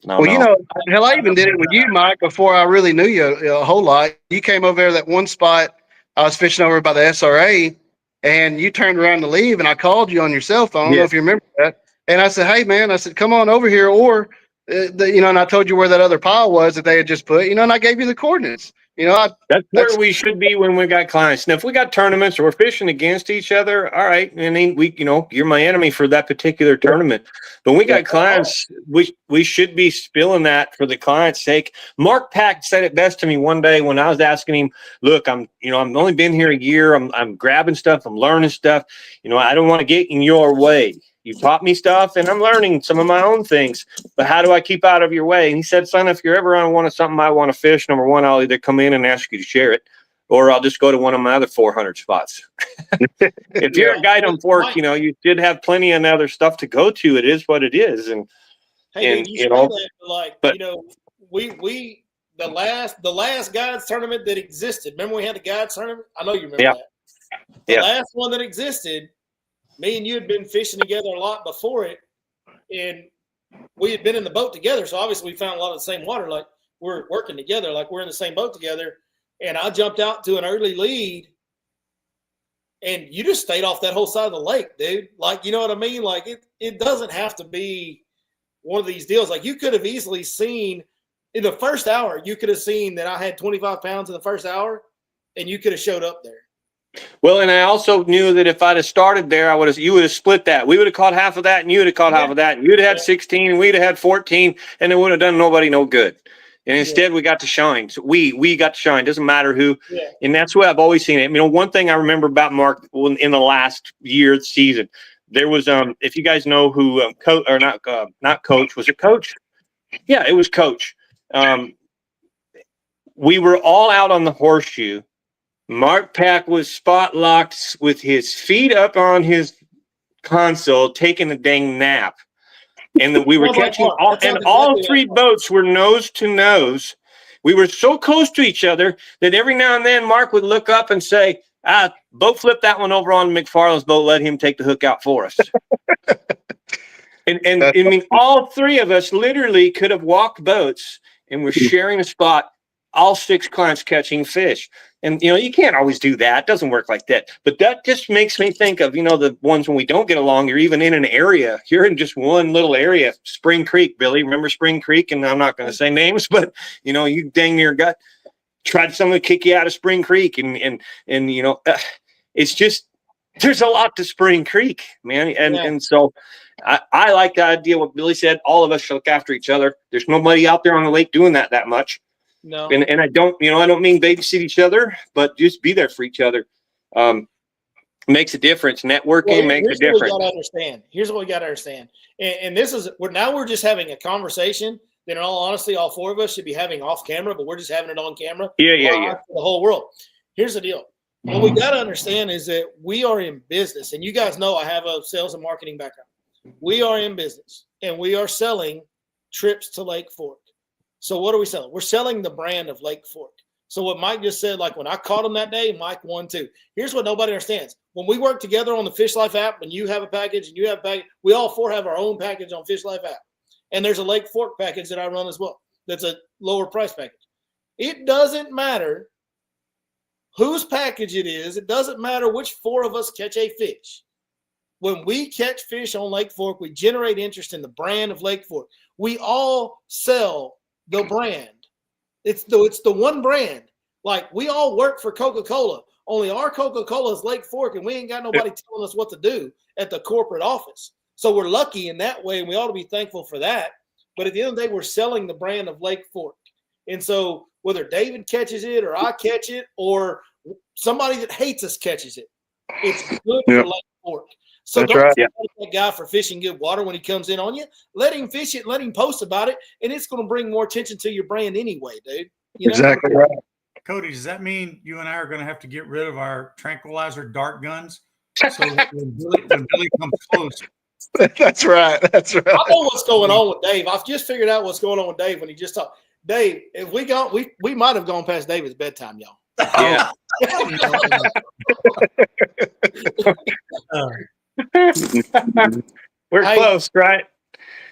Well, you know, hell, I even did it with you, Mike, before I really knew you a whole lot. You came over there that one spot I was fishing over by the SRA, and you turned around to leave, and I called you on your cell phone. I don't know if you remember that. And I said, hey, man, I said, come on over here. Or, you know, and I told you where that other pile was that they had just put, you know, and I gave you the coordinates. You know, that's where we should be when we got clients. Now, if we got tournaments or we're fishing against each other, all right. And then we, you know, you're my enemy for that particular tournament. But we got clients, we should be spilling that for the client's sake. Mark Pack said it best to me one day when I was asking him, look, I'm only been here a year. I'm grabbing stuff. I'm learning stuff. You know, I don't want to get in your way. You taught me stuff and I'm learning some of my own things, but how do I keep out of your way? And he said, son, if you're ever on one of something I want to fish, number one, I'll either come in and ask you to share it, or I'll just go to one of my other 400 spots. If you're a guide on fork, you know, you did have plenty of other stuff to go to. It is what it is. And, hey, and dude, you know, you know, we the last guides tournament that existed. Remember we had the guides tournament? I know you remember that. The last one that existed, me and you had been fishing together a lot before it, and we had been in the boat together. So obviously we found a lot of the same water. Like we're working together, like we're in the same boat together. And I jumped out to an early lead, and you just stayed off that whole side of the lake, dude. Like, you know what I mean? Like it doesn't have to be one of these deals. Like you could have easily seen in the first hour, you could have seen that I had 25 pounds in the first hour, and you could have showed up there. Well, and I also knew that if I'd have started there, you would have split that. We would have caught half of that, and you would have caught half of that, and you'd have had 16, and we'd have had 14, and it would have done nobody no good. And instead, we got to shine. So we got to shine. Doesn't matter who. Yeah. And that's what I've always seen it. You know, one thing I remember about Mark in the last year season, there was if you guys know who not coach, was it Coach? Yeah, it was Coach. We were all out on the horseshoe. Mark Pack was spot locked with his feet up on his console, taking a dang nap. And we were catching all three boats were nose to nose. We were so close to each other that every now and then Mark would look up and say, boat flip that one over on McFarland's boat, let him take the hook out for us. and I mean, all three of us literally could have walked boats and we're sharing a spot, all 6 clients catching fish. And, you know, you can't always do that. It doesn't work like that. But that just makes me think of, you know, the ones when we don't get along, you're even in an area. You're in just one little area. Spring Creek, Billy. Remember Spring Creek? And I'm not going to say names, but, you know, you dang near got tried someone to kick you out of Spring Creek. And you know, it's just, there's a lot to Spring Creek, man. And so I like the idea what Billy said. All of us should look after each other. There's nobody out there on the lake doing that much. No. And I don't mean babysit each other, but just be there for each other. Makes a difference. Networking makes a difference. Here's what we got to understand. And this is we're just having a conversation that in all honesty, all 4 of us should be having off camera, but we're just having it on camera. Yeah. For the whole world. Here's the deal. What we got to understand is that we are in business, and you guys know I have a sales and marketing background. We are in business, and we are selling trips to Lake Fork. So what are we selling? We're selling the brand of Lake Fork. So what Mike just said, like when I caught him that day, Mike won too. Here's what nobody understands. When we work together on the Fish Life app, and you have a package and you have a package, we all 4 have our own package on Fish Life app. And there's a Lake Fork package that I run as well. That's a lower price package. It doesn't matter whose package it is. It doesn't matter which 4 of us catch a fish. When we catch fish on Lake Fork, we generate interest in the brand of Lake Fork. We all sell the brand. It's the one brand. Like, we all work for Coca-Cola. Only our Coca-Cola is Lake Fork, and we ain't got nobody telling us what to do at the corporate office. So we're lucky in that way, and we ought to be thankful for that. But at the end of the day, we're selling the brand of Lake Fork. And so whether David catches it or I catch it or somebody that hates us catches it, it's good for Lake Fork. So That's don't right. that guy for fishing good water when he comes in on you. Let him fish it, let him post about it, and it's going to bring more attention to your brand anyway, dude. You know? Exactly right. Cody, does that mean you and I are going to have to get rid of our tranquilizer dart guns? So that when Billy comes close. That's right. That's right. I know what's going on with Dave. I've just figured out what's going on with Dave when he just talked. Dave, if we might have gone past David's bedtime, y'all. Yeah. We're close, right?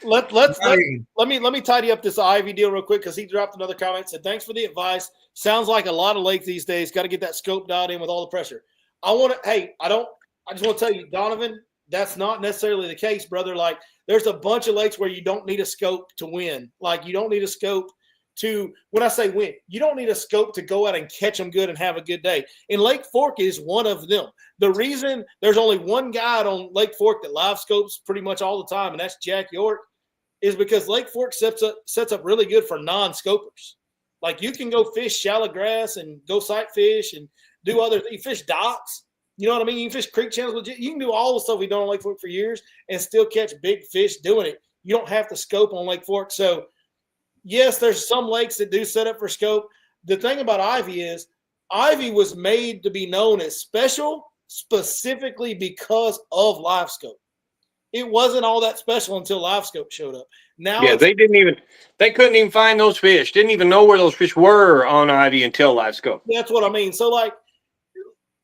Let me tidy up this Ivie deal real quick because he dropped another comment. Said thanks for the advice. Sounds like a lot of lakes these days. Got to get that scope dialed in with all the pressure. I just want to tell you, Donovan, that's not necessarily the case, brother. Like, there's a bunch of lakes where you don't need a scope to win. Like, you don't need a scope to, when I say win, you don't need a scope to go out and catch them good and have a good day. And Lake Fork is one of them. The reason there's only one guide on Lake Fork that live scopes pretty much all the time, and that's Jack York, is because Lake Fork sets up really good for non-scopers. Like, you can go fish shallow grass and go sight fish and do other things. You fish docks. You know what I mean? You can fish creek channels. Legit. You can do all the stuff we've done on Lake Fork for years and still catch big fish doing it. You don't have to scope on Lake Fork. So, yes, there's some lakes that do set up for scope. The thing about Ivie is Ivie was made to be known as special specifically because of live scope. It wasn't all that special until live scope showed up. Now, Yeah, they couldn't even find those fish. Didn't even know where those fish were on Ivie until live scope. That's what I mean. So, like,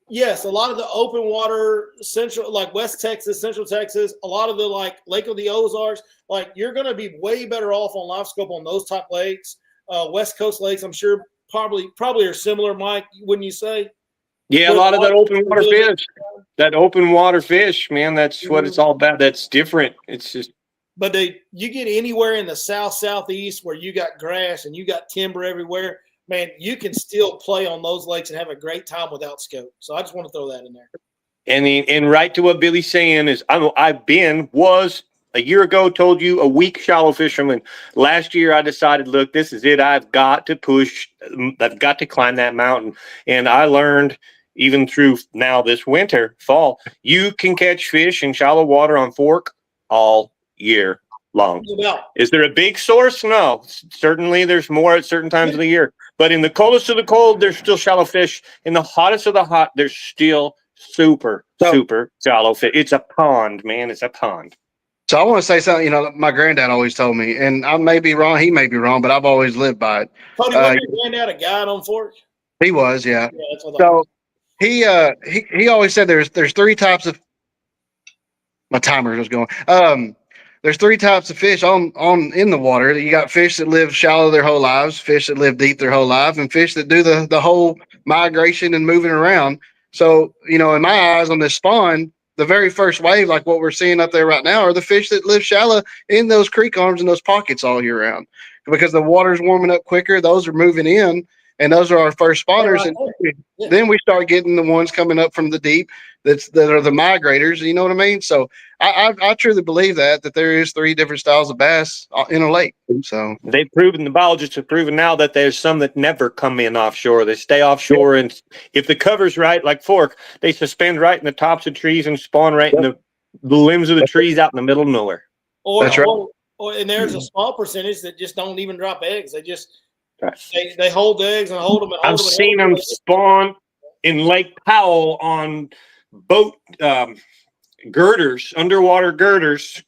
yes, a lot of the open water, central, like West Texas, Central Texas, a lot of the like Lake of the Ozarks, like, you're going to be way better off on live scope on those type lakes. West Coast lakes, I'm sure probably are similar, Mike, wouldn't you say? Yeah, a lot of that open water fish. That open water fish, man, that's what it's all about. That's different. It's just. But you get anywhere in the south, southeast where you got grass and you got timber everywhere, man, you can still play on those lakes and have a great time without scope. So I just want to throw that in there. And right to what Billy's saying is, was a year ago, told you, a weak shallow fisherman. Last year, I decided, look, this is it. I've got to push. I've got to climb that mountain. And I learned, even through now this winter, fall, you can catch fish in shallow water on Fork all year long. Is there a big source? No. Certainly there's more at certain times of the year. But in the coldest of the cold, there's still shallow fish. In the hottest of the hot, there's still super shallow fish. It's a pond, man. It's a pond. So I want to say something, my granddad always told me, and I may be wrong, he may be wrong, but I've always lived by it. Cody, wasn't your granddad a guide on Fork? He was, yeah. That's what So he always said there's 3 types of, my timer was going. There's 3 types of fish on in the water. You got fish that live shallow their whole lives, fish that live deep their whole life, and fish that do the whole migration and moving around. So, in my eyes on this spawn, the very first wave, like what we're seeing up there right now, are the fish that live shallow in those creek arms and those pockets all year round. Because the water's warming up quicker, those are moving in, and those are our first spawners. And then we start getting the ones coming up from the deep that are the migrators. You know what I mean? So I truly believe that there is 3 different styles of bass in a lake. So the biologists have proven now that there's some that never come in offshore. They stay offshore, and if the cover's right, like Fork, they suspend right in the tops of trees and spawn right in the limbs of the trees out in the middle of nowhere. That's right. And there's a small percentage that just don't even drop eggs. They just they hold the eggs and hold them. And I've seen them spawn in Lake Powell on boat girders, underwater girders,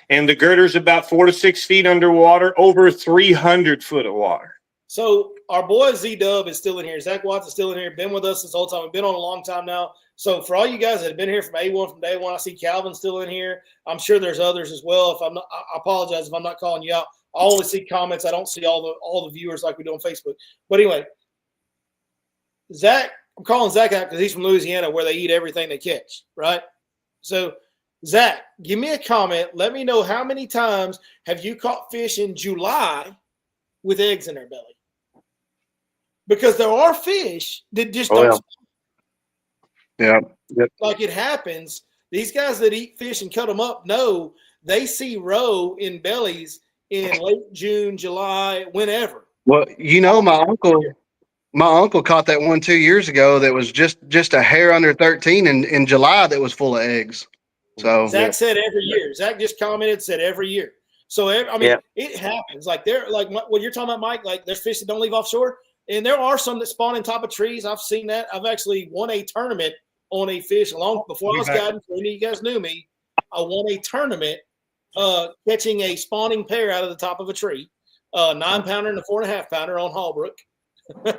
and the girder's about 4 to 6 feet underwater, over 300 foot of water. So our boy Z-Dub is still in here. Zack Watts is still in here. Been with us this whole time. We've been on a long time now. So for all you guys that have been here from A1 from day one, I see Calvin still in here. I'm sure there's others as well. If I'm not, I apologize if I'm not calling you out. I always see comments. I don't see all the viewers like we do on Facebook. But anyway, Zach, I'm calling Zach out because he's from Louisiana where they eat everything they catch, right? So Zach, give me a comment. Let me know how many times have you caught fish in July with eggs in their belly? Because there are fish that just don't. Yeah. Yep. Like it happens. These guys that eat fish and cut them up know they see roe in bellies in late June, July, whenever. Well, my uncle caught that one 2 years ago that was just a hair under 13 in July that was full of eggs. So Zach said every year. Zach just commented, said every year. So it happens. Like what you're talking about, Mike. Like there's fish that don't leave offshore, and there are some that spawn in top of trees. I've seen that. I've actually won a tournament on a fish long before I was guiding. For any of you guys knew me, I won a tournament catching a spawning pair out of the top of a tree, 9-pounder and a 4.5 pounder on Hallbrook.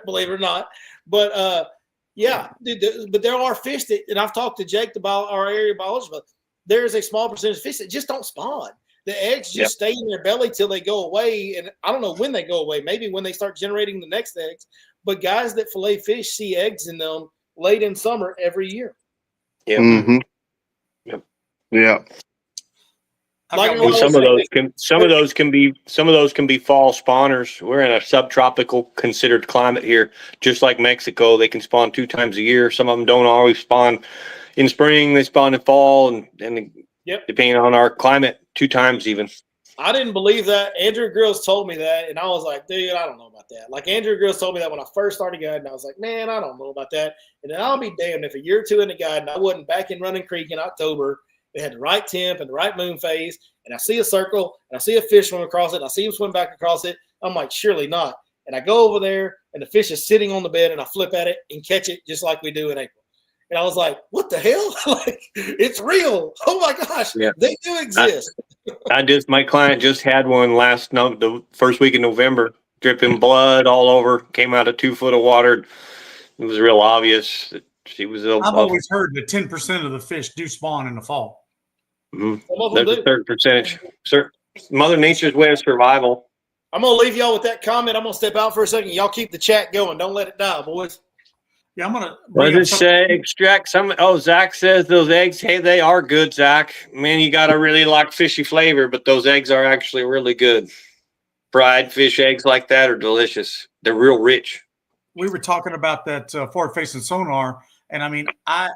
Believe it or not, but but there are fish that, and I've talked to Jake, our area biologist, but there's a small percentage of fish that just don't spawn. The eggs just stay in their belly till they go away, and I don't know when they go away. Maybe when they start generating the next eggs. But guys that fillet fish see eggs in them late in summer every year. Yeah. Mm-hmm. Yep. Yeah. Like And some of those can be fall spawners. We're in a subtropical considered climate here, just like Mexico. They can spawn 2 times a year. Some of them don't always spawn in spring. They spawn in fall, and depending on our climate, 2 times even. I didn't believe that. Andrew Grills told me that, and I was like, dude, I don't know about that. Like Andrew Grills told me that when I first started guiding, I was like, man, I don't know about that. And then I'll be damned if a year or two into guiding, I wasn't back in Running Creek in October. It had the right temp and the right moon phase, and I see a circle, and I see a fish swim across it, and I see him swim back across it. I'm like, surely not. And I go over there, and the fish is sitting on the bed, and I flip at it and catch it just like we do in April. And I was like, what the hell? Like, it's real. Oh, my gosh. Yeah. They do exist. My client just had one the first week in November, dripping blood all over, came out of 2 foot of water. It was real obvious that she was ill. I've always heard that 10% of the fish do spawn in the fall. Mm-hmm. There's a certain percentage. Mother Nature's way of survival. I'm going to leave y'all with that comment. I'm going to step out for a second. Y'all keep the chat going. Don't let it die, boys. Yeah, I'm going to. What does it say? Extract some. Oh, Zach says those eggs, hey, they are good, Zach. Man, you got to really like fishy flavor, but those eggs are actually really good. Fried fish eggs like that are delicious. They're real rich. We were talking about that forward-facing sonar, and I mean, I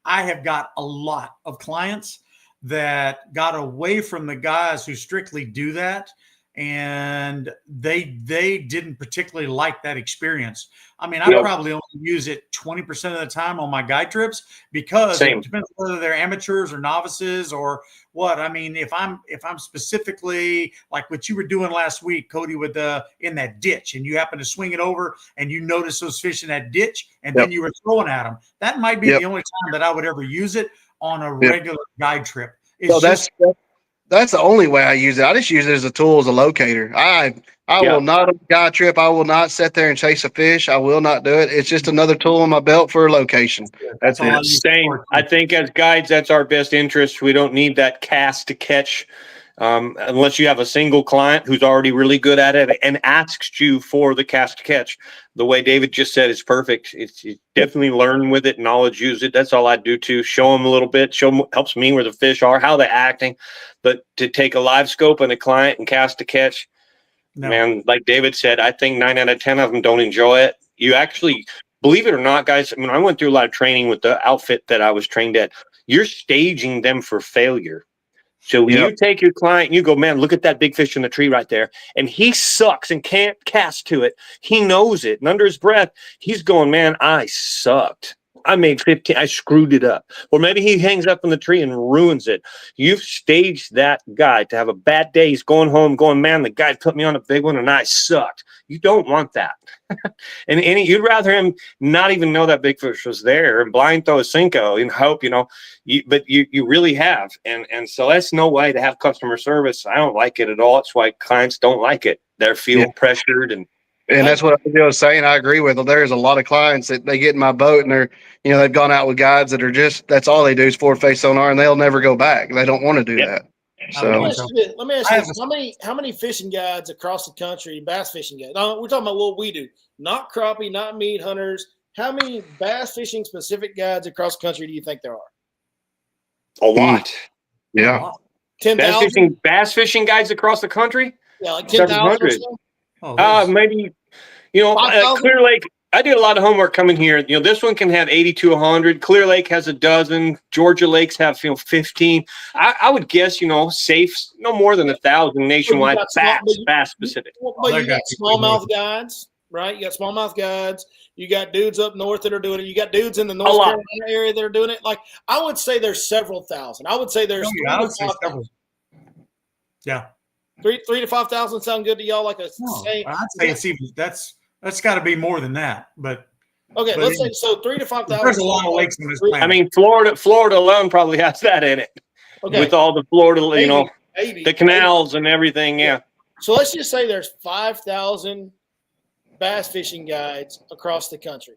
have got a lot of clients that got away from the guys who strictly do that, and they didn't particularly like that experience. I mean, I probably only use it 20% of the time on my guide trips because it depends whether they're amateurs or novices or what. I mean, if I'm specifically like what you were doing last week, Cody, with in that ditch, and you happen to swing it over and you notice those fish in that ditch, and then you were throwing at them, that might be the only time that I would ever use it on a regular guide trip. That's the only way I use it. I just use it as a tool, as a locator. I will not on a guide trip. I will not sit there and chase a fish. I will not do it. It's just another tool in my belt for a location. That's it. Same. I think as guides, that's our best interest. We don't need that cast to catch unless you have a single client who's already really good at it and asks you for the cast to catch. The way David just said is perfect. It's definitely learn with it, knowledge, use it. That's all I do too. Show them a little bit. Helps me where the fish are, how they're acting. But to take a live scope and a client and cast to catch, man, like David said, I think 9 out of 10 of them don't enjoy it. You actually, believe it or not, guys, I went through a lot of training with the outfit that I was trained at. You're staging them for failure. So when you take your client and you go, man, look at that big fish in the tree right there, and he sucks and can't cast to it. He knows it. And under his breath, he's going, man, I sucked. I made 15. I screwed it up. Or maybe he hangs up in the tree and ruins it. You've staged that guy to have a bad day. He's going home going, man, the guy put me on a big one and I sucked. You don't want that. and you'd rather him not even know that big fish was there and blind throw a Cinco and hope, but you really have. And so that's no way to have customer service. I don't like it at all. It's why clients don't like it. They're feeling pressured and And that's what I was saying. I agree with them. There's a lot of clients that they get in my boat and they've gone out with guides that are that's all they do is forward face sonar and they'll never go back. They don't want to do that. So let me ask you this. How many fishing guides across the country, bass fishing guides? No, we're talking about what we do, not crappie, not meat hunters. How many bass fishing specific guides across the country do you think there are? A lot. Yeah. 10,000? Bass fishing guides across the country? Yeah, like 10,000 or so? Maybe, 5,000? Clear Lake. I did a lot of homework coming here. This one can have 80 to 100. Clear Lake has a dozen. Georgia Lakes have 15. I would guess safe no more than 1,000 nationwide. Bass specific. But you got smallmouth guides, right? You got smallmouth guides. You got dudes up north that are doing it. You got dudes in the North Carolina area that are doing it. Like I would say there's several thousand. I would say there's I would say several. Yeah. 3,000 to 5,000 sound good to y'all? Like I'd say it's even that's got to be more than that. But let's say so 3,000 to 5,000. There's a lot of lakes in this planet. I mean, Florida alone probably has that in it. Okay. With all the Florida, maybe. The canals and everything. Yeah. So let's just say there's 5,000 bass fishing guides across the country,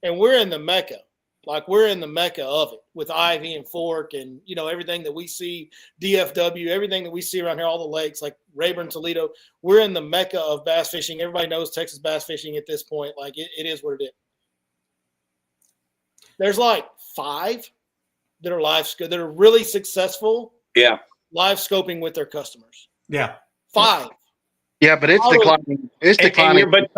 and we're in the Mecca. Like we're in the Mecca of it with Ivie and Fork and, everything that we see, DFW, everything that we see around here, all the lakes like Rayburn, Toledo. We're in the Mecca of bass fishing. Everybody knows Texas bass fishing at this point. Like it is what it is. There's like 5 that are that are really successful. Yeah. Live scoping with their customers. Yeah. 5. Yeah, but it's declining. It's declining. But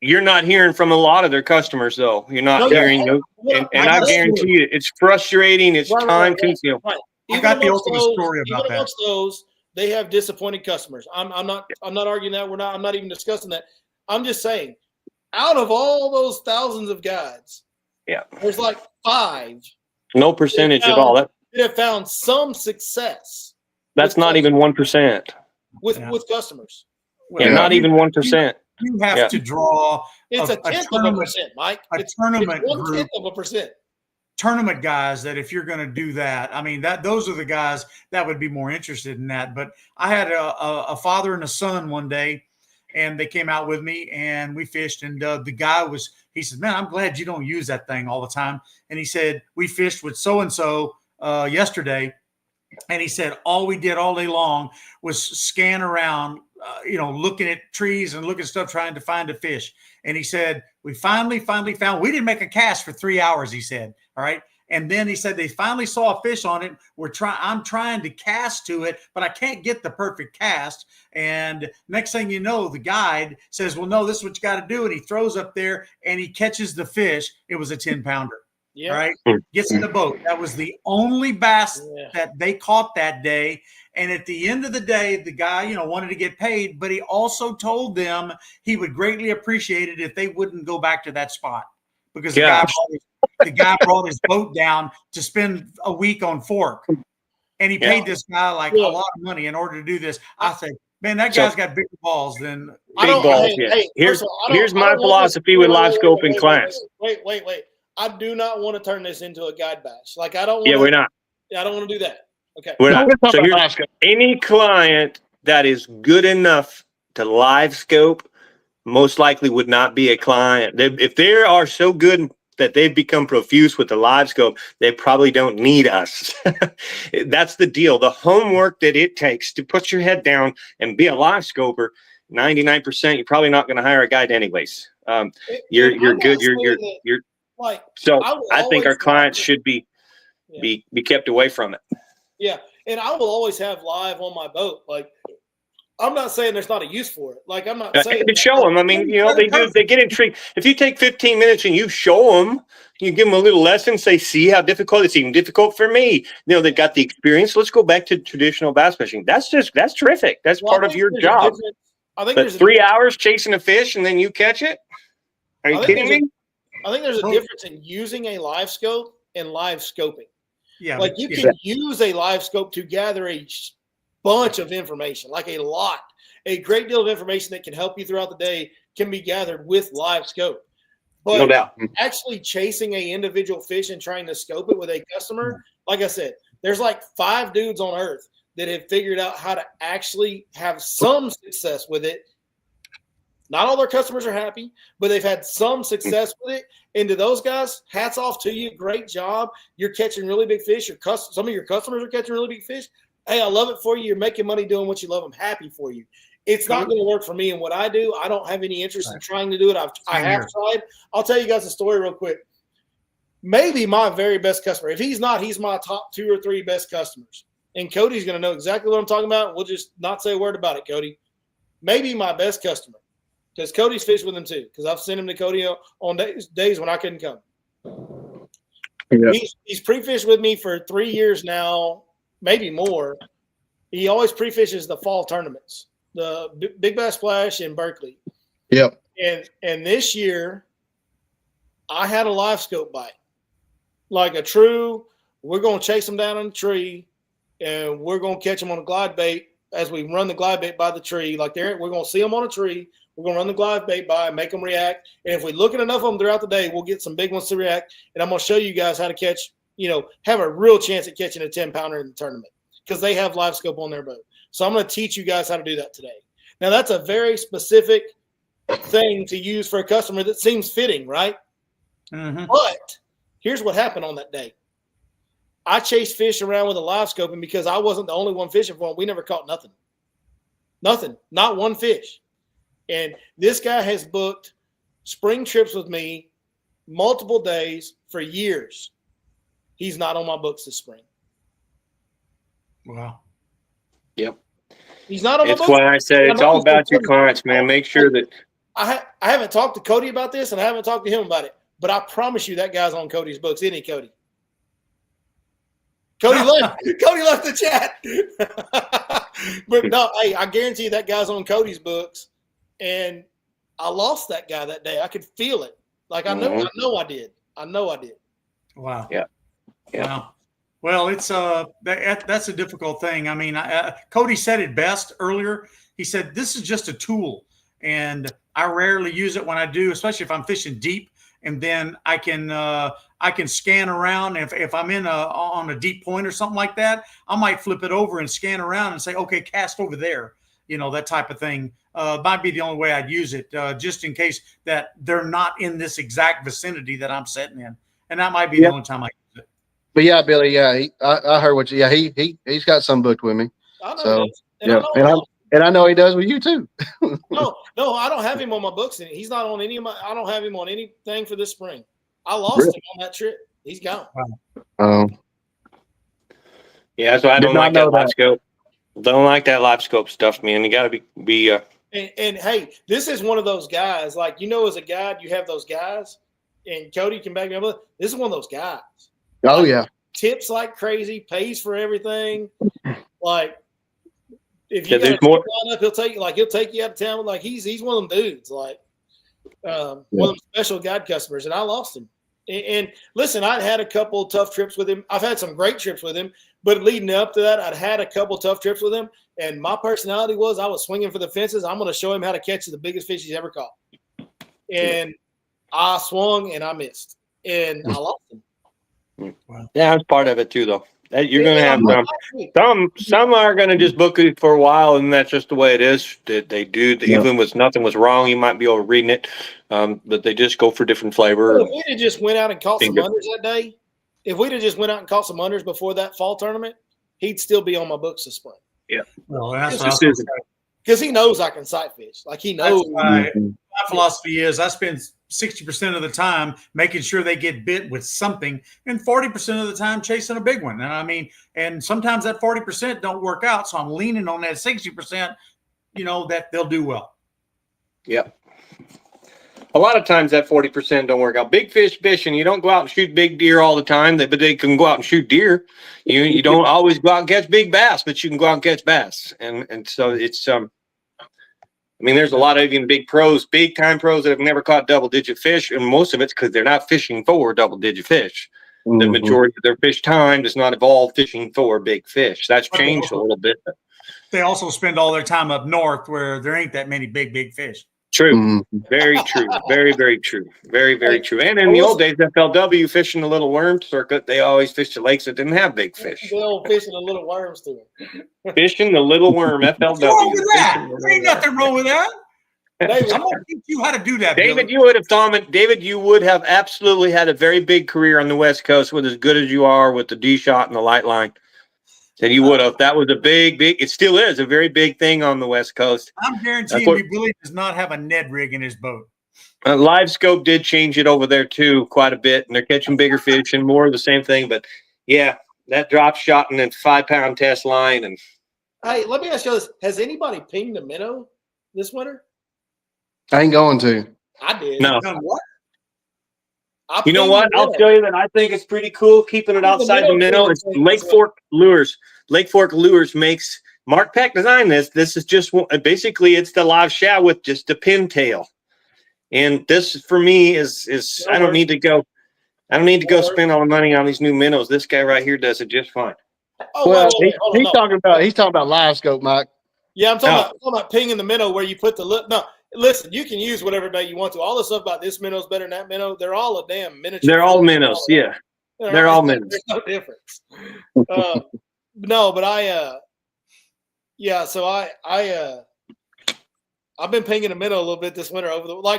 you're not hearing from a lot of their customers, though. You're not hearing, and I guarantee you, it's frustrating. It's time consuming. Right. I've got the ultimate story about that. Those, they have disappointed customers. I'm not arguing that. I'm not even discussing that. I'm just saying, out of all those thousands of guides, there's like 5. No percentage at all. That have found some success. That's not even 1%. With customers. Not even 1%. You have to draw. It's a tenth of a percent, Mike. It's tournament it's 1/10 of a percent. Tournament guys that if you're going to do that, I mean those are the guys that would be more interested in that. But I had a father and a son one day, and they came out with me and we fished. And the guy he said, "Man, I'm glad you don't use that thing all the time." And he said, "We fished with so and so yesterday." And he said, all we did all day long was scan around, looking at trees and looking at stuff, trying to find a fish. And he said, we finally found, we didn't make a cast for 3 hours, he said. All right. And then he said, they finally saw a fish on it. I'm trying to cast to it, but I can't get the perfect cast. And next thing you know, the guide says, well, no, this is what you got to do. And he throws up there and he catches the fish. It was a 10-pounder. Yeah. All right. Gets in the boat. That was the only bass that they caught that day. And at the end of the day, the guy, wanted to get paid, but he also told them he would greatly appreciate it if they wouldn't go back to that spot because the guy brought his boat down to spend a week on Fork. And he paid this guy like a lot of money in order to do this. I said, man, that guy's got bigger balls than big balls. Here's my philosophy with live scoping class. Wait. I do not want to turn this into a guide bash. Like I don't want we're not. I don't want to do that. Okay. We're not. So here's any client that is good enough to live scope most likely would not be a client. If they are so good that they've become profuse with the live scope, they probably don't need us. That's the deal. The homework that it takes to put your head down and be a live scoper, 99%, you're probably not going to hire a guide anyways. You're good. You're like, so I think our clients should be kept away from it. Yeah. And I will always have live on my boat. Like, I'm not saying there's not a use for it. Like, I'm not saying to show them. I mean, they get intrigued. If you take 15 minutes and you show them, you give them a little lesson, say, see how difficult it's even difficult for me. They got the experience. Let's go back to traditional bass fishing. That's terrific. That's part of your job. I think but 3 hours chasing a fish and then you catch it? Are you kidding me? I think there's a difference in using a live scope and live scoping. Yeah, like you can use a live scope to gather a bunch of information, like a great deal of information that can help you throughout the day can be gathered with live scope. But no doubt. Actually chasing a individual fish and trying to scope it with a customer, like I said, there's like 5 dudes on earth that have figured out how to actually have some success with it. Not all their customers are happy, but they've had some success with it. And to those guys, hats off to you. Great job. You're catching really big fish. Some of your customers are catching really big fish. Hey, I love it for you. You're making money doing what you love. I'm happy for you. It's not going to work for me in what I do. I don't have any interest in trying to do it. I have tried. I'll tell you guys a story real quick. Maybe my very best customer. If he's not, he's my top 2 or 3 best customers. And Cody's going to know exactly what I'm talking about. We'll just not say a word about it, Cody. Maybe my best customer. Because Cody's fished with him too. Because I've sent him to Cody on days when I couldn't come. Yeah. He's pre-fished with me for 3 years now, maybe more. He always pre-fishes the fall tournaments, the Big Bass Splash in Berkeley. Yep. And this year, I had a live scope bite, like a true. We're going to chase them down on the tree, and we're going to catch them on a glide bait as we run the glide bait by the tree. Like we're going to see them on a tree. We're going to run the glide bait by and make them react. And if we look at enough of them throughout the day, we'll get some big ones to react. And I'm going to show you guys how to catch, have a real chance at catching a 10-pounder in the tournament because they have live scope on their boat. So I'm going to teach you guys how to do that today. Now, that's a very specific thing to use for a customer that seems fitting, right? Mm-hmm. But here's what happened on that day. I chased fish around with a live scope, and because I wasn't the only one fishing for them, we never caught nothing. Nothing. Not one fish. And this guy has booked spring trips with me multiple days for years. He's not on my books this spring. Wow. Yep. He's not on my books. That's why I said it's all about your clients, man. Make sure that I haven't talked to Cody about this, and I haven't talked to him about it. But I promise you that guy's on Cody's books, isn't he, Cody? Cody left the chat. But no, hey, I guarantee you that guy's on Cody's books. And I lost that guy that day. I could feel it. Like I know I did. Wow. Yeah. Wow. Well, it's that's a difficult thing. I mean, Cody said it best earlier. He said this is just a tool, and I rarely use it when I do, especially if I'm fishing deep. And then I can scan around. If I'm on a deep point or something like that, I might flip it over and scan around and say, okay, cast over there. That type of thing. Might be the only way I'd use it, just in case that they're not in this exact vicinity that I'm sitting in, and that might be the only time I use it. But yeah, Billy, yeah, I heard what you. Yeah, he's got some booked with me. I know so and I know he does with you too. No, I don't have him on my books, and he's not on any of my. I don't have him on anything for this spring. I lost him on that trip. He's gone. Yeah, so I don't like that live scope. Don't like that live scope stuff, man. You got to be. And hey, this is one of those guys. Like as a guide, you have those guys, and Cody can back me up. This is one of those guys. Oh yeah, tips like crazy, pays for everything. Like if you got more up, he'll take you out of town. Like he's one of them dudes. Like one of them special guide customers, and I lost him. And listen, I'd had a couple of tough trips with him. I've had some great trips with him, but leading up to that, I'd had a couple tough trips with him. And my personality was I was swinging for the fences. I'm going to show him how to catch the biggest fish he's ever caught. And I swung and I missed, and I lost him. Yeah, that's part of it too, though. You're going to have some are going to just book it for a while, and that's just the way it is. They do. Even with nothing was wrong, you might be overreading it, but they just go for different flavor. If we'd have just went out and caught some unders that day, if we'd have just went out and caught some unders before that fall tournament, he'd still be on my books this spring. Yeah. Well, that's because he knows I can sight fish. Like he knows. My philosophy is I spend 60% of the time making sure they get bit with something, and 40% of the time chasing a big one. And I mean, and sometimes that 40% don't work out, so I'm leaning on that 60%. That they'll do well. Yep. A lot of times that 40% don't work out. Big fish fishing, you don't go out and shoot big deer all the time, but they can go out and shoot deer. You don't always go out and catch big bass, but you can go out and catch bass. And so it's there's a lot of even big time pros that have never caught double-digit fish, and most of it's because they're not fishing for double-digit fish. Mm-hmm. The majority of their fish time does not involve fishing for big fish. That's changed a little bit. They also spend all their time up north where there ain't that many big fish. True. Mm-hmm. Very true. Very, very true. Very, very true. And in the old days, FLW fishing the little worm circuit, they always fished the lakes that didn't have big fish. They all fishing the little worms too. Fishing the little worm, FLW. What's wrong with that? There ain't nothing wrong with that. David, I'm gonna teach you how to do that, David, Billy. you would have David, you would have absolutely had a very big career on the West Coast with as good as you are with the D shot and the light line. And you would have. That was a big. It still is a very big thing on the West Coast. I'm guaranteeing you, Billy does not have a Ned rig in his boat. Live Scope did change it over there too quite a bit, and they're catching bigger fish and more of the same thing. But yeah, that drop shot and then 5-pound test line. And hey, let me ask you this: has anybody pinged a minnow this winter? I ain't going to. I did. no, Done what? you know what? I'll tell you that I think it's pretty cool keeping it outside the minnow. It's Lake Fork Lures. Lake Fork Lures makes Mark Peck designed this. This is just basically it's the live shad with just a pintail. And this for me is I don't need to go spend all the money on these new minnows. This guy right here does it just fine. Oh, Well, wait, hold on, he's talking about live scope, Mike. Yeah, I'm talking about pinging the minnow where you put the lip. No, listen, you can use whatever bait you want to. All the stuff about this minnow's better than that minnow, they're all a damn miniature. They're all minnows, yeah. They're all minnows. There's no difference. No, but I've been pinging a minnow a little bit this winter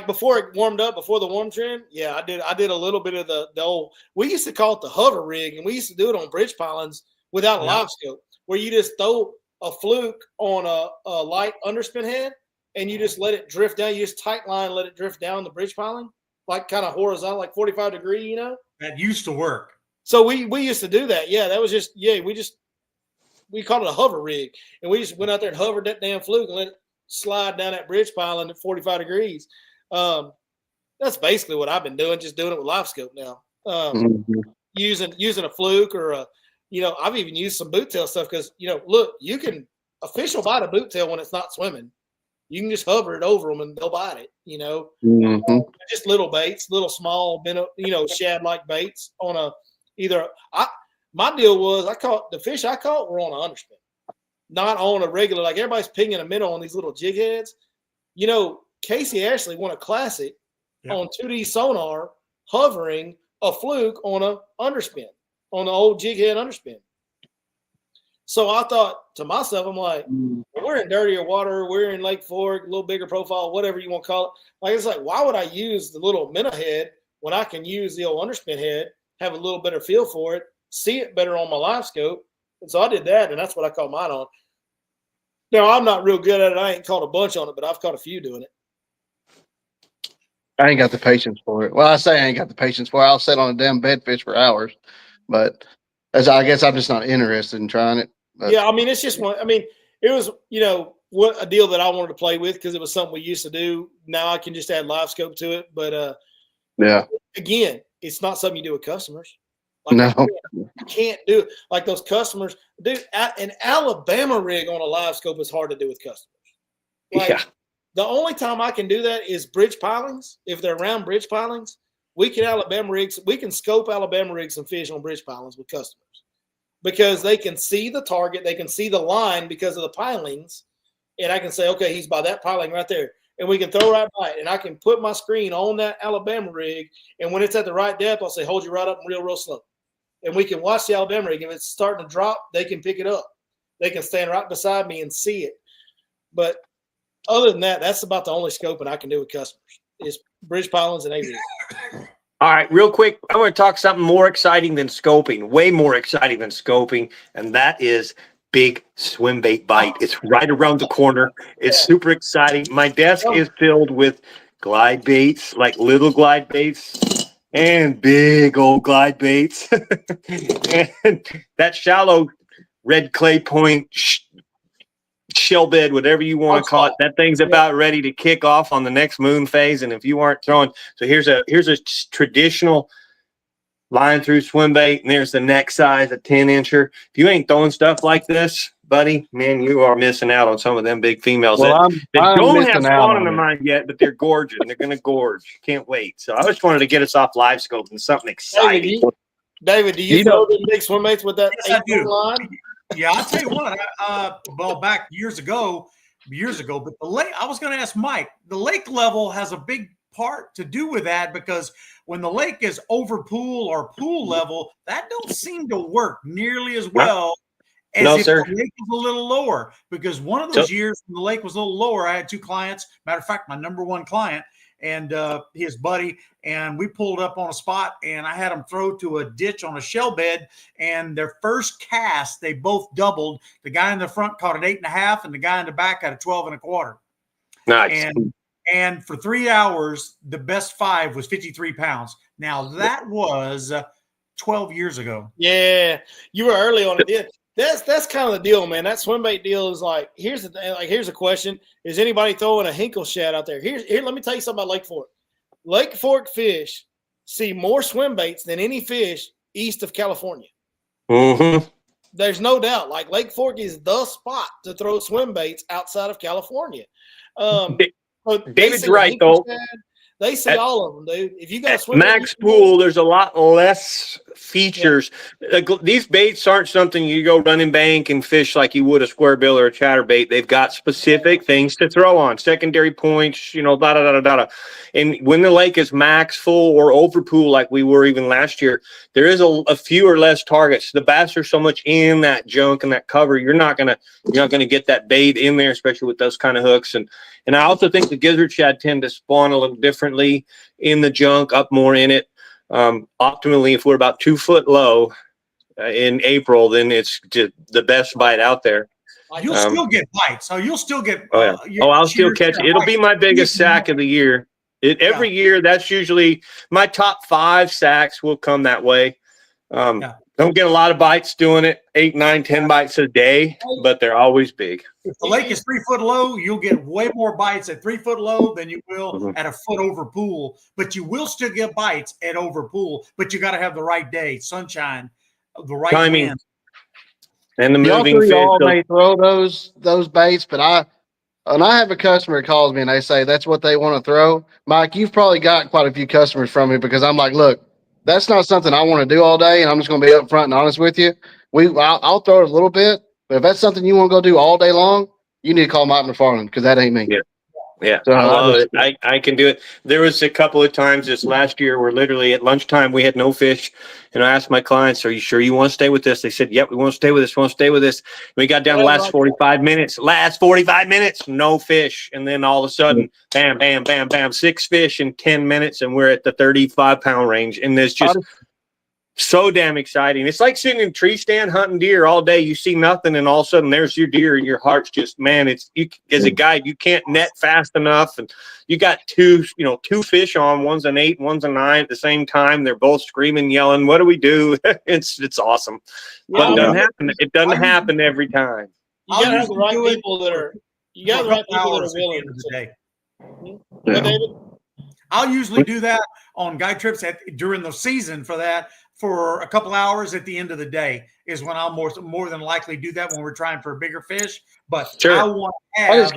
before it warmed up, before the warm trend. Yeah, I did a little bit of the old. We used to call it the hover rig, and we used to do it on bridge pilings without a live scope, where you just throw a fluke on a light underspin head, and you just let it drift down. You just tight line, let it drift down the bridge piling, like kind of horizontal, like 45 degree, you know. That used to work. So we used to do that. Yeah, that was just we called it a hover rig, and we just went out there and hovered that damn fluke and let it slide down that bridge piling at 45 degrees. That's basically what I've been doing, just doing it with live scope now. Using a fluke or I've even used some boot tail stuff because look, you can a fish will bite a boot tail when it's not swimming. You can just hover it over them and they'll bite it. Just little baits, little small shad like baits on my deal was I caught the fish I caught were on an underspin. Not on a regular, like everybody's pinging a minnow on these little jig heads. Casey Ashley won a classic on 2D sonar, hovering a fluke on a underspin, on the old jig head underspin. So I thought to myself, I'm like, we're in dirtier water, we're in Lake Fork, a little bigger profile, whatever you want to call it. Like it's like, why would I use the little minnow head when I can use the old underspin head, have a little better feel for it, see it better on my live scope? And so I did that, and that's what I caught mine on. Now, I'm not real good at it. I ain't caught a bunch on it, but I've caught a few doing it. I ain't got the patience for it. Well, I say I ain't got the patience for it. I'll sit on a damn bedfish for hours. But I guess I'm just not interested in trying it. But. Yeah, I mean, it's just one. I mean, it was, what a deal that I wanted to play with because it was something we used to do. Now I can just add live scope to it. But, again, it's not something you do with customers. Like, no, you can't do it. Like those customers, dude. An Alabama rig on a live scope is hard to do with customers. Like, the only time I can do that is bridge pilings. If they're around bridge pilings, we can scope Alabama rigs and fish on bridge pilings with customers because they can see the target, they can see the line because of the pilings, and I can say, okay, he's by that piling right there. And we can throw right by it, and I can put my screen on that Alabama rig, and when it's at the right depth, I'll say, hold you right up and real slow. And we can watch the Alabama rig. If it's starting to drop, they can pick it up. They can stand right beside me and see it. But other than that, that's about the only scoping I can do with customers is bridge pilings and A-rigs. All right, real quick, I want to talk something more exciting than scoping, way more exciting than scoping, and that is big swim bait bite. It's right around the corner. It's super exciting. My desk is filled with glide baits, like little glide baits. And big old glide baits. And that shallow red clay point shell bed, whatever you want to call it, that thing's about ready to kick off on the next moon phase. And if you aren't throwing, so here's a traditional line through swim bait, and there's the next size, a 10-incher. If you ain't throwing stuff like this, buddy, man, you are missing out on some of them big females that don't have spawn in their mind yet, but they're gorgeous. They're going to gorge. Can't wait. So I just wanted to get us off live scope and something exciting. David, do you throw the big swim baits with that 8-foot line? Yeah, I'll tell you what. Well, back years ago, but the lake. I was going to ask Mike. The lake level has a big part to do with that because when the lake is over pool or pool level, that don't seem to work nearly as well as No, if sir. the lake was a little lower, because one of those years when the lake was a little lower, I had 2 clients. Matter of fact, my number 1 client and his buddy, and we pulled up on a spot, and I had them throw to a ditch on a shell bed, and their first cast, they both doubled. The guy in the front caught an 8.5, and the guy in the back got a 12.25. Nice. And for 3 hours, the best 5 was 53 pounds. Now that was 12 years ago. Yeah, you were early on it. Yeah, that's kind of the deal, man. That swim bait deal is like, here's the thing, like, here's a question: is anybody throwing a hinkle shad out there? Here, let me tell you something about Lake Fork. Lake Fork fish see more swim baits than any fish east of California. Mm-hmm. There's no doubt. Like, Lake Fork is the spot to throw swim baits outside of California. David's right, though. They see all of them, dude. If you got a swim Max Pool, there's a lot less features. These baits aren't something you go running bank and fish like you would a square bill or a chatterbait. They've got specific things to throw on, secondary points, you know, da da da da da. And when the lake is max full or over pool, like we were even last year, there is a fewer less targets. The bass are so much in that junk and that cover, you're not gonna get that bait in there, especially with those kind of hooks. And I also think the gizzard shad tend to spawn a little differently in the junk, up more in it. Optimally, if we're about 2 foot low in April, then it's just the best bite out there. You'll still get bites. So you'll still get. I'll still catch it. It'll be my biggest sack of the year. Every year, that's usually my top 5 sacks will come that way. Don't get a lot of bites doing it, 8, 9, 10 bites a day, but they're always big. If the lake is 3 foot low, you'll get way more bites at 3 foot low than you will at a foot over pool. But you will still get bites at over pool. But you got to have the right day, sunshine, the right timing, wind. and the moving fish. Y'all may throw those baits, but when I have a customer that calls me and they say that's what they want to throw, Mike, you've probably got quite a few customers from me, because I'm like, look, that's not something I want to do all day, and I'm just going to be upfront and honest with you. I'll throw it a little bit, but if that's something you want to go do all day long, you need to call Mike McFarland, because that ain't me. Yeah, So I love it. I can do it. There was a couple of times this last year where literally at lunchtime we had no fish, and I asked my clients, "Are you sure you want to stay with this?" They said, "Yep, we want to stay with this. We want to stay with this." We got down the last 45 minutes. Last 45 minutes, no fish, and then all of a sudden, bam, bam, bam, bam, 6 fish in 10 minutes, and we're at the 35-pound range, and there's just so damn exciting. It's like sitting in a tree stand hunting deer all day. You see nothing, and all of a sudden there's your deer, and your heart's just, man, it's you, as a guide, you can't net fast enough, and you got 2 fish on, one's an 8, one's a 9 at the same time. They're both screaming, yelling. What do we do? It's awesome. But it doesn't happen. It doesn't happen every time. You gotta have the right people that are. You got the right people that are willing to. David? I'll usually do that on guide trips during the season for a couple hours at the end of the day is when I'll more than likely do that when we're trying for a bigger fish. But I want to have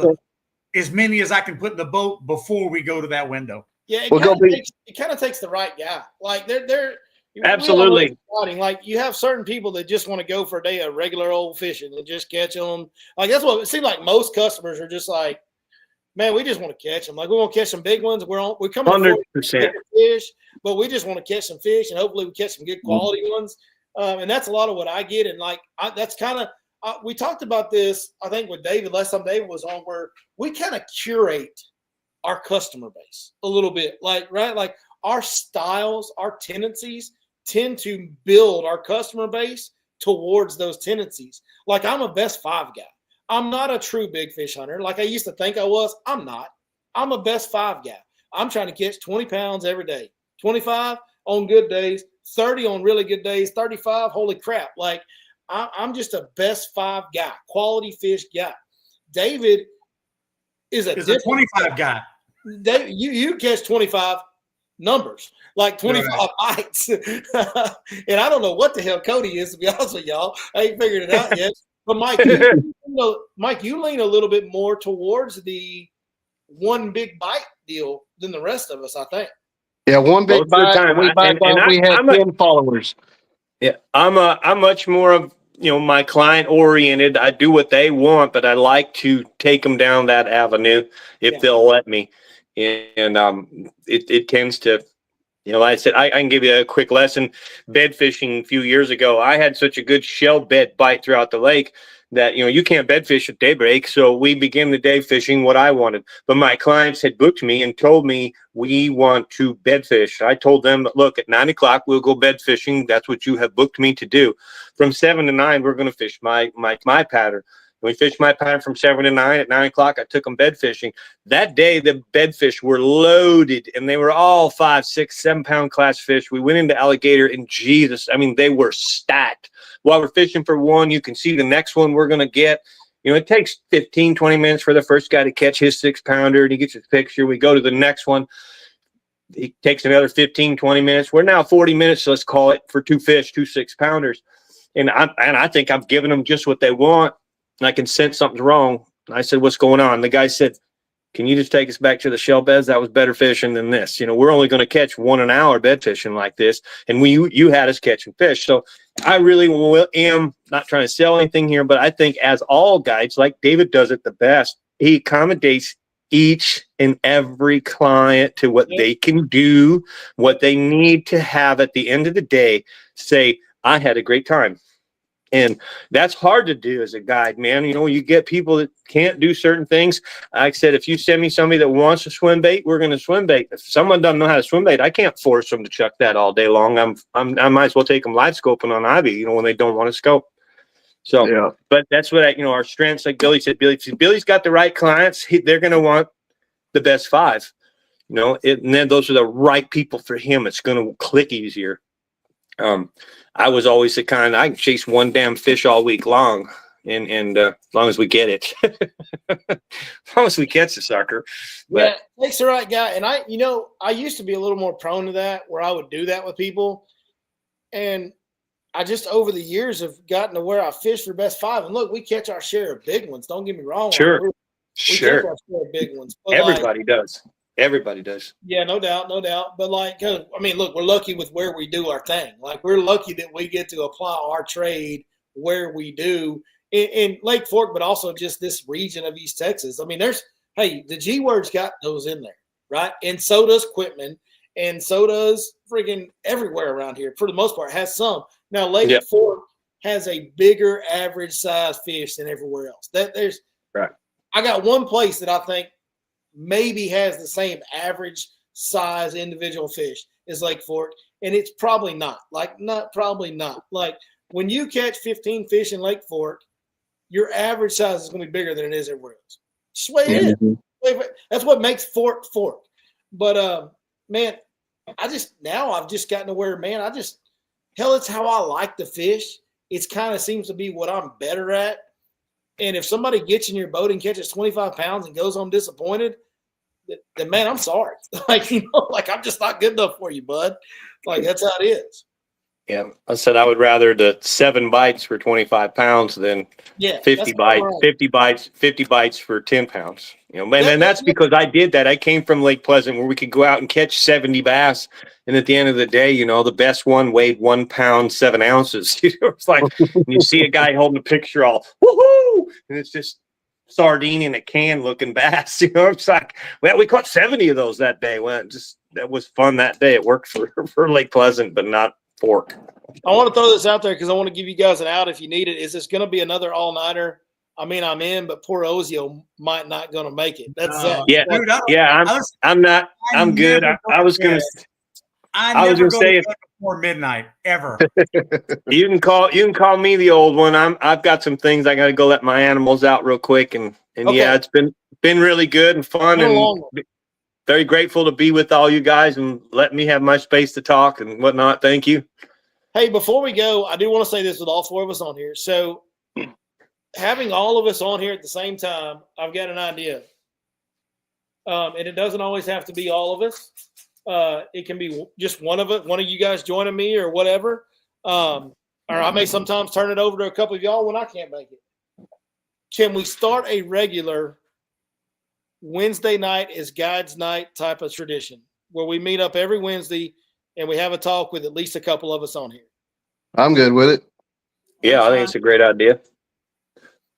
as many as I can put in the boat before we go to that window. Yeah, it kind of takes the right guy. Like they're absolutely. Like you have certain people that just want to go for a day of regular old fishing and just catch them. Like that's what it seems like. Most customers are just like, man, we just want to catch them. Like we want to catch some big ones. We're coming 100% fish, but we just want to catch some fish, and hopefully we catch some good quality ones. And that's a lot of what I get. And like that's kind of we talked about this, I think, with David last time David was on, where we kind of curate our customer base a little bit, like our styles, our tendencies tend to build our customer base towards those tendencies. Like I'm a best 5 guy. I'm not a true big fish hunter like I used to think I was. I'm not. I'm a best 5 guy. I'm trying to catch 20 pounds every day, 25 on good days, 30 on really good days, 35. Holy crap. Like I'm just a best 5 guy, quality fish guy. David is a 25 guy. David, you catch 25 numbers, like 25 bites. And I don't know what the hell Cody is, to be honest with y'all. I ain't figured it out yet. But Mike, you lean a little bit more towards the one big bite deal than the rest of us, I think. Yeah, one big bite. We had 10 followers. Yeah, I'm much more of my client oriented. I do what they want, but I like to take them down that avenue if they'll let me. And it tends to You know, like I said, I can give you a quick lesson. Bed fishing a few years ago, I had such a good shell bed bite throughout the lake that, you know, you can't bed fish at daybreak. So we began the day fishing what I wanted. But my clients had booked me and told me, we want to bed fish. I told them, look, at 9 o'clock, we'll go bed fishing. That's what you have booked me to do. From 7 to 9, we're going to fish my pattern. We fished my pattern from 7 to 9. At 9 o'clock, I took them bed fishing. That day, the bed fish were loaded, and they were all 5, 6, 7 pound class fish. We went into alligator, and Jesus, I mean, they were stacked. While we're fishing for one, you can see the next one we're going to get. You know, it takes 15, 20 minutes for the first guy to catch his 6 pounder, and he gets his picture. We go to the next one. It takes another 15, 20 minutes. We're now 40 minutes, let's call it, for 2 fish, 2 6 pounders. And I think I've given them just what they want. And I can sense something's wrong. I said, what's going on? The guy said, can you just take us back to the shell beds? That was better fishing than this. You know, we're only going to catch 1 an hour bed fishing like this. And you had us catching fish. So I really am not trying to sell anything here, but I think as all guides, like David does it the best, he accommodates each and every client to what they can do, what they need to have at the end of the day, say, I had a great time. And that's hard to do as a guide, man. You know, you get people that can't do certain things. Like I said, if you send me somebody that wants to swim bait, we're going to swim bait. If someone doesn't know how to swim bait, I can't force them to chuck that all day long. I might as well take them live scoping on Ivie, you know, when they don't want to scope. So, yeah. But that's what our strengths, like Billy said, Billy's got the right clients. They're going to want the best 5, you know, and then those are the right people for him. It's going to click easier. I was always the kind, I can chase one damn fish all week long, and as long as we get it, as long as we catch the sucker. But, yeah, Nick's the right guy. And I used to be a little more prone to that, where I would do that with people. And I just, over the years, have gotten to where I fish for best 5. And look, we catch our share of big ones. Don't get me wrong. Sure. We catch our share of big ones. But everybody does. Everybody does. Yeah, no doubt. But I mean, look, we're lucky with where we do our thing. Like, we're lucky that we get to apply our trade where we do in Lake Fork, but also just this region of East Texas. I mean, the G Word's got those in there, right? And so does Quitman, and so does friggin' everywhere around here. For the most part, has some. Now, Lake Fork has a bigger average size fish than everywhere else. Right. I got one place that I think maybe has the same average size individual fish as Lake Fork, and it's probably not. Probably not. Like, when you catch 15 fish in Lake Fork, your average size is going to be bigger than it is everywhere else. Just the way it is. That's what makes Fork. But man, I've just gotten to where, man, it's how I like to fish. It's kind of seems to be what I'm better at. And if somebody gets in your boat and catches 25 pounds and goes home disappointed, then man, I'm sorry. I'm just not good enough for you, bud. Like, that's how it is. Yeah, I said I would rather the 7 bites for 25 pounds than 50 bites. Right. 50 bites for 10 pounds. You know, and that's because I did that. I came from Lake Pleasant where we could go out and catch 70 bass, and at the end of the day, you know, the best one weighed 1 pound 7 ounces. You know, it's like you see a guy holding a picture all woohoo, and it's just sardine in a can looking bass. You know, it's like, well, we caught 70 of those that day. Well, that was fun that day. It worked for Lake Pleasant, but not Fork. I want to throw this out there because I want to give you guys an out if you need it. Is this going to be another all-nighter? I mean, I'm in, but poor Ozio might not going to make it. That's yeah, dude, I'm not. I'm good. I was going to. I was going to say before midnight ever. You can call me the old one. I've got some things I got to go let my animals out real quick, and okay. Yeah, it's been really good and fun, and very grateful to be with all you guys and let me have my space to talk and whatnot. Thank you. Hey, before we go, I do want to say this with all 4 of us on here. So having all of us on here at the same time, I've got an idea. And it doesn't always have to be all of us. It can be just one of you guys joining me or whatever. Or I may sometimes turn it over to a couple of y'all when I can't make it. Can we start a regular Wednesday night is guides night type of tradition where we meet up every Wednesday and we have a talk with at least a couple of us on here? I'm good with it. Yeah, I think it's a great idea.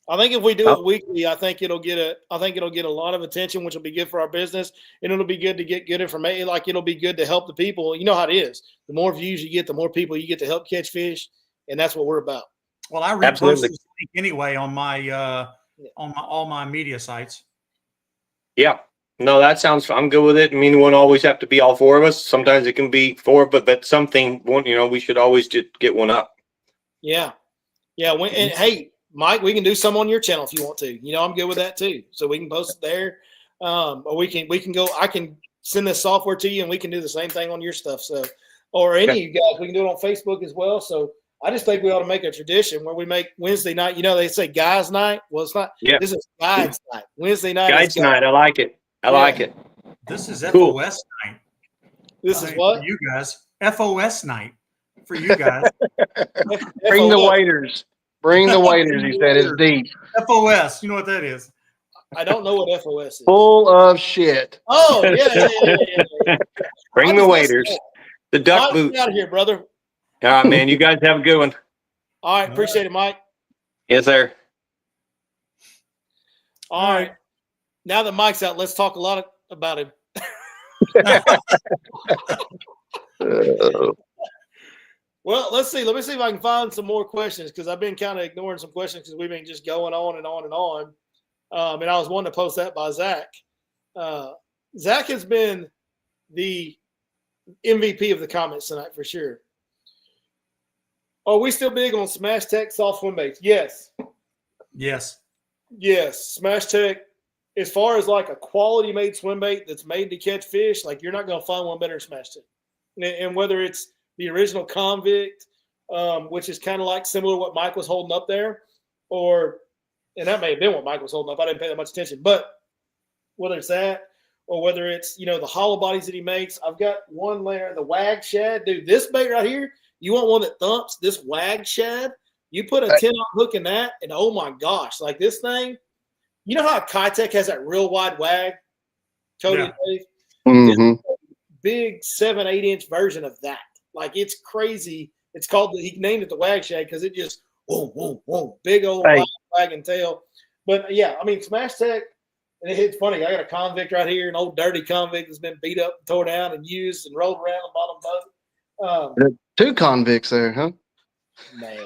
I think if we do it weekly, I think it'll get a lot of attention, which will be good for our business, and it'll be good to get good information. Like it'll be good to help the people. You know how it is. The more views you get, the more people you get to help catch fish, and that's what we're about. Well, I repost this link anyway on my all my media sites. Yeah. No, that sounds. I'm good with it. I mean, it won't always have to be all four of us. Sometimes it can be four, but something. We should always just get one up. Yeah, yeah. And hey, Mike, we can do some on your channel if you want to. I'm good with that too. So we can post it there, or we can go. I can send this software to you, and we can do the same thing on your stuff. So, or any of you guys, we can do it on Facebook as well. So I just think we ought to make a tradition where we make Wednesday night. They say guys' night. Well, it's not. Yeah. This is guys' night. Wednesday night. Guys' night. I like it. I like it. This is Cool. FOS night. This is what for you guys. FOS night for you guys. Bring the waiters. Bring the waiters. He said it's deep. FOS. You know what that is? I don't know what FOS is. Full of shit. Oh yeah. Bring the waiters. The duck Mike, boot. get out of here, brother. All right, man. You guys have a good one. All right, appreciate it, Mike. Yes, sir. All right. Now that Mike's out, let's talk a lot about him. Well, let's see. Let me see if I can find some more questions because I've been kind of ignoring some questions because we've been just going on and on and on. And I was wanting to post that by Zach. Zach has been the MVP of the comments tonight for sure. Are we still big on Smash Tech soft swim baits? Yes. Yes. Smash Tech. As far as like a quality made swim bait that's made to catch fish, like you're not going to find one better than Smash Tech. And whether it's the original Convict, which is kind of like similar to what Mike was holding up there, and that may have been what Mike was holding up. I didn't pay that much attention. But whether it's that or whether it's, the hollow bodies that he makes, I've got one layer, the Wag Shad. Dude, this bait right here, you want one that thumps, this Wag Shad, you put a 10-aught hook in that, and oh my gosh, like this thing, you know how Kitech has that real wide wag? Cody and Dave? Mm-hmm. Big 7-8 inch version of that. Like it's crazy. It's called he named it the Wag Shad because it just whoa, big old wag and tail. But yeah, I mean Smash Tech, and it's funny. I got a Convict right here, an old dirty Convict that's been beat up, and tore down, and used and rolled around the bottom boat. Two convicts there, huh? Man.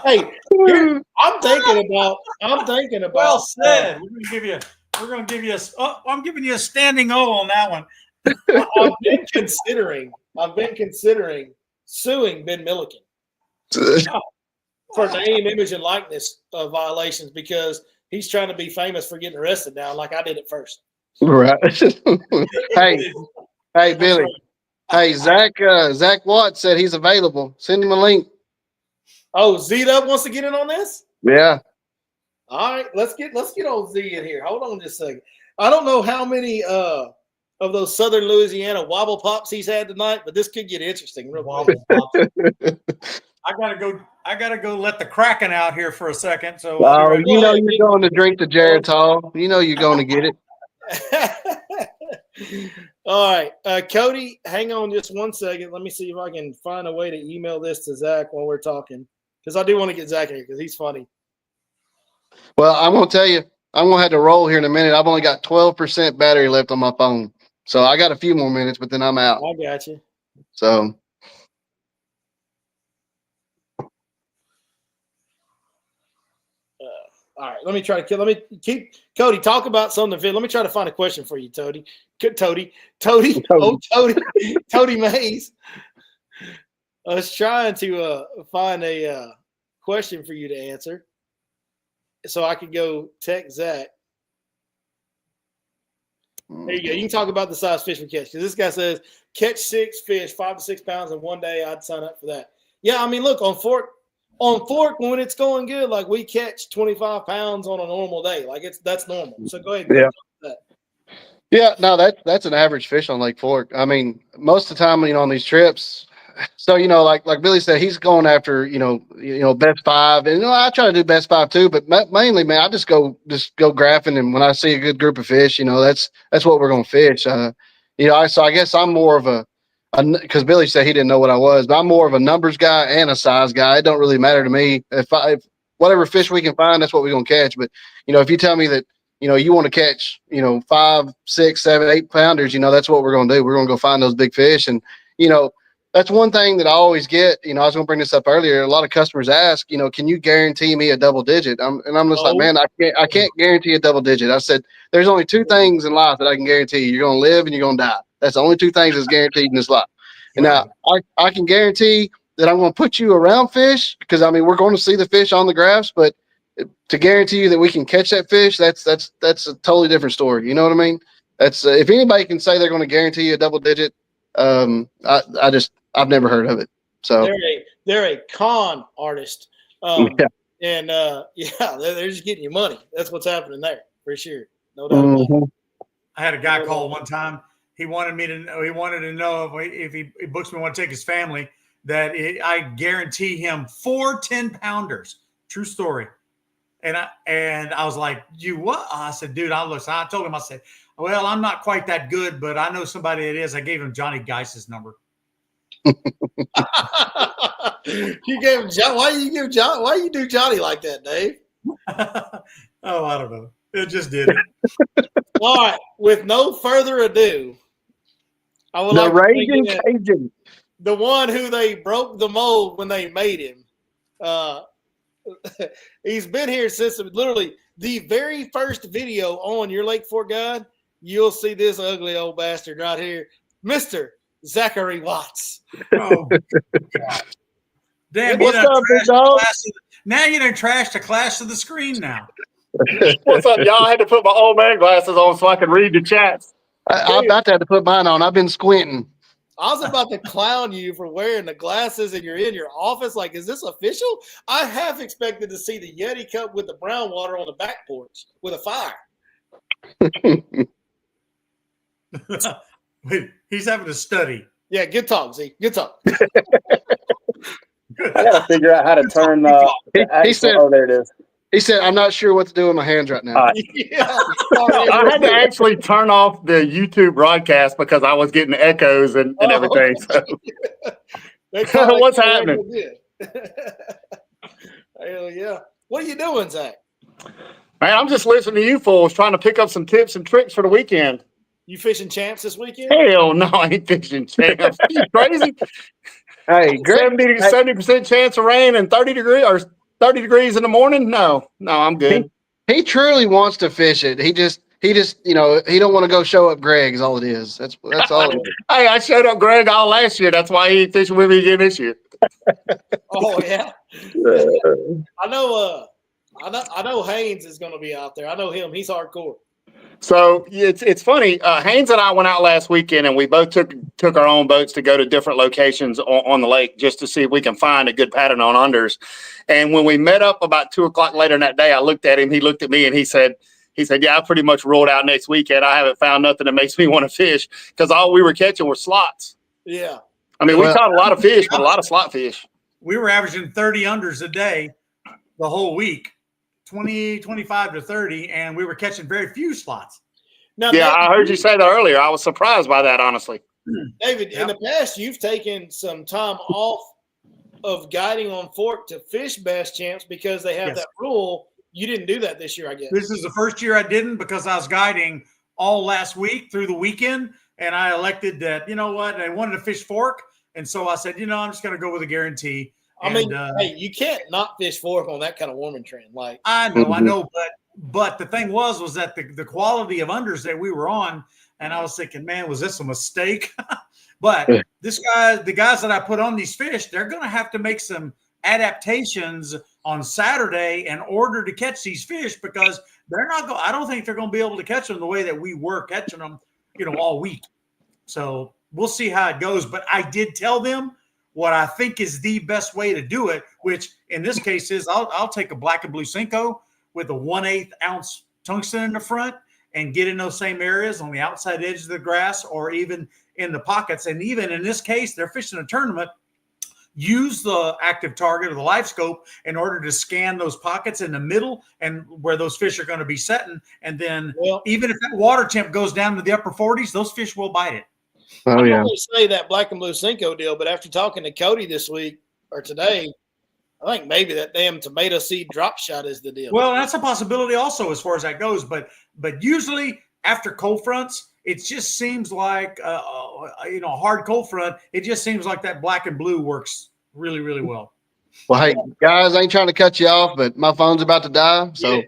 Hey, I'm thinking about. Well said. We're gonna give you I'm giving you a standing O on that one. I've been considering suing Ben Milliken for name, image, and likeness violations because he's trying to be famous for getting arrested now, like I did at first. Right. Hey, Billy. Hey, Zack Watts said he's available. Send him a link. Oh, Z-Dub wants to get in on this? Yeah. All right, let's get old Z in here. Hold on just a second. I don't know how many of those Southern Louisiana wobble pops he's had tonight, but this could get interesting. Real quick. I gotta go let the Kraken out here for a second. So you're going to drink the Jared's Hall. You know you're going to get it. All right, Cody, hang on just one second. Let me see if I can find a way to email this to Zach while we're talking because I do want to get Zach in here because he's funny. Well, I'm going to tell you, I'm going to have to roll here in a minute. I've only got 12% battery left on my phone. So I got a few more minutes, but then I'm out. I got you. So. All right, let me keep Cody, talk about something. Let me try to find a question for you, Toady Mays. I was trying to find a question for you to answer so I could go text Zach. There you go. You can talk about the size fish we catch because this guy says catch 6 fish, 5 to 6 pounds in one day. I'd sign up for that. Yeah, I mean, look, on fork when it's going good, like we catch 25 pounds on a normal day. Like that's normal. So go ahead. Yeah, no, that's an average fish on Lake Fork. I mean, most of the time, on these trips. So, like Billy said, he's going after, best 5. And I try to do best 5 too, but mainly, man, I just go graphing. And when I see a good group of fish, that's what we're going to fish. So I guess I'm more of a because Billy said he didn't know what I was, but I'm more of a numbers guy and a size guy. It don't really matter to me. If whatever fish we can find, that's what we're gonna catch. But if you tell me that you want to catch 5, 6, 7, 8 pounders, that's what we're gonna do. We're gonna go find those big fish, and that's one thing that I always get. I was gonna bring this up earlier. A lot of customers ask, can you guarantee me a double digit? I'm just like, man, I can't guarantee a double digit. I said, there's only 2 things in life that I can guarantee you. You're gonna live and you're gonna die. That's the only 2 things that's guaranteed in this life. And now I can guarantee that I'm going to put you around fish because we're going to see the fish on the graphs, but to guarantee you that we can catch that fish, that's a totally different story. You know what I mean? That's if anybody can say they're going to guarantee you a double digit, I've never heard of it. So they're a con artist. Yeah. And they're just getting you money. That's what's happening there for sure. No doubt about it. I had a guy call one time. He wanted to know if he books me, want to take his family, that I guarantee him 4 10-pounders. True story. And I was like, you what? I said, dude, I told him, I said, well, I'm not quite that good, but I know somebody that is. I gave him Johnny Geiss's number. You gave him John. Why you do Johnny like that, Dave? Oh, I don't know. It just did it. All right. With no further ado, I would like Raging Cajun, the one who they broke the mold when they made him. He's been here since literally the very first video on your Lake Fork Guide. You'll see this ugly old bastard right here, Mr. Zachary Watts. Oh, God. Damn, what's up, big dog? Now you done trashed the class of the screen now. What's up, y'all? I had to put my old man glasses on so I could read the chats. I'm about to have to put mine on. I've been squinting. I was about to clown you for wearing the glasses and you're in your office. Like, is this official? I half expected to see the Yeti cup with the brown water on the back porch with a fire. Wait, he's having to study. Yeah, good talk, Z. Good talk. I got to figure out how to turn He said, oh, there it is. He said, I'm not sure what to do with my hands right now. Yeah. I had to actually turn off the YouTube broadcast because I was getting echoes and everything. So. What's happening? Hell yeah. What are you doing, Zach? Man, I'm just listening to you fools trying to pick up some tips and tricks for the weekend. You fishing champs this weekend? Hell no, I ain't fishing champs. Are you crazy? Hey, Greg, 70% chance of rain and 30 degrees in the morning? No, I'm good. He truly wants to fish it. He just he don't want to go show up Greg is all it is. That's all it is. Hey, I showed up Greg all last year. That's why he ain't fishing with me again this year. Oh yeah. I know Haynes is gonna be out there. I know him. He's hardcore. So it's funny. Haynes and I went out last weekend, and we both took our own boats to go to different locations on the lake just to see if we can find a good pattern on unders. And when we met up about 2:00 later in that day, I looked at him. He looked at me, and he said, "Yeah, I pretty much ruled out next weekend. I haven't found nothing that makes me want to fish because all we were catching were slots." Yeah. I mean, we caught a lot of fish, but a lot of slot fish. We were averaging 30 unders a day the whole week. 20, 25 to 30, and we were catching very few slots. Now, yeah, David, I heard you say that earlier. I was surprised by that, honestly. David, in the past, you've taken some time off of guiding on Fork to fish bass champs because they have that rule. You didn't do that this year, I guess. This is the first year I didn't because I was guiding all last week through the weekend, and I elected that, you know what, I wanted to fish Fork, and so I said, I'm just going to go with a guarantee. I mean, hey, you can't not fish Fork on that kind of warming trend. Like I know, but the thing was that the quality of unders that we were on, and I was thinking, man, was this a mistake? But the guys that I put on these fish, they're going to have to make some adaptations on Saturday in order to catch these fish because they're not going. I don't think they're going to be able to catch them the way that we were catching them, all week. So we'll see how it goes. But I did tell them what I think is the best way to do it, which in this case is I'll take a black and blue Cinco with a 1/8 ounce tungsten in the front and get in those same areas on the outside edge of the grass or even in the pockets. And even in this case, they're fishing a tournament. Use the active target or the live scope in order to scan those pockets in the middle and where those fish are going to be setting. And then even if that water temp goes down to the upper 40s, those fish will bite it. Oh I yeah. always say that black and blue Cinco deal, but after talking to Cody this week or today, I think maybe that damn tomato seed drop shot is the deal. Well, that's a possibility also as far as that goes. But usually after cold fronts, it just seems like hard cold front. It just seems like that black and blue works really, really well. Well, hey guys, I ain't trying to cut you off, but my phone's about to die, so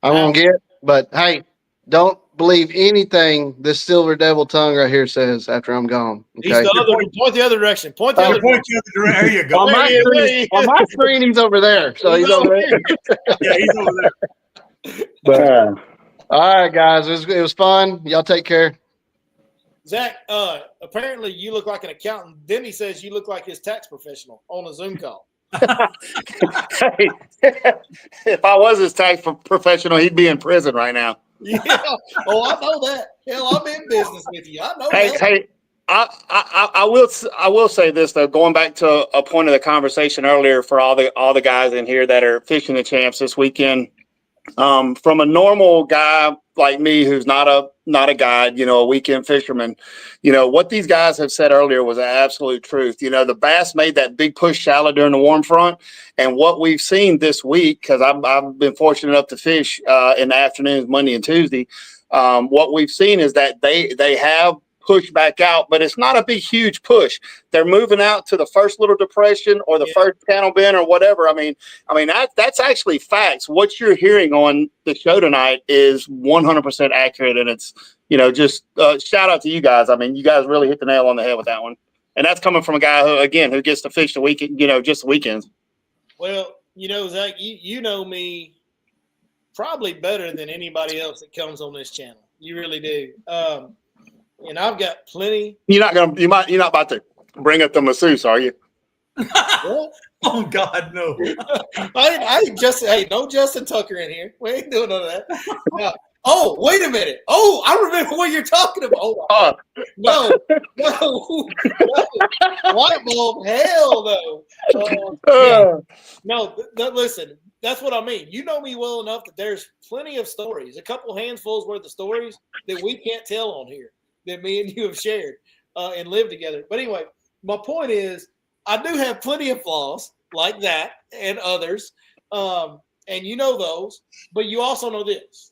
I'm gonna get. But hey, don't believe anything this silver devil tongue right here says after I'm gone. He's Okay. the other. Point the other direction. Point the other direction. There you go. On my There he screen, is. on my screen, he's over there. So he's over there. Yeah, he's over there. But all right, guys, it was fun. Y'all take care. Zach, apparently you look like an accountant. Then he says you look like his tax professional on a Zoom call. Hey, if I was his tax professional, he'd be in prison right now. Yeah. Oh, I know that. Hell, I'm in business with you. I know that. Hey, I will say this though, going back to a point of the conversation earlier for all the guys in here that are fishing the champs this weekend. From a normal guy like me who's not a guide, a weekend fisherman, what these guys have said earlier was an absolute truth. The bass made that big push shallow during the warm front, and what we've seen this week, because I've been fortunate enough to fish in the afternoons Monday and Tuesday, what we've seen is that they have pushed back out, but it's not a big huge push. They're moving out to the first little depression or the first channel bend or whatever. I mean that's actually facts. What you're hearing on the show tonight is 100% accurate, and it's just shout out to you guys. I mean, you guys really hit the nail on the head with that one, and that's coming from a guy who gets to fish the weekend, just the weekends. Well, Zach, you know me probably better than anybody else that comes on this channel. You really do. And I've got plenty. You're not about to bring up the masseuse, are you? What? Oh God, no. I ain't Justin. Hey, no Justin Tucker in here. We ain't doing none of that. Oh, wait a minute. Oh, I remember what you're talking about. Hold on. No. White bulb, hell no. No, listen, that's what I mean. You know me well enough that there's plenty of stories, a couple handfuls worth of stories that we can't tell on here that me and you have shared and lived together. But anyway, my point is I do have plenty of flaws like that and others, and you know those, but you also know this.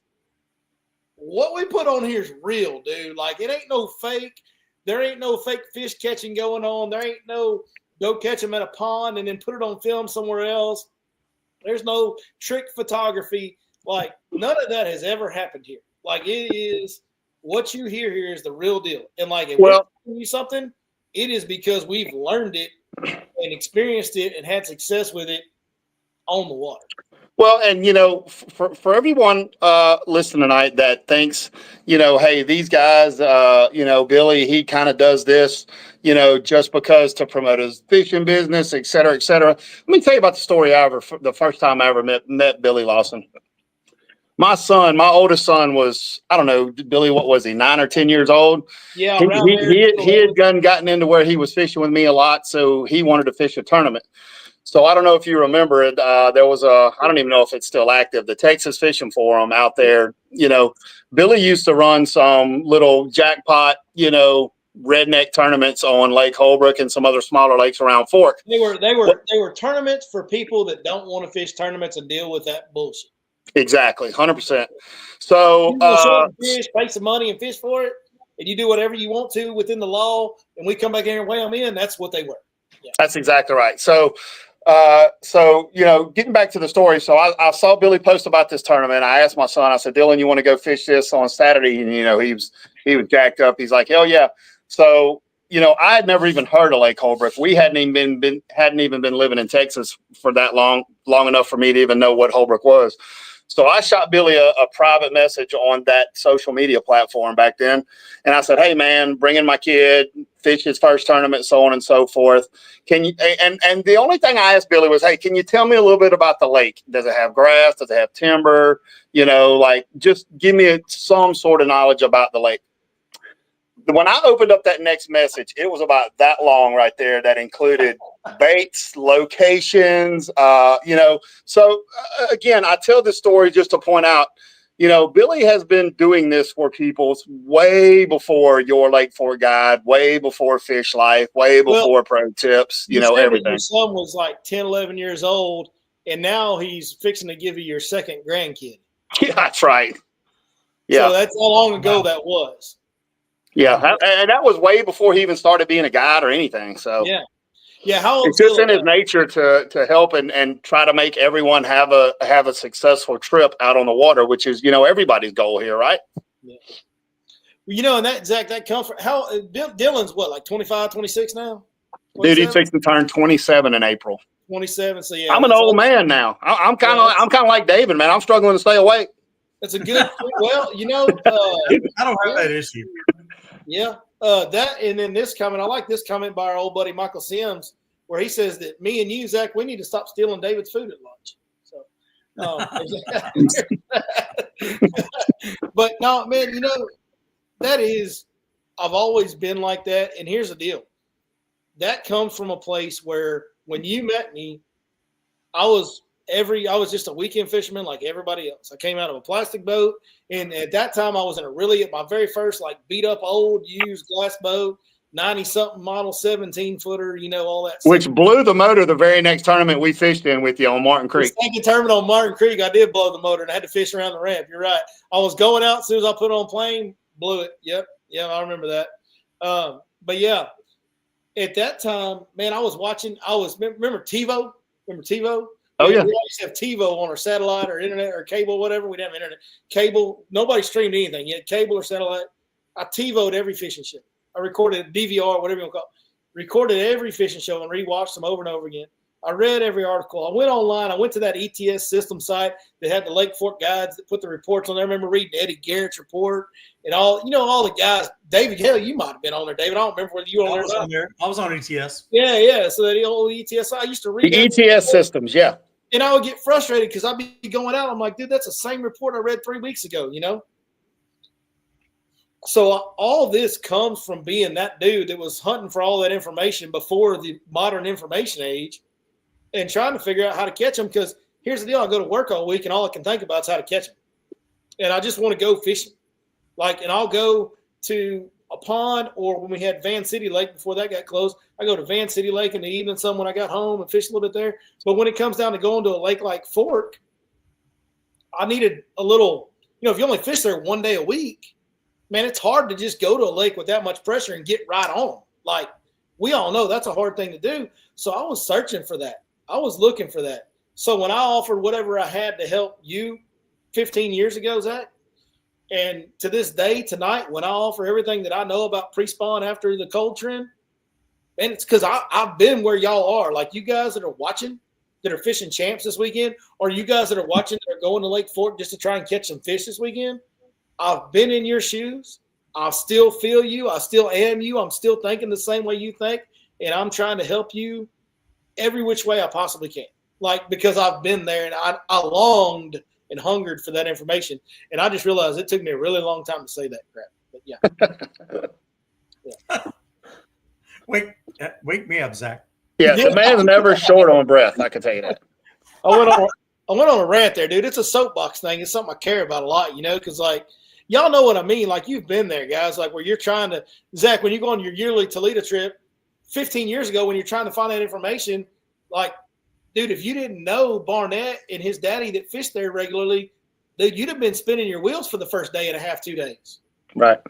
What we put on here is real, dude. Like, it ain't no fake. There ain't no fake fish catching going on. There ain't no go catch them at a pond and then put it on film somewhere else. There's no trick photography. Like, none of that has ever happened here. Like, it is what you hear here is the real deal. And like, if we're telling you something, it is because we've learned it and experienced it and had success with it on the water. Well, and for everyone listening tonight that thinks, hey, these guys, Billy, he kind of does this, just because to promote his fishing business, et cetera, et cetera. Let me tell you about the story the first time I ever met Billy Lawson. My oldest son was, I don't know, Billy, what was he, 9 or 10 years old? Yeah. He had gotten into where he was fishing with me a lot, so he wanted to fish a tournament. So I don't know if you remember it. There was I don't even know if it's still active, the Texas Fishing Forum out there. Billy used to run some little jackpot, redneck tournaments on Lake Holbrook and some other smaller lakes around Fork. They were tournaments for people that don't want to fish tournaments and deal with that bullshit. Exactly, 100%. So fish, pay some money and fish for it, and you do whatever you want to within the law, and we come back here and weigh them in. That's what they were. Yeah. That's exactly right. So getting back to the story. So I saw Billy post about this tournament. I asked my son, I said, Dylan, you want to go fish this on Saturday? And, he was jacked up. He's like, hell yeah. So, I had never even heard of Lake Holbrook. We hadn't even been living in Texas for that long enough for me to even know what Holbrook was. So I shot Billy a private message on that social media platform back then. And I said, hey man, bring in my kid, fish his first tournament, so on and so forth. Can you, and the only thing I asked Billy was, hey, can you tell me a little bit about the lake? Does it have grass? Does it have timber? Just give me some sort of knowledge about the lake. When I opened up that next message, it was about that long right there. That included baits, locations, So again, I tell this story just to point out, Billy has been doing this for people way before your Lake Fork Guide, way before Fish Life, way before Pro Tips, you said that everything. your son was like 10, 11 years old, and now he's fixing to give you your second grandkid. Yeah, that's right. Yeah. So that's how long ago that was. Yeah. And that was way before he even started being a guide or anything. So yeah. Yeah, how old it's just in his nature to help and try to make everyone have a successful trip out on the water, which is, everybody's goal here, right? Yeah. Well, and that, Zach, that comes from Dylan's what, like 25, 26 now? 27? Dude, he's fixing to turn 27 in April. 27. So yeah, I'm an old man now. I'm kind of like David, man. I'm struggling to stay awake. That's a good. Well, I don't have that issue. Yeah. That and then this comment. I like this comment by our old buddy Michael Sims, where he says that me and you, Zach, we need to stop stealing David's food at lunch. So, but no, man, that is. I've always been like that, and here's the deal. That comes from a place where when you met me, I was just a weekend fisherman like everybody else. I came out of a plastic boat, and at that time I was in my very first like beat up old used glass boat, 90-something model 17-footer, all that Which stuff. Blew the motor the very next tournament we fished in with you on Martin Creek. The second tournament on Martin Creek, I did blow the motor and I had to fish around the ramp. You're right. I was going out as soon as I put it on plane, blew it. Yep. Yeah, I remember that. But yeah, at that time, man, I was watching. Remember TiVo? Remember TiVo? Oh yeah. We always have TiVo on our satellite or internet or cable, whatever. We didn't have internet. Cable. Nobody streamed anything yet. Cable or satellite. I TiVo'd every fishing show. I recorded a DVR, whatever you want to call it. Recorded every fishing show and rewatched them over and over again. I read every article. I went online. I went to that ETS system site that had the Lake Fork guides that put the reports on there. I remember reading Eddie Garrett's report and all the guys. David, hell, you might have been on there, David. I don't remember whether you were on there. I was on ETS. Yeah. So that old ETS, I used to read the ETS systems, yeah. And I would get frustrated because I'd be going out. I'm like, dude, that's the same report I read 3 weeks ago, So all this comes from being that dude that was hunting for all that information before the modern information age and trying to figure out how to catch them. Because here's the deal. I go to work all week and all I can think about is how to catch them. And I just want to go fishing. And I'll go to a pond, or when we had Van City Lake before that got closed, I go to Van City Lake in the evening some when I got home and fish a little bit there. But when it comes down to going to a lake like Fork, I needed a little, if you only fish there one day a week, man, it's hard to just go to a lake with that much pressure and get right on. Like, we all know that's a hard thing to do. So I was searching for that. I was looking for that. So when I offered whatever I had to help you 15 years ago, Zach, and to this day, tonight, when I offer everything that I know about pre-spawn after the cold trend, and it's because I've been where y'all are. Like, you guys that are watching, that are fishing champs this weekend, or you guys that are watching that are going to Lake Fork just to try and catch some fish this weekend, I've been in your shoes. I still feel you. I still am you. I'm still thinking the same way you think, and I'm trying to help you every which way I possibly can. Because I've been there, and I longed and hungered for that information. And I just realized it took me a really long time to say that crap. But yeah. Wake me up, Zach. Yeah, the man's never short on breath. I can tell you that. I went on a rant there, dude. It's a soapbox thing. It's something I care about a lot, because y'all know what I mean. You've been there, guys. Where you're trying to, Zach, when you go on your yearly Toledo trip 15 years ago, when you're trying to find that information, dude, if you didn't know Barnett and his daddy that fished there regularly, dude, you'd have been spinning your wheels for the first day and a half, 2 days. Right.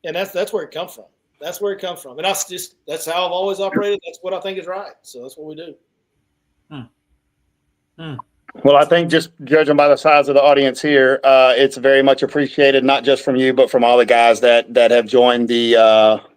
And that's where it comes from. That's where it comes from. And that's how I've always operated. That's what I think is right. So that's what we do. Well, I think just judging by the size of the audience here, it's very much appreciated, not just from you, but from all the guys that have joined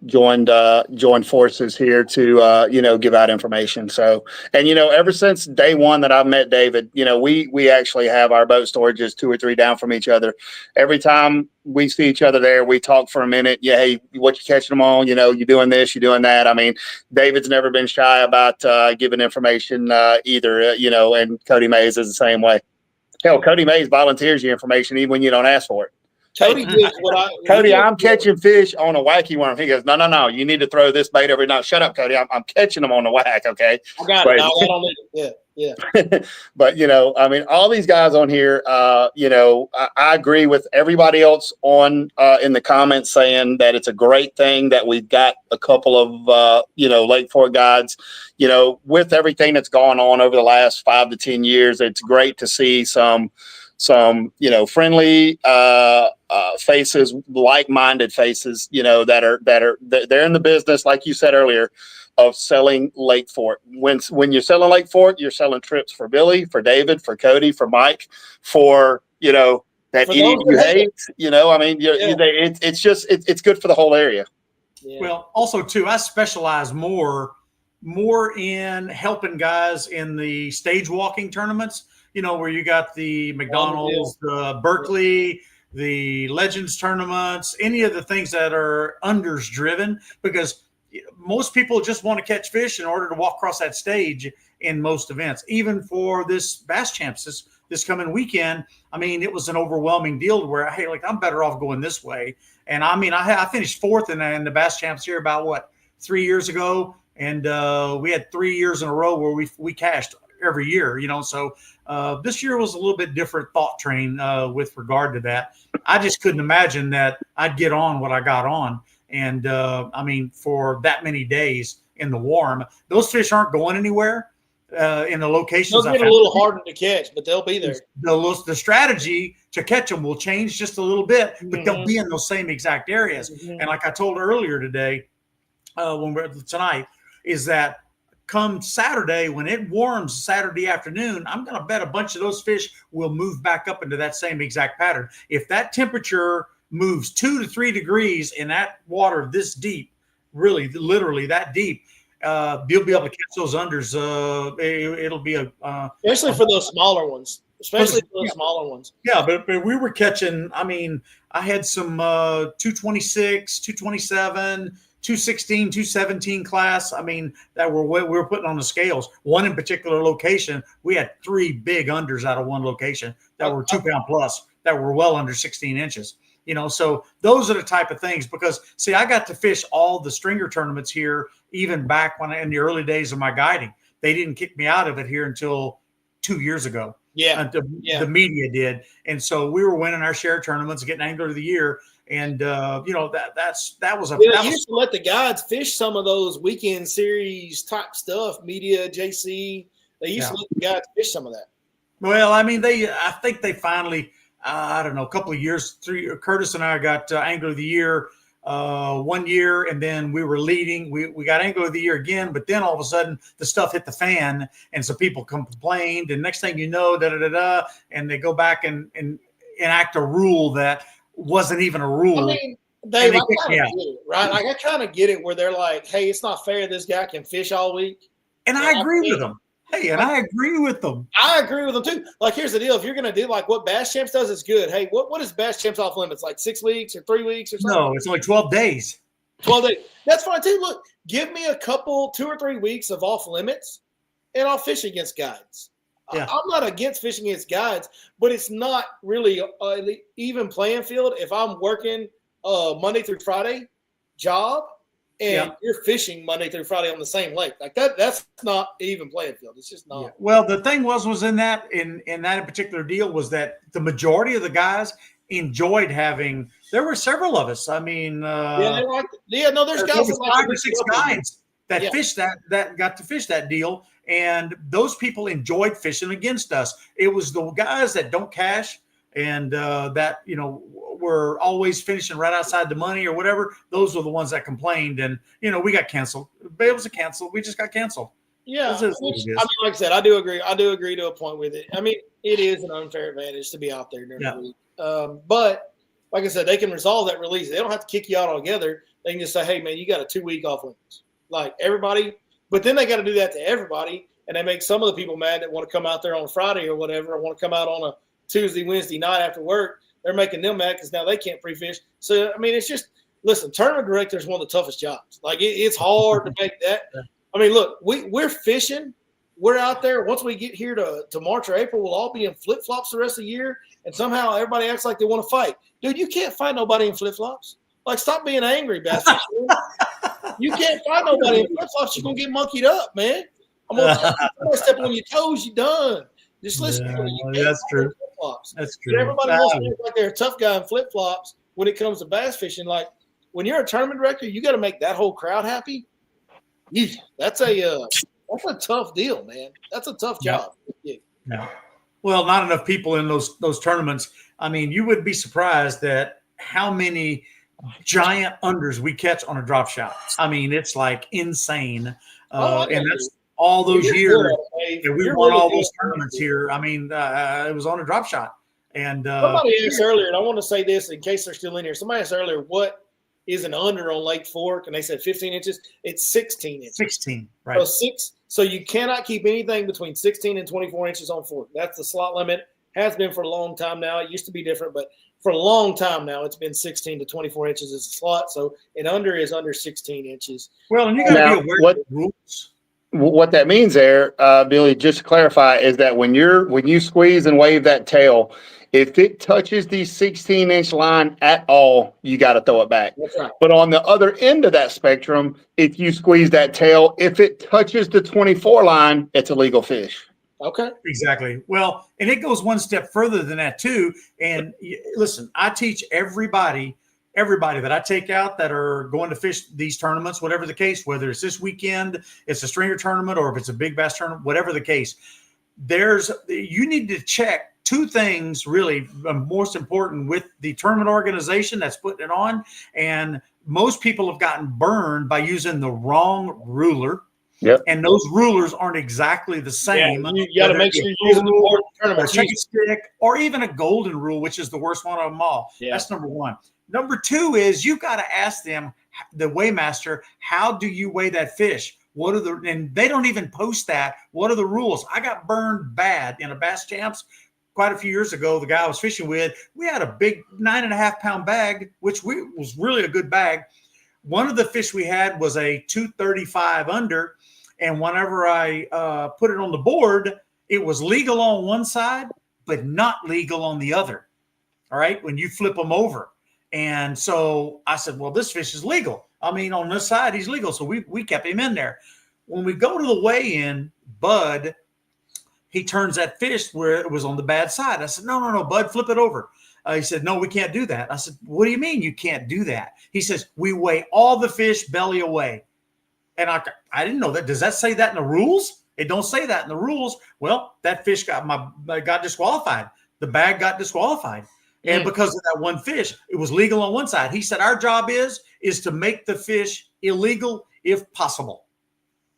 joined forces here to give out information. So, and ever since day one that I've met David, we actually have our boat storages 2 or 3 down from each other. Every time we see each other there, we talk for a minute. Yeah, hey, what you catching them on? You doing this, you doing that. I mean, David's never been shy about giving information either. And Cody Mays is the same way. Hell, Cody Mays volunteers you information even when you don't ask for it. Cody gives what I Cody, I'm catching fish on a wacky worm. He goes, no. You need to throw this bait every night. Shut up, Cody. I'm catching them on the whack. Okay. I got it. No, I don't need it. Yeah. But, I mean, all these guys on here, I agree with everybody else on in the comments saying that it's a great thing that we've got a couple of, Lake Fork guides, with everything that's gone on over the last 5 to 10 years. It's great to see some friendly faces, like-minded faces, they're in the business, like you said earlier, of selling Lake Fork. When you're selling Lake Fork, you're selling trips for Billy, for David, for Cody, for Mike, for that For idiot those you that hate hate. I mean, it's good for the whole area. Yeah. Well, also too, I specialize more in helping guys in the stage walking tournaments. Where you got the McDonald's, the Berkeley, the Legends tournaments, any of the things that are unders driven, because most people just want to catch fish in order to walk across that stage in most events. Even for this Bass Champs this coming weekend, I mean, it was an overwhelming deal to where, hey, I'm better off going this way. And I mean, I finished 4th in the Bass Champs here about 3 years ago, and we had 3 years in a row where we cashed every year, so this year was a little bit different thought train with regard to that. I just couldn't imagine that I'd get on what I got on. And I mean, for that many days in the warm, those fish aren't going anywhere in the locations. They'll get a little harder to catch, but they'll be there. The strategy to catch them will change just a little bit, but they'll be in those same exact areas. And like I told earlier today, tonight, is that come Saturday, when it warms Saturday afternoon, I'm going to bet a bunch of those fish will move back up into that same exact pattern. If that temperature moves 2 to 3 degrees in that water this deep, really, literally that deep, you'll be able to catch those unders. It'll be especially for those smaller ones. Yeah, but we were catching. I mean, I had some 226, 227. 216, 217 class. I mean, that we were putting on the scales. One in particular location, we had 3 big unders out of one location that were 2 pound plus, that were well under 16 inches. So those are the type of things, because see, I got to fish all the stringer tournaments here, even back in the early days of my guiding. They didn't kick me out of it here until 2 years ago. Yeah. The media did. And so we were winning our share tournaments, getting Angler of the Year. And that was you used to let the guides fish some of those weekend series type stuff. Media, JC, they used to let the guides fish some of that. Well, I mean, I think they finally, I don't know, a couple of years. Curtis and I got Angler of the Year 1 year, and then we were leading. We got Angler of the Year again, but then all of a sudden the stuff hit the fan, and so people complained. And next thing you know, and they go back and enact a rule that wasn't even a rule. I mean, Dave, I kind of get it, right? Like, I kind of get it where they're like, hey, it's not fair this guy can fish all week. And I agree with them. Hey, and I agree with them. I agree with them too. Like, here's the deal. If you're going to do like what Bass Champs does, it's good. Hey, what is Bass Champs off limits? Like 6 weeks or 3 weeks or something? No, it's only 12 days. 12 days. That's fine too. Look, give me a couple, 2 or 3 weeks of off limits, and I'll fish against guides. Yeah. I'm not against fishing against guides, but it's not really an even playing field if I'm working Monday through Friday job and you're fishing Monday through Friday on the same lake. Like that's not even playing field. It's just not. Yeah. Well, the thing was in that particular deal was that the majority of the guys enjoyed having. There were several of us. I mean, there's guys like 5 or 6 guys that fished that got to fish that deal. And those people enjoyed fishing against us. It was the guys that don't cash and that, were always finishing right outside the money or whatever. Those were the ones that complained. And, we got canceled. But it was a cancel. We just got canceled. Yeah. I mean, like I said, I do agree. I do agree to a point with it. I mean, it is an unfair advantage to be out there during the week. But like I said, they can resolve that release. They don't have to kick you out altogether. They can just say, hey, man, you got a 2 week off limits. Like everybody. But then they got to do that to everybody, and they make some of the people mad that want to come out there on Friday or whatever, or want to come out on a Tuesday, Wednesday night after work. They're making them mad because now they can't pre-fish. So, I mean, it's just – listen, tournament director is one of the toughest jobs. Like, it's hard to make that. I mean, look, we're fishing we're out there. Once we get here to March or April, we'll all be in flip flops the rest of the year, and somehow everybody acts like they want to fight. Dude, you can't fight nobody in flip flops. Like, stop being angry, bastard. You can't fight nobody in flip flops. You're gonna get monkeyed up, man. I'm gonna step on your toes. You done. Just listen to me. That's true. That's true. Everybody wants to look like they're a tough guy in flip flops when it comes to bass fishing. Like, when you're a tournament director, you got to make that whole crowd happy. That's a tough deal, man. That's a tough job. Yeah. Well, not enough people in those tournaments. I mean, you would be surprised at how many giant unders we catch on a drop shot. I mean, it's like insane. And that's all those years. We won all those tournaments here. I mean, it was on a drop shot. And somebody asked earlier, and I want to say this in case they're still in here. Somebody asked earlier, what is an under on Lake Fork? And they said 15 inches. It's 16 inches. 16, right. So you cannot keep anything between 16 and 24 inches on Fork. That's the slot limit. Has been for a long time now. It used to be different, but for a long time now, it's been 16 to 24 inches as a slot. So an under is under 16 inches. Well, and you got to be aware of the rules. What that means there, Billy, just to clarify, is that when you squeeze and wave that tail, if it touches the 16-inch line at all, you got to throw it back. That's right. But on the other end of that spectrum, if you squeeze that tail, if it touches the 24 line, it's a legal fish. Okay. Exactly. Well, and it goes one step further than that too. And listen, I teach everybody that I take out that are going to fish these tournaments, whatever the case, whether it's this weekend, it's a stringer tournament, or if it's a big bass tournament, whatever the case, you need to check two things really most important with the tournament organization that's putting it on. And most people have gotten burned by using the wrong ruler. Yep. And those rulers aren't exactly the same. Yeah, you got to make sure you're using the tournament, a chicken stick, or even a golden rule, which is the worst one of them all. Yeah. That's number one. Number two is you got to ask them, the weighmaster, how do you weigh that fish? And they don't even post that. What are the rules? I got burned bad in a Bass Champs quite a few years ago. The guy I was fishing with, we had a big 9.5-pound bag, which was really a good bag. One of the fish we had was a 235 under. And whenever I put it on the board, it was legal on one side, but not legal on the other. All right. When you flip them over. And so I said, well, this fish is legal. I mean, on this side, he's legal. So we kept him in there. When we go to the weigh-in, Bud, he turns that fish where it was on the bad side. I said, no, Bud, flip it over. He said, no, we can't do that. I said, what do you mean you can't do that? He says, we weigh all the fish belly away. And I didn't know that. Does that say that in the rules? It don't say that in the rules. Well, that fish got disqualified. The bag got disqualified. And because of that one fish, it was legal on one side. He said, our job is to make the fish illegal if possible.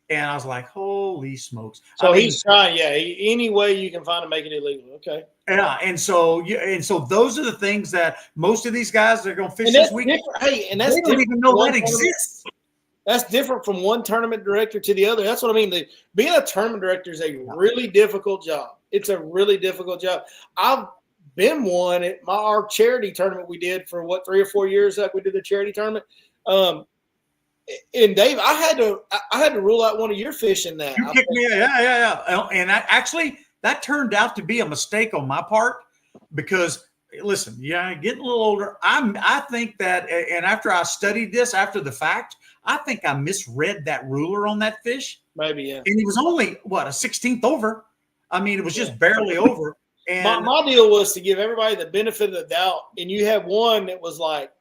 And I was like, holy smokes. So he's trying, any way you can find to make it illegal. Okay. Yeah. And so those are the things that most of these guys that are going to fish this weekend, hey, and that's they don't even know that exists. That's different from one tournament director to the other. That's what I mean. Being a tournament director is a really difficult job. It's a really difficult job. I've been one at our charity tournament we did for 3 or 4 years that we did the charity tournament. And Dave, I had to rule out one of your fish in that. You kicked me, yeah. And that turned out to be a mistake on my part because listen, getting a little older. I think that, and after I studied this after the fact, I think I misread that ruler on that fish. Maybe, yeah. And he was only a 16th over. I mean, it was just barely over. And my deal was to give everybody the benefit of the doubt. And you have one that was like,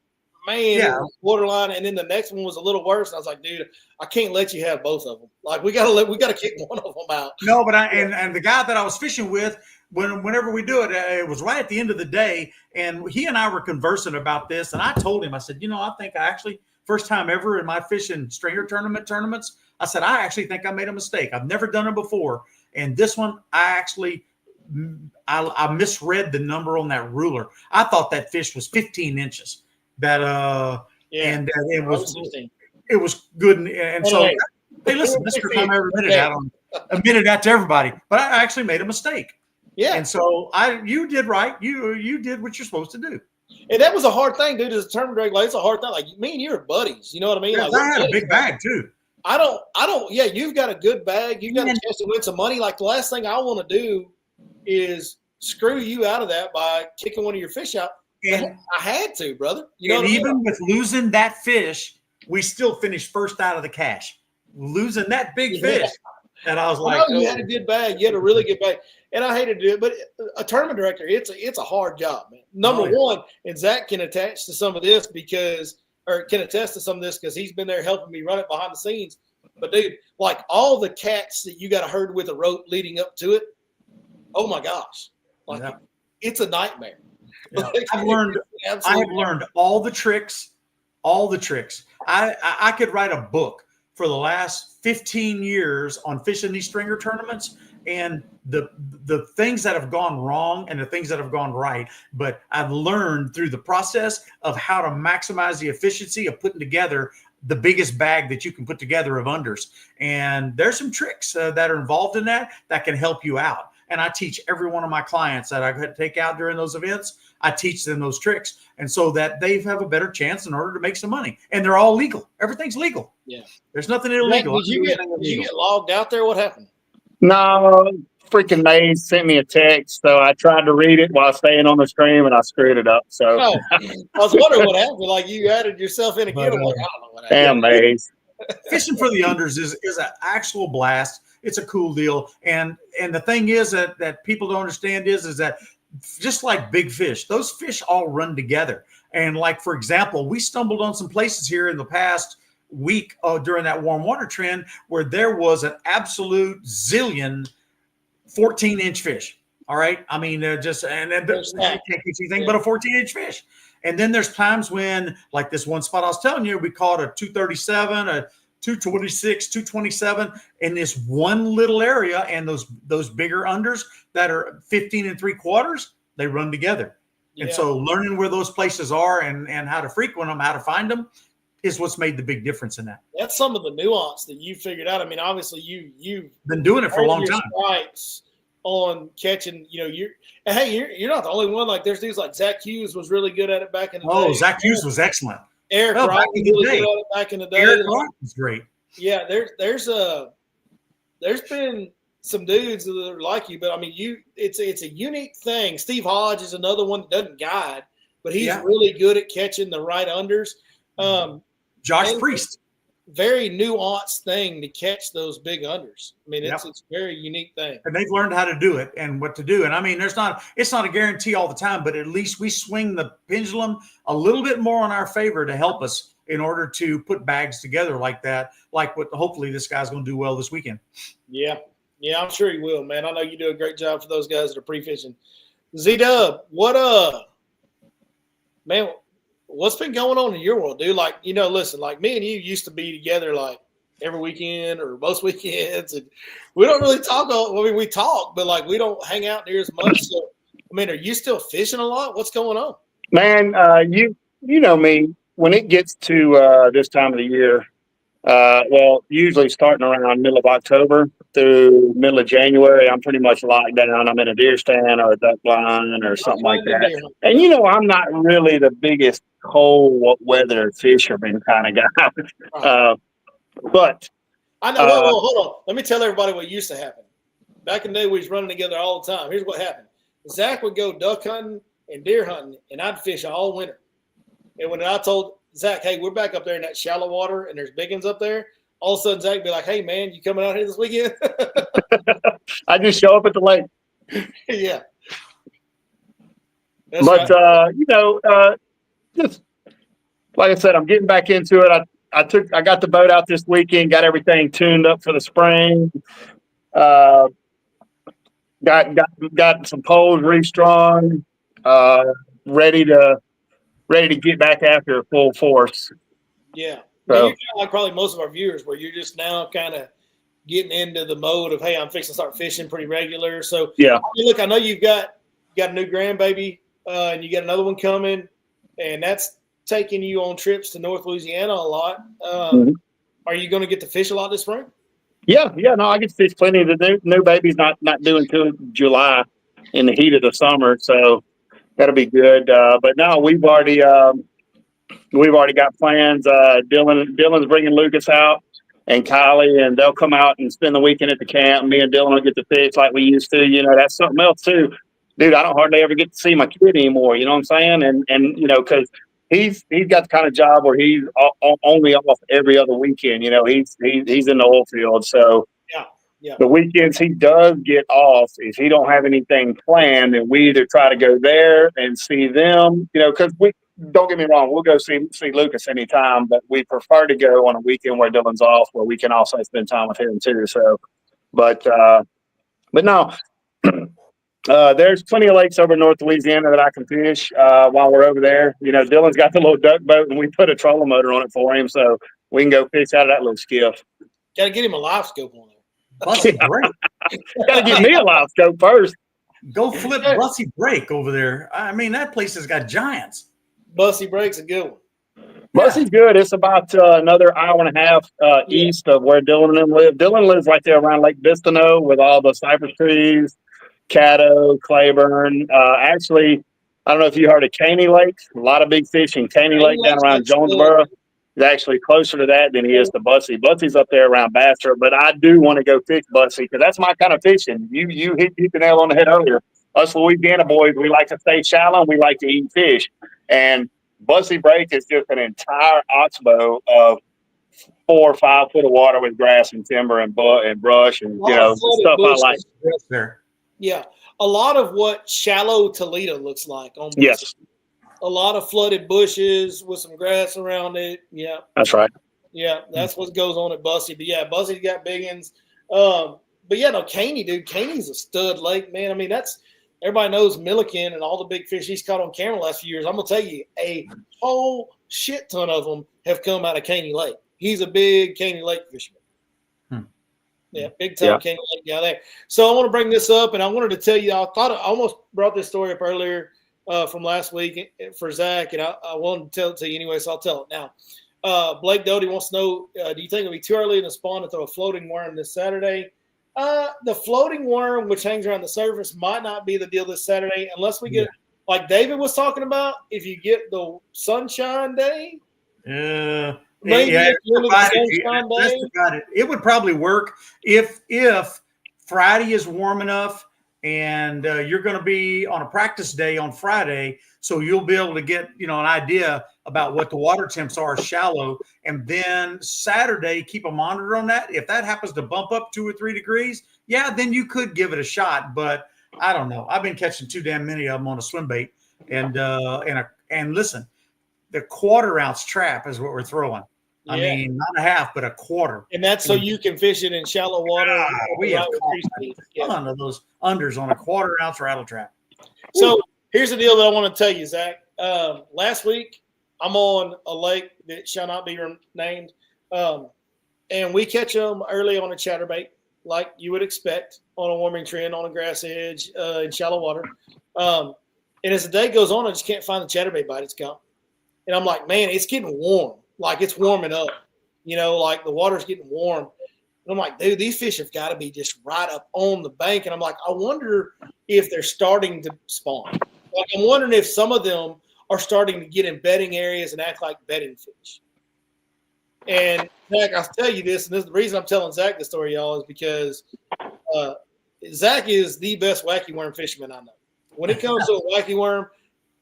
man, borderline, and then the next one was a little worse. And I was like, dude, I can't let you have both of them. Like, we gotta kick one of them out. No, but and the guy that I was fishing with, whenever we do it, it was right at the end of the day, and he and I were conversing about this, and I told him, I said, I think I actually, first time ever in my fishing stringer tournaments, I said, I actually think I made a mistake. I've never done it before, and this one, I misread the number on that ruler. I thought that fish was 15 inches. And it was good. And so, hey, listen, this is the time I ever admitted that to everybody. But I actually made a mistake. Yeah. And so you did right. You did what you're supposed to do. And that was a hard thing, dude. As a tournament director, it's a hard thing. Like, me and you are buddies. You know what I mean? Yeah, like, I had a big bag too. I don't. Yeah, you've got a good bag. You've got a chance to win some money. Like the last thing I want to do is screw you out of that by kicking one of your fish out. And I had to, brother. You know, and even with losing that fish, we still finished first out of the cash. Losing that big fish, and I was like, you had a good bag. You had a really good bag, and I hated to do it. But a tournament director, it's a hard job, man. Number one, and Zach can attach to some of this can attest to some of this because he's been there helping me run it behind the scenes. But dude, like all the cats that you got to herd with a rope leading up to it, oh my gosh, like it's a nightmare. Yeah. I have learned all the tricks. I could write a book for the last 15 years on fishing these stringer tournaments and the things that have gone wrong and the things that have gone right. But I've learned through the process of how to maximize the efficiency of putting together the biggest bag that you can put together of unders. And there's some tricks that are involved in that can help you out. And I teach every one of my clients that I take out during those events. I teach them those tricks, and so that they have a better chance in order to make some money. And they're all legal. Everything's legal. Yeah, there's nothing illegal. Did you get logged out there? What happened? No, freaking Maze sent me a text, so I tried to read it while staying on the stream, and I screwed it up. So I was wondering what happened. Like you added yourself in again. I'm like, I don't know what happened. Damn, Maze. Fishing for the unders is an actual blast. It's a cool deal. And the thing is that people don't understand is that just like big fish, those fish all run together. And like, for example, we stumbled on some places here in the past week during that warm water trend where there was an absolute zillion 14-inch fish. All right. I mean, you can't catch anything but a 14-inch fish. And then there's times when, like this one spot I was telling you, we caught a 237, a 226, 227 in this one little area, and those bigger unders that are 15 3/4, they run together. Yeah. And so learning where those places are and how to frequent them, how to find them is what's made the big difference in that. That's some of the nuance that you figured out. I mean, obviously you've been doing it for a long time. Stripes on catching, you're not the only one. Like there's dudes like Zach Hughes was really good at it back in the day. Oh, Zach Hughes was excellent. Eric Wright was really good at it back in the day. Eric Wright was great. Yeah, there's been some dudes that are like you, but I mean, it's a unique thing. Steve Hodge is another one that doesn't guide, but he's really good at catching the right unders. Josh Priest, very nuanced thing to catch those big unders. I mean, it's a very unique thing. And they've learned how to do it and what to do. And I mean, it's not a guarantee all the time, but at least we swing the pendulum a little bit more in our favor to help us in order to put bags together like that, like what hopefully this guy's going to do well this weekend. Yeah, I'm sure he will, man. I know you do a great job for those guys that are pre-fishing. Z-Dub, man, what's been going on in your world, dude? Like, listen, like me and you used to be together like every weekend or most weekends, and we don't really talk. I mean, we talk, but like we don't hang out near as much. So, I mean, are you still fishing a lot? What's going on? Man, you know me. When it gets to this time of the year, usually starting around middle of October through middle of January, I'm pretty much locked down. I'm in a deer stand or a duck blind or something like that. And, I'm not really the biggest cold weather fisherman kind of guy. But I know. Hold on. Let me tell everybody what used to happen. Back in the day, we was running together all the time. Here's what happened. Zach would go duck hunting and deer hunting, and I'd fish all winter. And when I told Zach, hey, we're back up there in that shallow water and there's big ones up there, all of a sudden Zach would be like, hey, man, you coming out here this weekend? I just show up at the lake. Yeah. But, just like I said, I'm getting back into it. I got the boat out this weekend, got everything tuned up for the spring. Got some poles restrung, ready to get back after full force. Yeah. So, you're kind of like probably most of our viewers where you're just now kind of getting into the mode of, hey, I'm fixing to start fishing pretty regular. So, yeah. Look, I know you've got a new grandbaby and you got another one coming, and that's taking you on trips to North Louisiana a lot. Are you going to get to fish a lot this spring? Yeah. No, I get to fish plenty. The new baby's not due until July in the heat of the summer. So, that'll be good. But no, we've already got plans. Dylan's bringing Lucas out and Kylie, and they'll come out and spend the weekend at the camp. Me and Dylan will get to fish like we used to. You know, that's something else too. Dude, I don't hardly ever get to see my kid anymore. You know what I'm saying? And you know, because he's got the kind of job where he's only off every other weekend. You know, he's in the oil field, so Yeah. the weekends he does get off, if he don't have anything planned, then we either try to go there and see them. You know, because we don't get me wrong, we'll go see Lucas anytime, but we prefer to go on a weekend where Dylan's off, where we can also spend time with him too. So, but no. There's plenty of lakes over North Louisiana that I can fish while we're over there. You know, Dylan's got the little duck boat, and we put a trolling motor on it for him, so we can go fish out of that little skiff. Got to get him a live scope on there. Bussy break. Got to get me a live scope first. Go flip Bussy break over there. I mean, that place has got giants. Bussy break's a good one. Bussy's good. It's about another hour and a half east of where Dylan and them live. Dylan lives right there around Lake Bistino with all the cypress trees, Caddo, Claiborne. Actually, I don't know if you heard of Caney Lake. A lot of big fish in Caney Lake down around Jonesboro. He's actually closer to that than he is to Bussy. Bussy's up there around Bastrop, but I do want to go fish Bussy because that's my kind of fishing. You hit the nail on the head earlier. Us Louisiana boys, we like to stay shallow and we like to eat fish. And Bussy Break is just an entire oxbow of 4 or 5 foot of water with grass and timber and brush and stuff I like. There. Yeah, a lot of what shallow Toledo looks like on Bussy. Yes. A lot of flooded bushes with some grass around it. Yeah. That's right. Yeah, that's what goes on at Bussy. But yeah, Bussy's got big ones. But yeah, no, Caney, dude. Caney's a stud lake, man. I mean, that's everybody knows Milliken and all the big fish he's caught on camera the last few years. I'm gonna tell you, a whole shit ton of them have come out of Caney Lake. He's a big Caney Lake fisherman. Yeah, big time Caney Lake down there. So I want to bring this up, and I wanted to tell you, I almost brought this story up earlier from last week for Zach, and I wanted to tell it to you anyway, so I'll tell it now. Blake Doty wants to know, do you think it'll be too early in the spawn to throw a floating worm this Saturday? The floating worm, which hangs around the surface, might not be the deal this Saturday unless we get, like David was talking about, if you get the sunshine day. Maybe it would probably work if Friday is warm enough and you're going to be on a practice day on Friday, so you'll be able to get an idea about what the water temps are shallow, and then Saturday keep a monitor on that. If that happens to bump up 2 or 3 degrees, then you could give it a shot. But I don't know. I've been catching too damn many of them on a swim bait, and listen, the 1/4 ounce trap is what we're throwing. I mean, not a half, but a 1/4. And that's so you can fish it in shallow water. We have none of those unders on a 1/4 ounce rattle trap. So here's the deal that I want to tell you, Zach. Last week, I'm on a lake that shall not be named, and we catch them early on a chatterbait, like you would expect on a warming trend on a grass edge in shallow water. And as the day goes on, I just can't find the chatterbait bite it's got. And I'm like, man, it's getting warm. Like it's warming up, like the water's getting warm. And I'm like, dude, these fish have got to be just right up on the bank. And I'm like, I wonder if they're starting to spawn. Like I'm wondering if some of them are starting to get in bedding areas and act like bedding fish. And Zach, I'll tell you this, and this is the reason I'm telling Zach the story, y'all, is because Zach is the best wacky worm fisherman I know. When it comes to a wacky worm,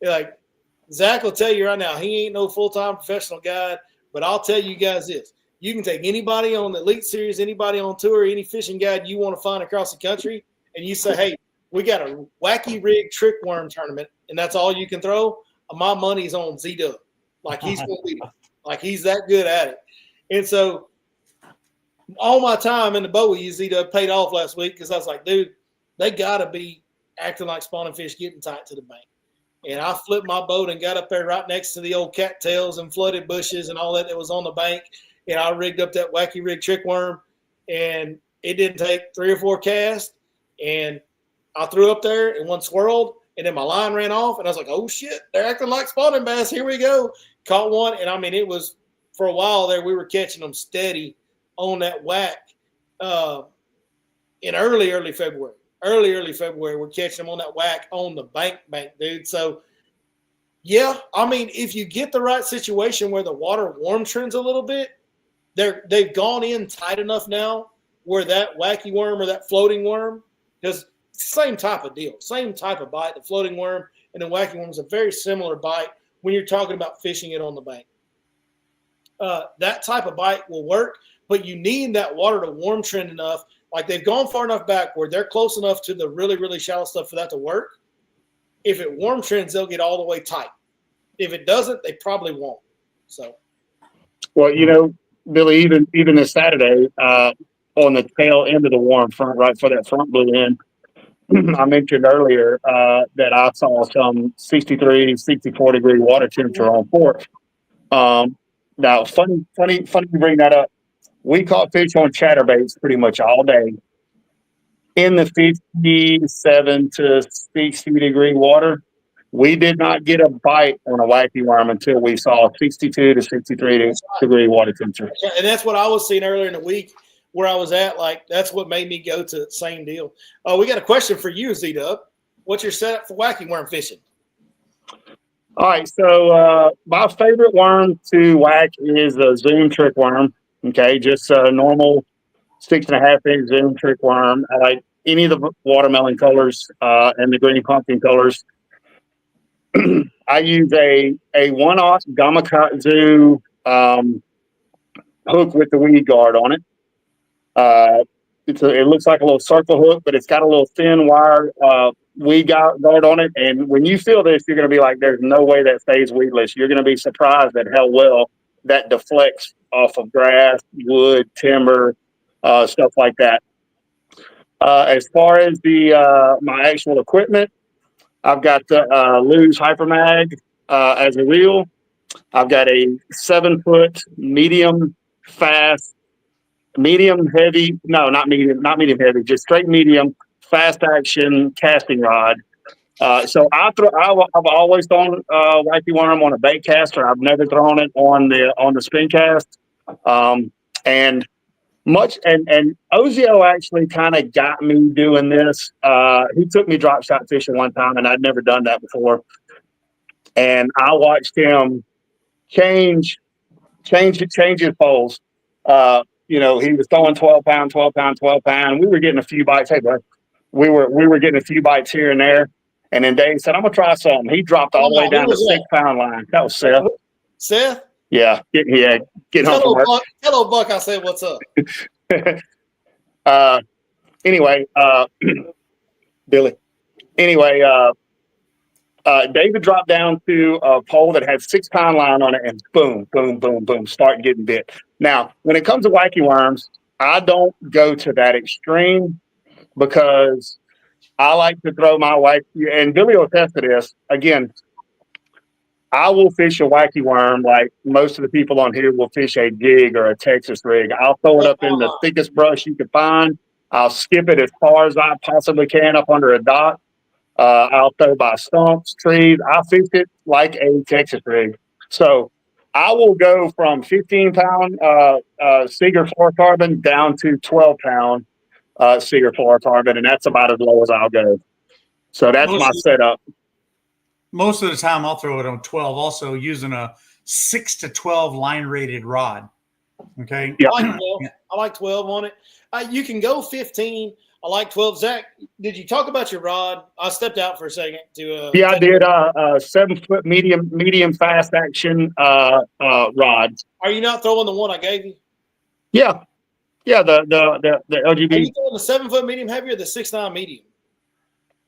like Zach will tell you right now, he ain't no full-time professional guide, but I'll tell you guys this. You can take anybody on the Elite Series, anybody on tour, any fishing guide you want to find across the country, and you say, hey, we got a wacky rig trick worm tournament, and that's all you can throw. My money's on Z-Dub. Like he's going to be, like he's that good at it. And so all my time in the boat with Z-Dub paid off last week because I was like, dude, they got to be acting like spawning fish getting tight to the bank. And I flipped my boat and got up there right next to the old cattails and flooded bushes and all that was on the bank. And I rigged up that wacky rig trick worm, and it didn't take 3 or 4 casts. And I threw up there and one swirled, and then my line ran off. And I was like, oh, shit, they're acting like spawning bass. Here we go. Caught one. And, I mean, it was for a while there, we were catching them steady on that whack in early February. Early February, we're catching them on that whack on the bank, dude. So, yeah, I mean, if you get the right situation where the water warm trends a little bit, they've gone in tight enough now where that wacky worm or that floating worm, because same type of deal, same type of bite. The floating worm and the wacky worm is a very similar bite when you're talking about fishing it on the bank. That type of bite will work, but you need that water to warm trend enough. Like they've gone far enough back where they're close enough to the really, really shallow stuff for that to work. If it warm trends, they'll get all the way tight. If it doesn't, they probably won't. So, well, you know, Billy, even this Saturday, on the tail end of the warm front, right for that front blue end, I mentioned earlier that I saw some 63, 64 degree water temperature on port. Now, funny you bring that up. We caught fish on chatterbaits pretty much all day in the 57 to 60 degree water. We did not get a bite on a wacky worm until we saw 62 to 63 degree water temperature. And that's what I was seeing earlier in the week where I was at. Like, that's what made me go to the same deal. We got a question for you, Z-Dub. What's your setup for wacky worm fishing? All right, so my favorite worm to whack is a Zoom trick worm. Okay, just a normal 6.5-inch Zoom trick worm. I like any of the watermelon colors and the green pumpkin colors. I use a 1/0 Gamakatsu hook with the weed guard on it. It looks like a little circle hook, but it's got a little thin wire weed guard on it. And when you feel this, you're going to be like, there's no way that stays weedless. You're going to be surprised at how well that deflects off of grass, wood, timber, stuff like that. As far as my actual equipment, I've got the Lew's Hypermag as a reel. I've got a 7-foot medium fast, medium heavy. No, not medium heavy, just straight medium fast action casting rod. So I've always thrown wacky worm on a bait caster. I've never thrown it on the spin cast. And Ozio actually kind of got me doing this. He took me drop shot fishing one time, and I'd never done that before. And I watched him change his poles. You know, he was throwing 12-pound, 12-pound, 12-pound. We were getting a few bites. Hey, bud, we were getting a few bites here and there. And then Dave said, "I'm gonna try something." He dropped all the way down to 6-pound line. That was Seth. Seth? Yeah, getting home from work. Hello, Buck. I said, "What's up?" Anyway, Billy. Anyway, David dropped down to a pole that had 6-pound line on it, and boom, boom, boom, boom, start getting bit. Now, when it comes to wacky worms, I don't go to that extreme because I like to throw my wacky, and Billy will attest to this. Again, I will fish a wacky worm like most of the people on here will fish a jig or a Texas rig. I'll throw it up in the thickest brush you can find. I'll skip it as far as I possibly can up under a dock. I'll throw by stumps, trees. I fish it like a Texas rig. So I will go from 15-pound Seeger fluorocarbon down to 12-pound Seeger fluorocarbon, and that's about as low as I'll go. So that's my setup. Most of the time, I'll throw it on 12, also using a 6 to 12 line rated rod. Okay. Yeah. I like 12 on it. You can go 15. I like 12. Zach, did you talk about your rod? I stepped out for a second to. Yeah, I did. 7-foot medium fast action rod. Are you not throwing the one I gave you? Yeah. Yeah. The LGB. Are you throwing the 7-foot medium heavy or the 6'9" medium?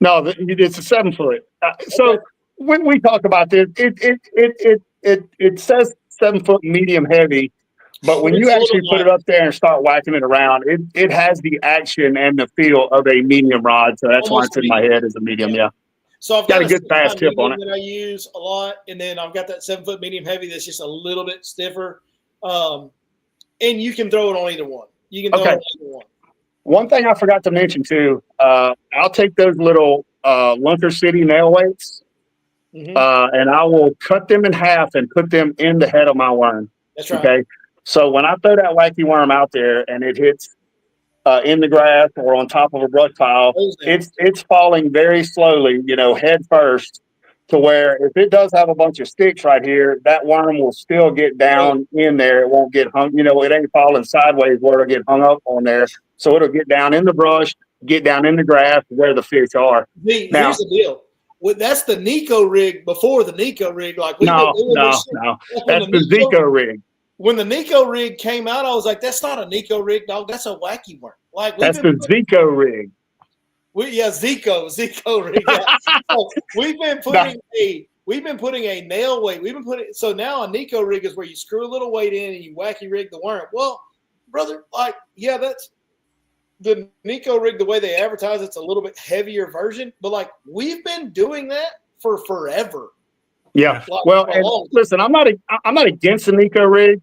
No, it's a 7-foot. So when we talk about this, it says 7-foot medium heavy, but when you actually put it up there and start whacking it around, it has the action and the feel of a medium rod. So that's why it's in my head as a medium. Yeah. So I've got a good fast tip on it that I use a lot, and then I've got that 7-foot medium heavy that's just a little bit stiffer. And you can throw it on either one. You can throw it on either one. One thing I forgot to mention too, I'll take those little Lunker City nail weights, and I will cut them in half and put them in the head of my worm. That's right. Okay. So when I throw that wacky worm out there and it hits in the grass or on top of a brush pile, it's falling very slowly, head first, to where if it does have a bunch of sticks right here, that worm will still get down in there. It won't get hung, it ain't falling sideways where it'll get hung up on there. So it'll get down in the brush, get down in the grass where the fish are. Here's the deal. That's the Nico rig before the Nico rig. Like No. That's the Zico rig. When the Nico rig came out, I was like, that's not a Nico rig, dog. That's a Wacky worm. Like that's the Zico rig. Zico rig. Yeah. So we've been putting a nail weight. So now a Nico rig is where you screw a little weight in and you wacky rig the worm. Well, brother, that's the Nico rig. The way they advertise, it's a little bit heavier version, but we've been doing that for forever. Yeah. Listen, I'm not against the Nico rig.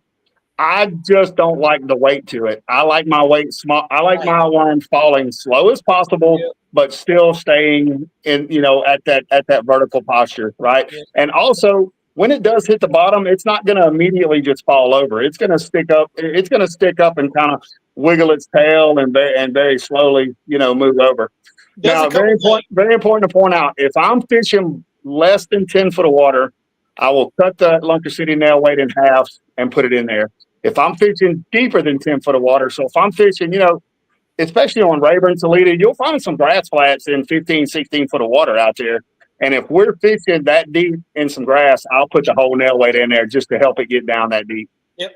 I just don't like the weight to it. I like my weight small. I like my worm falling slow as possible, but still staying in, at that vertical posture, right? Yeah. And also, when it does hit the bottom, it's not going to immediately just fall over. It's going to stick up. It's going to stick up and kind of wiggle its tail and very slowly, move over. Now, very important to point out, if I'm fishing less than 10 foot of water, I will cut the Lunker City nail weight in half and put it in there. If I'm fishing deeper than 10 foot of water, so if I'm fishing, especially on Rayburn, Toledo, you'll find some grass flats in 15, 16 foot of water out there. And if we're fishing that deep in some grass, I'll put the whole nail weight in there just to help it get down that deep. Yep.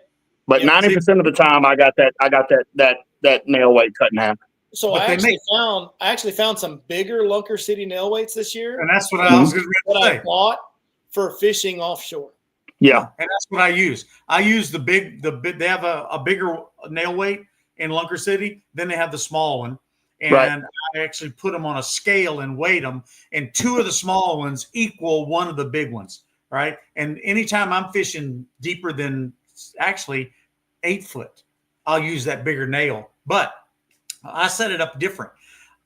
But 90% of the time, I got that nail weight cut in half. So I actually found some bigger Lunker City nail weights this year. And that's what I was going to say. I bought for fishing offshore. Yeah. And that's what I use. I use the big, they have a bigger nail weight in Lunker City. Then they have the small one. And I actually put them on a scale and weight them. And two of the small ones equal one of the big ones. Right. And anytime I'm fishing deeper than actually 8 foot, I'll use that bigger nail. But I set it up different.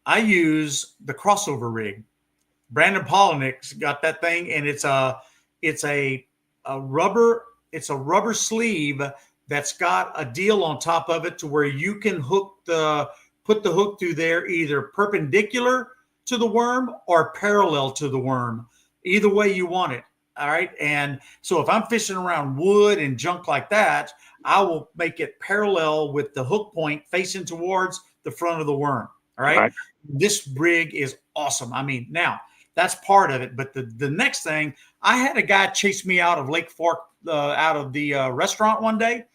I use the crossover rig. Brandon Polinick's got that thing, and it's a rubber sleeve that's got a deal on top of it to where you can put the hook through there either perpendicular to the worm or parallel to the worm, either way you want it. All right. And so if I'm fishing around wood and junk like that, I will make it parallel with the hook point facing towards the front of the worm. All right. This rig is awesome. I mean, now that's part of it. But the next thing, I had a guy chase me out of Lake Fork, out of the restaurant one day.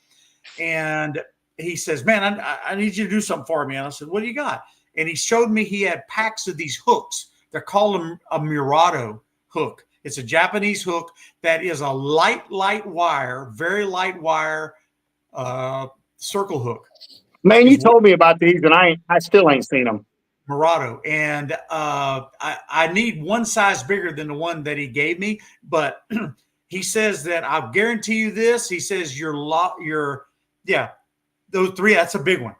And he says, man, I need you to do something for me. And I said, what do you got? And he showed me he had packs of these hooks. They're called a Murado hook. It's a Japanese hook that is a light wire, very light wire circle hook. Man, you told me about these, and I still ain't seen them. Murado. And I need one size bigger than the one that he gave me, but he says that I'll guarantee you this. He says those three, that's a big one.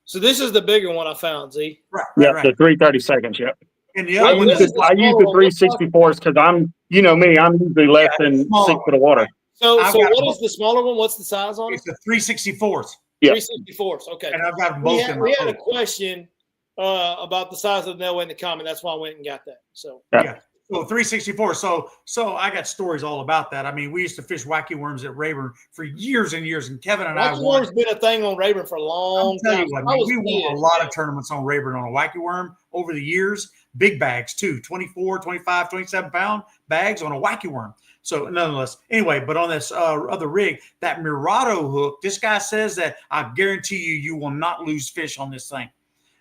So this is the bigger one I found, Z. Right. The 332nds, yeah. And the other one I use the 364s because I'm usually less than 6 foot of water. So what is the smaller one? What's the size on it? It's the 364s. Yeah. 364s. Okay. And I've got them both. We had a question about the size of the nail weight in the comment. That's why I went and got that. So yeah. So 364. So I got stories all about that. I mean, we used to fish wacky worms at Rayburn for years and years, and Kevin and wacky worm's been a thing on Rayburn for a long time. We won a lot of tournaments on Rayburn on a wacky worm over the years. Big bags too, 24, 25, 27 pound bags on a wacky worm. So nonetheless, anyway, but on this other rig, that Murado hook, this guy says that I guarantee you will not lose fish on this thing.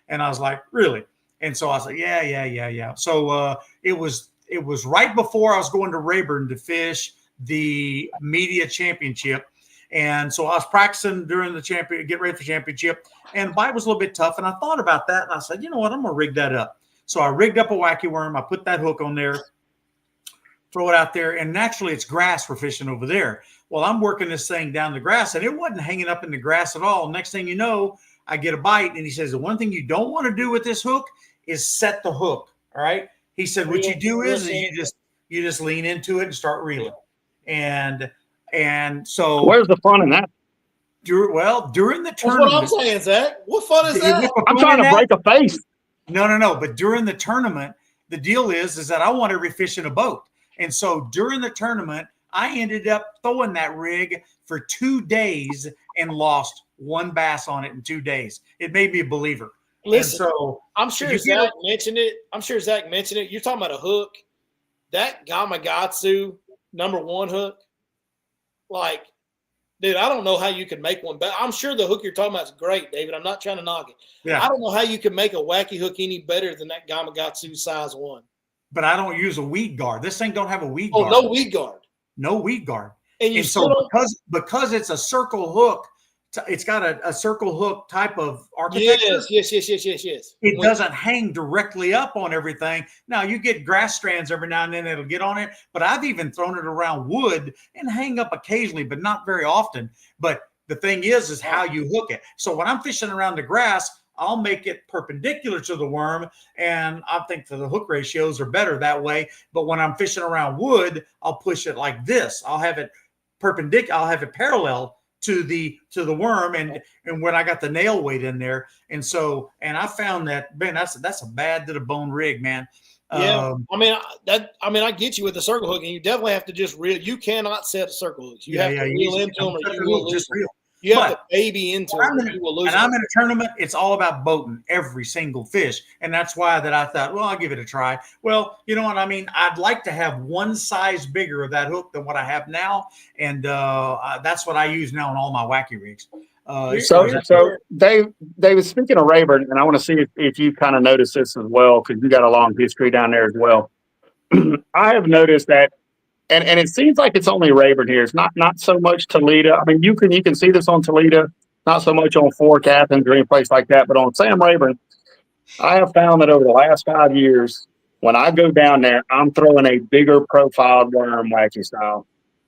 And I was like, really? And so I was like, yeah. So it was right before I was going to Rayburn to fish the media championship. And so I was practicing during the get ready for championship, and the bite was a little bit tough. And I thought about that, and I said, you know what, I'm going to rig that up. So I rigged up a wacky worm. I put that hook on there, throw it out there, and naturally it's grass we're fishing over there. Well, I'm working this thing down the grass, and it wasn't hanging up in the grass at all. Next thing you know, I get a bite, and he says, the one thing you don't want to do with this hook is set the hook, all right? He said, what you do is you just lean into it and start reeling. And so. Where's the fun in that? During the tournament. That's what I'm saying, Zach. What fun is that? I'm trying to break a face. No. But during the tournament, the deal is that I want every fish in a boat. And so during the tournament, I ended up throwing that rig for 2 days and lost one bass on it in 2 days. It made me a believer. Listen, and so I'm sure Zach mentioned it. You're talking about a hook. That Gamakatsu #1 hook, like, dude, I don't know how you could make one better. I'm sure the hook you're talking about is great, David. I'm not trying to knock it. Yeah. I don't know how you can make a Wacky hook any better than that Gamakatsu size 1. But I don't use a weed guard. This thing don't have a weed Oh, guard. no weed guard. No weed guard. And so because it's a circle hook, it's got a circle hook type of architecture. Yes. It doesn't hang directly up on everything. Now, you get grass strands every now and then it'll get on it, but I've even thrown it around wood and hang up occasionally, but not very often. But the thing is how you hook it. So when I'm fishing around the grass, I'll make it perpendicular to the worm, and I think the hook ratios are better that way. But when I'm fishing around wood, I'll push it like this. I'll have it perpendicular. I'll have it parallel to the worm, and when I got the nail weight in there, and I found that, man, that's a bad to the bone rig, man. Yeah, I get you with the circle hook, and you definitely have to just reel. You cannot set circle hooks. You have to reel into them, or you will lose them. You have to baby into them, or you will lose them. I'm in a tournament. It's all about boating every single fish, and that's why that I thought, well, I'll give it a try. Well, you know what I mean. I'd like to have one size bigger of that hook than what I have now, and that's what I use now on all my Wacky rigs. So David, speaking of Rayburn, and I want to see if you kind of noticed this as well, because you got a long history down there as well. I have noticed that, and it seems like it's only Rayburn here. It's not so much Toledo. I mean, you can see this on Toledo, not so much on Fork, Athens, or any place like that, but on Sam Rayburn, I have found that over the last 5 years, when I go down there, I'm throwing a bigger profiled worm, Wacky style.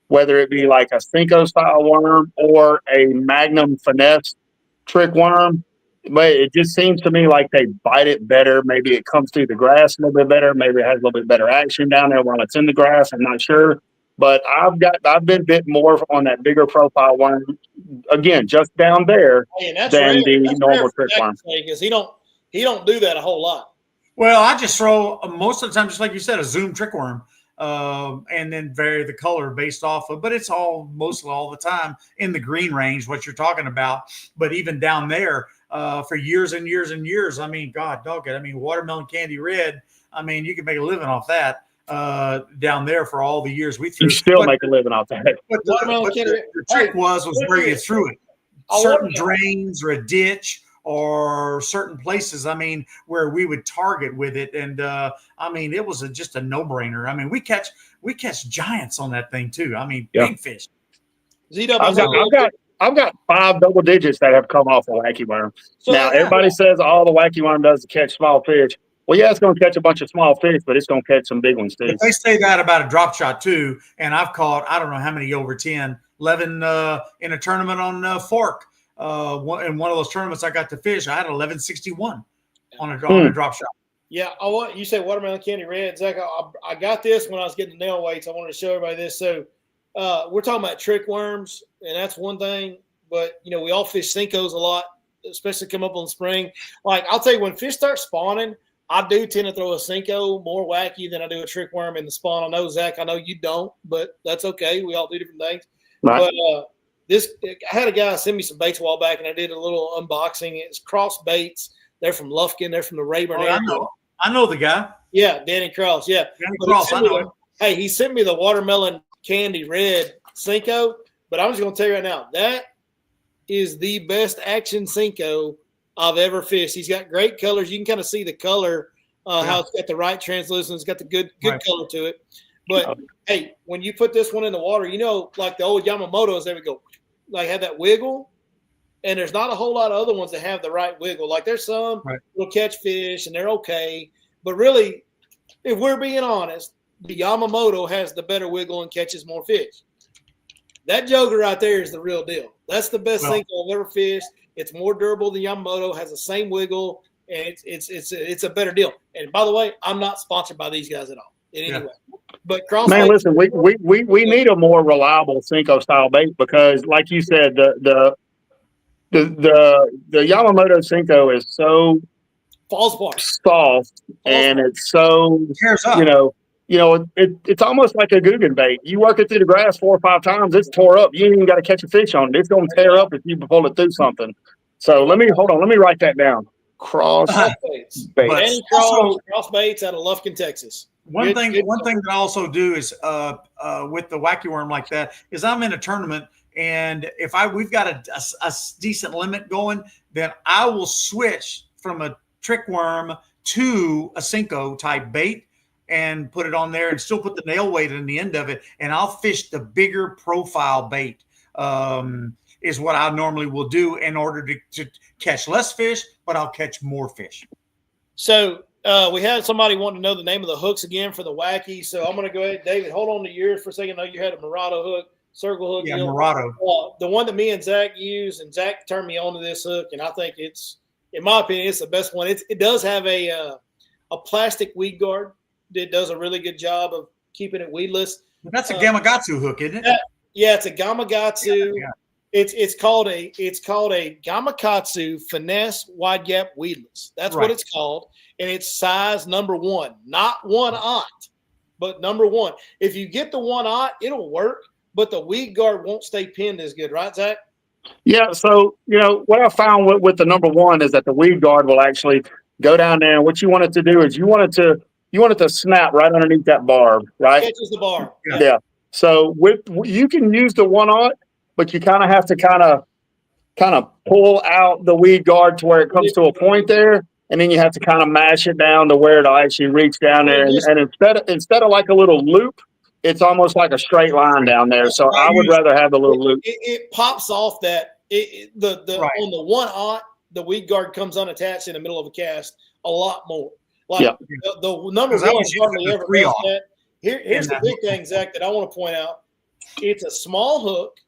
Whether it be like a Cinco style worm or a Magnum finesse trick worm. But it just seems to me like they bite it better. Maybe it comes through the grass a little bit better. Maybe it has a little bit better action down there while it's in the grass. I'm not sure. But I've been bit more on that bigger profile worm, again, just down there than the normal trick worm. Because he don't do that a whole lot. Well, I just throw most of the time, just like you said, a Zoom trick worm. And then vary the color based off of, but it's mostly all the time in the green range, what you're talking about. But even down there, for years and years and years, I mean, God dog it. I mean, watermelon candy red. I mean, you can make a living off that down there for all the years we threw. You still make a living off that. But the trick was where you threw it. Certain drains or a ditch, or certain places, I mean, where we would target with it. And I mean, it was just a no-brainer. I mean, we catch giants on that thing too. I mean, big fish. I've got 5 double digits that have come off a Wacky worm. So now, everybody says all the Wacky worm does is catch small fish. Well, yeah, it's going to catch a bunch of small fish, but it's going to catch some big ones too. But they say that about a drop shot too. And I've caught, I don't know how many over 10, 11 in a tournament on Fork. In one of those tournaments I got to fish, I had 1161 on a drop shot. Yeah, you say watermelon candy red, Zach. I got this when I was getting the nail weights. I wanted to show everybody this. So we're talking about trick worms, and that's one thing. But we all fish Cincos a lot, especially come up on spring. Like, I'll tell you, when fish start spawning, I do tend to throw a Cinco more Wacky than I do a trick worm in the spawn. I know, Zach, I know you don't, but that's okay. We all do different things. Right. But I had a guy send me some baits a while back, and I did a little unboxing. It's Cross Baits. They're from Lufkin. They're from the Rayburn area. I know the guy. Yeah, Danny Cross. Yeah, Danny Cross. I know him. Hey, he sent me the watermelon candy red Cinco, but I'm just going to tell you right now, that is the best action Cinco I've ever fished. He's got great colors. You can kind of see the color, how it's got the right translucence. It's got the good color to it. But hey, when you put this one in the water, like the old Yamamoto's, there we go. Like, have that wiggle, and there's not a whole lot of other ones that have the right wiggle. Like, there's some will catch fish and they're okay, but really, if we're being honest, the Yamamoto has the better wiggle and catches more fish. That joker right there is the real deal. That's the best thing I've ever fished. It's more durable than Yamamoto, has the same wiggle, and it's a better deal. And by the way, I'm not sponsored by these guys at all in any way. But listen, we need a more reliable Cinco style bait, because, like you said, the Yamamoto Cinco is so falls apart, soft, and it's so tears up. it's almost like a Guggen bait. You work it through the grass 4 or 5 times, it's tore up. You ain't even got to catch a fish on it. It's going to tear up if you pull it through something. So let me write that down. Cross baits. bait. Danny cross baits out of Lufkin, Texas. One thing that I also do is with the wacky worm like that is I'm in a tournament, and if we've got a decent limit going, then I will switch from a trick worm to a Cinco type bait and put it on there and still put the nail weight in the end of it, and I'll fish the bigger profile bait. Is what I normally will do in order to catch less fish, but I'll catch more fish. So we had somebody wanting to know the name of the hooks again for the wacky. So I'm going to go ahead, David, hold on to yours for a second. I know you had a Murado hook, circle hook. Yeah, Murado. The one that me and Zach use, and Zach turned me on to this hook, and I think it's, in my opinion, it's the best one. It does have a plastic weed guard that does a really good job of keeping it weedless. That's a Gamakatsu hook, isn't it? Yeah, it's a Gamakatsu. Yeah. It's called a Gamakatsu finesse wide gap weedless. That's Right. what it's called, and it's size number 1, not 1/0, but number 1. If you get the 1/0, it'll work, but the weed guard won't stay pinned as good, right, Zach? Yeah. So, what I found with the number 1 is that the weed guard will actually go down there. And what you want it to do is you want it to snap right underneath that barb, right? Catches the barb. Yeah. So you can use the 1/0, but you kind of have to kind of pull out the weed guard to where it comes to a point there, and then you have to kind of mash it down to where it'll actually reach down there. And instead of like a little loop, it's almost like a straight line down there. So I would rather have the little loop. It pops off that Right. on the 1/0, the weed guard comes unattached in the middle of a cast a lot more. Like Yeah. the number 'Cause I 1 was using hardly the ever 3/0 does that. Here's the big thing, Zach, that I want to point out. It's a small hook.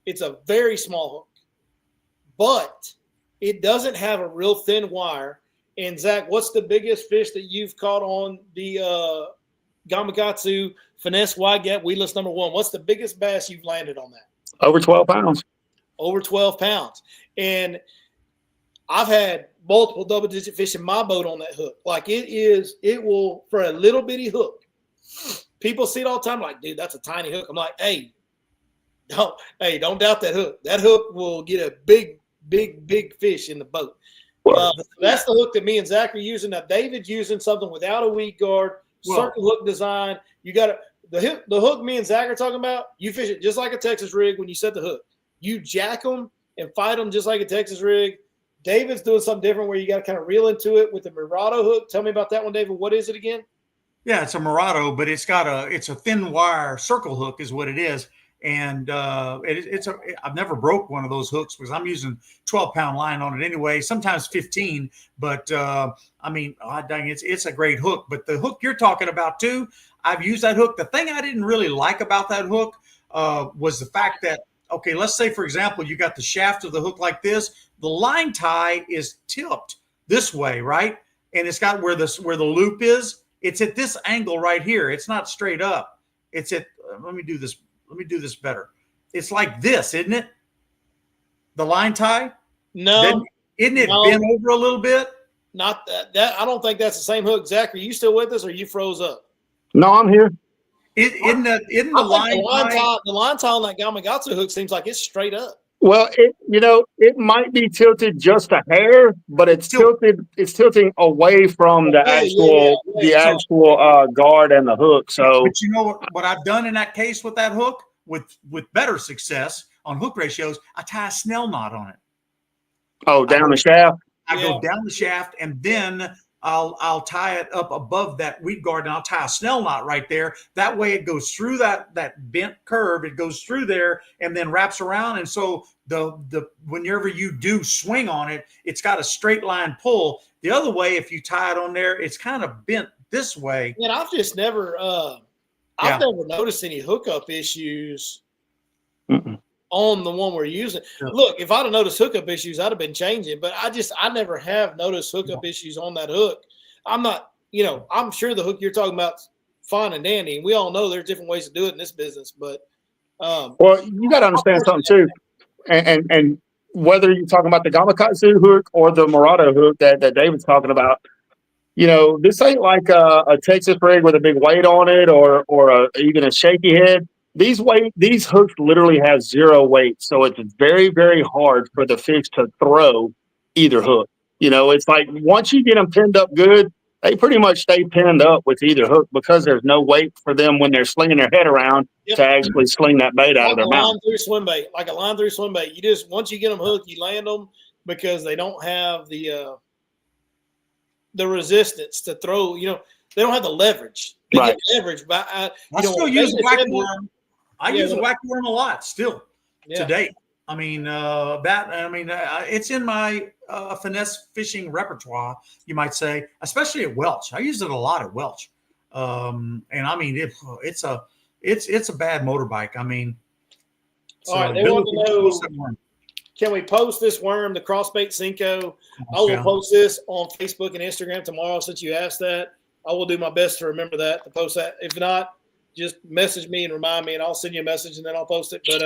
It's a very small hook, but it doesn't have a real thin wire. And Zach, what's the biggest fish that you've caught on the Gamakatsu finesse wide gap weedless number 1? What's the biggest bass you've landed on that? Over 12 pounds. Over 12 pounds. And I've had multiple double-digit fish in my boat on that hook. Like it will, for a little bitty hook. People see it all the time like, dude, that's a tiny hook. I'm like, hey, don't doubt that hook. That hook will get a big fish in the boat. That's the hook that me and Zach are using. Now, David's using something without a weed guard, circle hook design. You got the hook me and Zach are talking about. You fish it just like a Texas rig when you set the hook. You jack them and fight them just like a Texas rig. David's doing something different where you got to kind of reel into it with the Murado hook. Tell me about that one, David. What is it again? Yeah, it's a Murado, but it's a thin wire circle hook is what it is. And I've never broke one of those hooks because I'm using 12-pound line on it anyway, sometimes 15. But I mean, dang, it's a great hook. But the hook you're talking about too, I've used that hook. The thing I didn't really like about that hook was the fact that, okay, let's say for example, you got the shaft of the hook like this. The line tie is tipped this way, right? And it's got where the loop is. It's at this angle right here. It's not straight up. It's at. Let me do this better. It's like this, isn't it? The line tie? No. Isn't it bent over a little bit? Not that. I don't think that's the same hook. Zach, are you still with us or you froze up? No, I'm here. Isn't the line tie? The line tie on that Gamakatsu hook seems like it's straight up. Well, it might be tilted just a hair, but it's tilted. It's tilting away from the actual guard and the hook. So, but you know what I've done in that case with that hook, with better success on hook ratios, I tie a snell knot on it. Oh, down the shaft. I go down the shaft, and then I'll tie it up above that weed guard, and I'll tie a snell knot right there. That way it goes through that bent curve. It goes through there and then wraps around. And so the whenever you do swing on it, it's got a straight line pull. The other way, if you tie it on there, it's kind of bent this way. And I've just never never noticed any hookup issues on the one we're using. Yeah. Look, if I'd have noticed hookup issues, I'd have been changing, but I never have noticed hookup issues on that hook. I'm not, I'm sure the hook you're talking about is fine and dandy. And we all know there's different ways to do it in this business, but well, you got to understand something too. And whether you're talking about the Gamakatsu hook or the Murado hook that David's talking about, This ain't like a Texas rig with a big weight on it or even a shaky head. These hooks literally have zero weight, so it's very, very hard for the fish to throw either hook. It's like once you get them pinned up good, they pretty much stay pinned up with either hook because there's no weight for them when they're slinging their head around to actually sling that bait out of their mouth. Like a line through swim bait. You just once you get them hooked, you land them because they don't have the resistance to throw. They don't have the leverage. They get leverage, but I still use a wacky worm. I use a wacky worm a lot still to date. I mean, it's in my finesse fishing repertoire, you might say, especially at Welch. I use it a lot at Welch, and I mean, it's a bad motorbike. I mean, all right. They want to know, can we post this worm, the crossbait Cinco? I will post this on Facebook and Instagram tomorrow. Since you asked that, I will do my best to remember that to post that. If not, just message me and remind me, and I'll send you a message and then I'll post it. But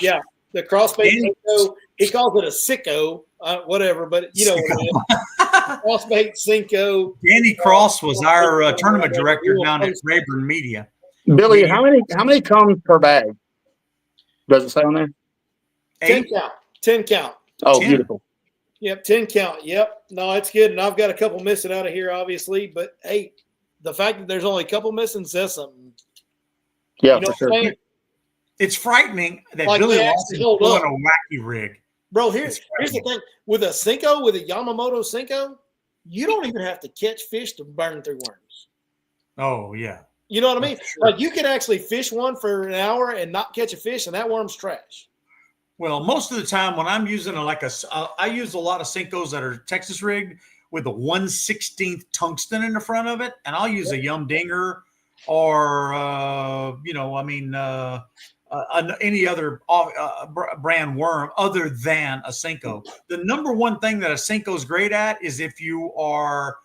yeah. The crossbait Cinco, he calls it a sicko, whatever, but you know what it is. Crossbait Cinco. Danny Cross was our tournament director down at Rayburn Media. Billy, how many comes per bag? Does it say on there? 10 count. Oh, 10. Beautiful. Yep, 10 count. Yep. No, it's good. And I've got a couple missing out of here, obviously. But hey, the fact that there's only a couple missing says something. Yeah, for sure. It's frightening that Billy Lawson's doing a wacky rig. Bro, here's the thing. With a Cinco, with a Yamamoto Cinco, you don't even have to catch fish to burn through worms. Oh, yeah. You know what I mean? Sure. Like you can actually fish one for an hour and not catch a fish, and that worm's trash. Well, most of the time when I'm using I use a lot of Cincos that are Texas rigged with a 1/16 tungsten in the front of it, and I'll use a Yum Dinger or any other brand worm other than a Cinco. The number one thing that a Cinco is great at is if you are,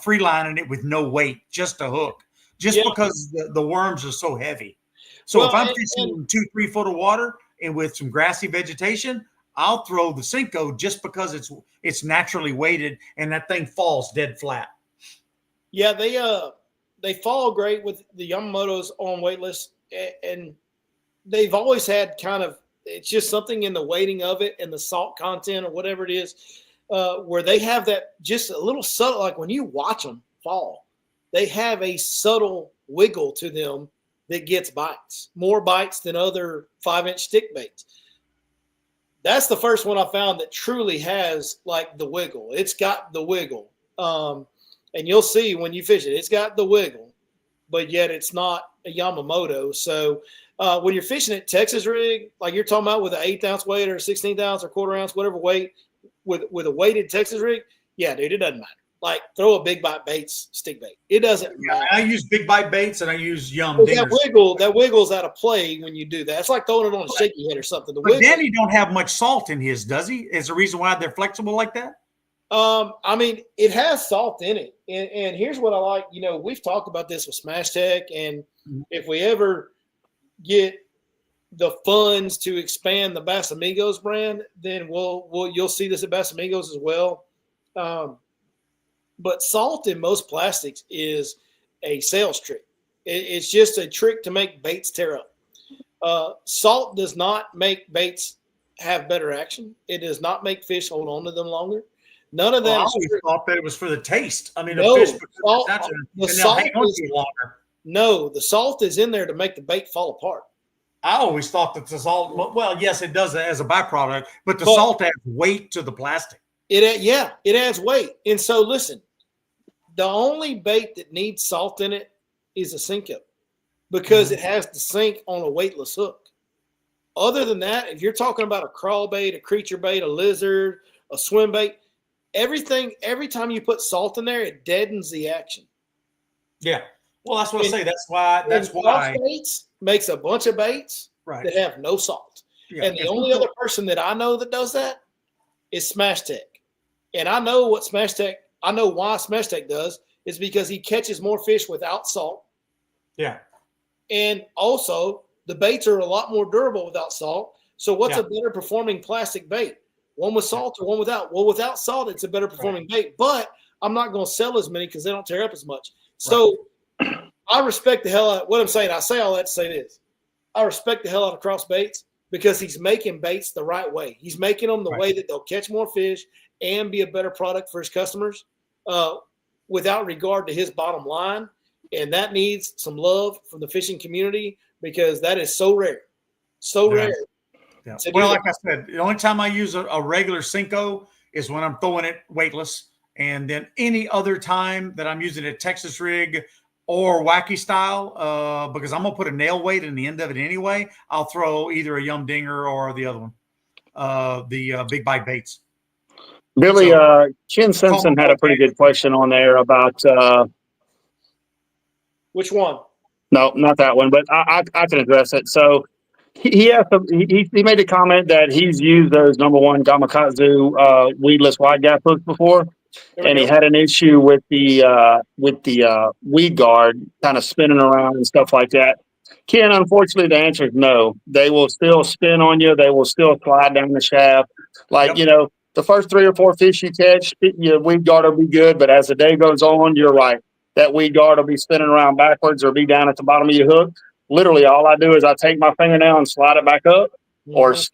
free lining it with no weight, just a hook, because the worms are so heavy. So if I'm fishing 2-3 foot of water and with some grassy vegetation, I'll throw the Cinco just because it's naturally weighted and that thing falls dead flat. Yeah, they fall great with the Yamamotos on weightless. And they've always had it's just something in the weighting of it and the salt content or whatever it is, where they have that just a little subtle, like when you watch them fall, they have a subtle wiggle to them that gets bites, more bites than other 5-inch stick baits. That's the first one I found that truly has like the wiggle. It's got the wiggle. And you'll see when you fish it, it's got the wiggle, but yet it's not a Yamamoto. So when you're fishing at Texas rig, like you're talking about with an 1/8 ounce weight or 16th ounce or 1/4 ounce, whatever weight, with a weighted Texas rig, yeah, dude, it doesn't matter. Like throw a big bite baits stick bait. It doesn't matter. I use big bite baits and I use Yum Dingers. That wiggle's out of play when you do that. It's like throwing it on a shaky head or something. But Danny don't have much salt in his, does he? Is the reason why they're flexible like that? I mean, it has salt in it. And here's what I like. We've talked about this with Smash Tech, and if we ever get the funds to expand the Bass Amigos brand, then you'll see this at Bass Amigos as well. But salt in most plastics is a sales trick. It's just a trick to make baits tear up. Salt does not make baits have better action. It does not make fish hold on to them longer. None of that. I always thought that it was for the taste. I mean, no, the fish longer. No, the salt is in there to make the bait fall apart. I always thought that the salt, well, yes, it does as a byproduct, but salt adds weight to the plastic. It adds weight. And so listen, the only bait that needs salt in it is a Cinco because it has to sink on a weightless hook. Other than that, if you're talking about a crawl bait, a creature bait, a lizard, a swim bait, every time you put salt in there, it deadens the action. Yeah. Well, that's what I say. That's why baits makes a bunch of baits that have no salt. Yeah. And the only other person that I know that does that is Smash Tech. And I know why Smash Tech does is because he catches more fish without salt. Yeah. And also the baits are a lot more durable without salt. So what's a better performing plastic bait? One with salt or one without? Well, without salt, it's a better performing bait. But I'm not going to sell as many because they don't tear up as much. So I respect the hell out of what I'm saying. I say all that to say this. I respect the hell out of Cross Baits because he's making baits the right way. He's making them the way that they'll catch more fish and be a better product for his customers without regard to his bottom line. And that needs some love from the fishing community because that is so rare. So rare. Yeah. Well, like I said, the only time I use a regular Cinco is when I'm throwing it weightless. And then any other time that I'm using a Texas rig or Wacky style, because I'm going to put a nail weight in the end of it anyway, I'll throw either a Yum Dinger or the other one, the Big Bite Baits. Billy, Ken Simpson had a pretty good question on there about which one? No, not that one, but I can address it. So he made a comment that he's used those number one Gamakatsu weedless wide gap hooks before, and he had an issue with the weed guard kind of spinning around and stuff like that. Ken, unfortunately, the answer is no. They will still spin on you. They will still slide down the shaft. Like, the first 3 or 4 fish you catch, your weed guard will be good, but as the day goes on, you're right. That weed guard will be spinning around backwards or be down at the bottom of your hook. Literally, all I do is I take my fingernail and slide it back up, or just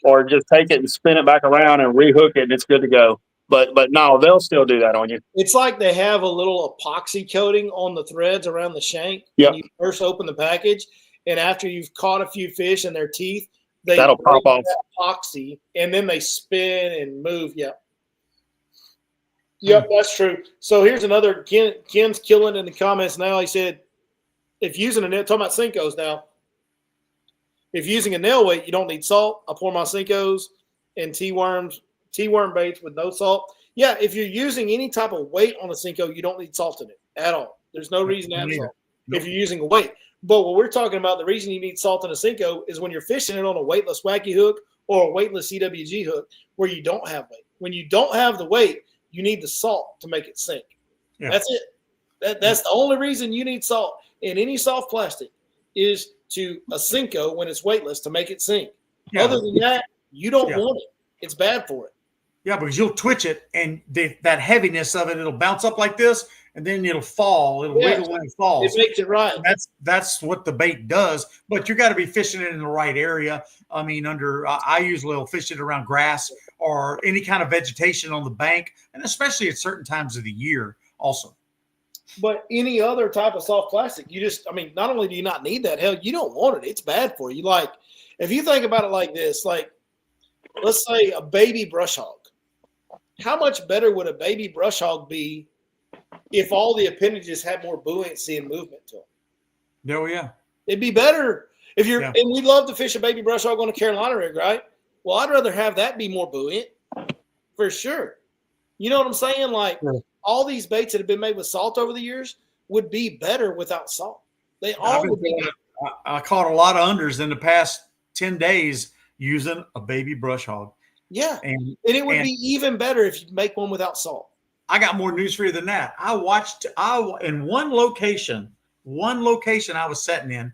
take it and spin it back around and rehook it, and it's good to go. But no, they'll still do that on you. It's like they have a little epoxy coating on the threads around the shank when you first open the package, and after you've caught a few fish in their teeth, that'll pop off epoxy, and then they spin and move. Yep, that's true. So here's another. Ken's killing in the comments now. He said, if using a nail, talking about Cincos now, if using a nail weight, you don't need salt. I pour my Cincos and T-worm baits with no salt. Yeah, if you're using any type of weight on a Cinco, you don't need salt in it at all. There's no reason to add salt if you're using a weight. But what we're talking about, the reason you need salt in a Cinco is when you're fishing it on a weightless Wacky hook or a weightless CWG hook where you don't have weight. When you don't have the weight, you need the salt to make it sink. Yeah. That's it. That's the only reason you need salt in any soft plastic is to a Cinco when it's weightless to make it sink. Yeah. Other than that, you don't want it. It's bad for it. Yeah, because you'll twitch it and that heaviness of it, it'll bounce up like this and then it'll fall. It'll wiggle when it falls. It makes it right. That's what the bait does. But you got to be fishing it in the right area. I mean, I usually will fish it around grass or any kind of vegetation on the bank, and especially at certain times of the year also. But any other type of soft plastic, not only do you not need that, hell, you don't want it. It's bad for you. Like, if you think about it like this, like, let's say a baby brush hog. How much better would a baby brush hog be if all the appendages had more buoyancy and movement to them? Oh, yeah. It'd be better if you're, and we'd love to fish a baby brush hog on a Carolina rig, right? Well, I'd rather have that be more buoyant for sure. You know what I'm saying? Like all these baits that have been made with salt over the years would be better without salt. They all would be. I caught a lot of unders in the past 10 days using a baby brush hog. Yeah. And it would be even better if you make one without salt. I got more news for you than that. In one location I was sitting in,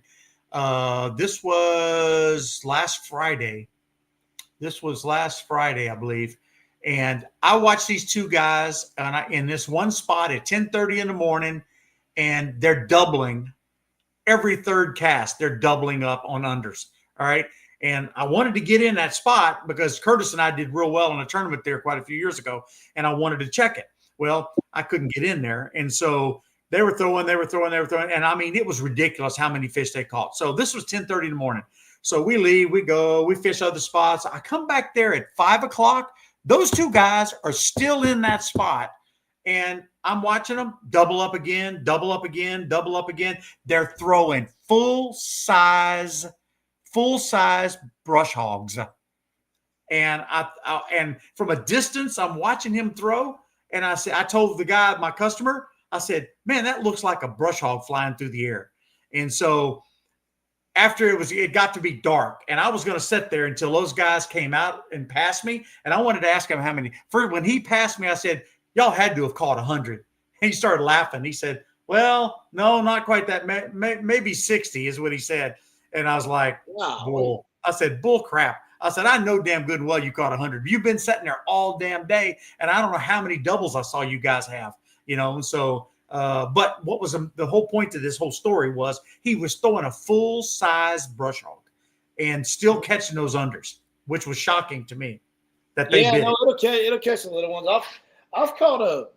this was last Friday. I believe. And I watched these two guys in this one spot at 10:30 in the morning, and they're doubling every third cast. They're doubling up on unders. All right. And I wanted to get in that spot because Curtis and I did real well in a tournament there quite a few years ago, and I wanted to check it. Well, I couldn't get in there. And so they were throwing. And I mean, it was ridiculous how many fish they caught. So this was 10:30 in the morning. So we leave, we go, we fish other spots. I come back there at 5 o'clock. Those two guys are still in that spot. And I'm watching them double up again. They're throwing full size brush hogs. And and from a distance, I'm watching him throw. And I told the guy, my customer, I said, man, that looks like a brush hog flying through the air. And so after it got to be dark, and I was going to sit there until those guys came out and passed me. And I wanted to ask him how many. When he passed me, I said, y'all had to have caught 100. And he started laughing. He said, well, no, not quite that. Maybe 60 is what he said. And I was like, wow. Bull. I said, bull crap. I said, I know damn good and well you caught 100. You've been sitting there all damn day, and I don't know how many doubles I saw you guys have. So, but what was the whole point to this whole story was he was throwing a full size brush hog and still catching those unders, which was shocking to me that they bit. No, it'll catch the little ones. I've caught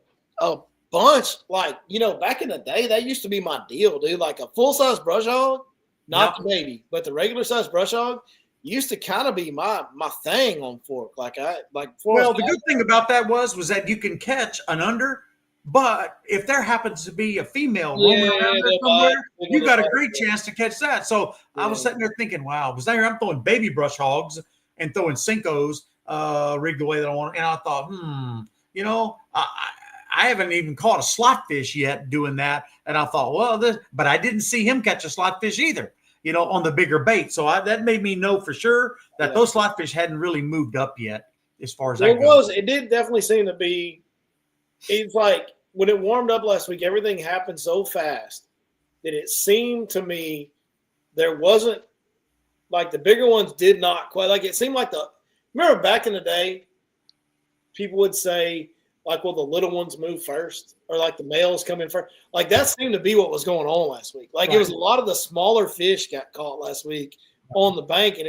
a bunch, like, back in the day, that used to be my deal, dude. Like a full size brush hog, not the baby, but the regular size brush hog used to kind of be my thing on fork. Well, the good thing about that was that you can catch an under, but if there happens to be a female roaming around there somewhere, you got a great chance to catch that. So I was sitting there thinking, wow, because I'm throwing baby brush hogs and throwing Cincos rigged the way that I want, and I thought, I haven't even caught a slot fish yet doing that, and I thought, well, but I didn't see him catch a slot fish either, on the bigger bait. So that made me know for sure that those slot fish hadn't really moved up yet, as far as that goes. It did definitely seem to be. It's like when it warmed up last week, everything happened so fast that it seemed to me there wasn't, like, the bigger ones did not quite, like, it seemed like remember back in the day, people would say, like, will the little ones move first, or like the males come in first? Like, that seemed to be what was going on last week. Like, It was a lot of the smaller fish got caught last week on the bank, and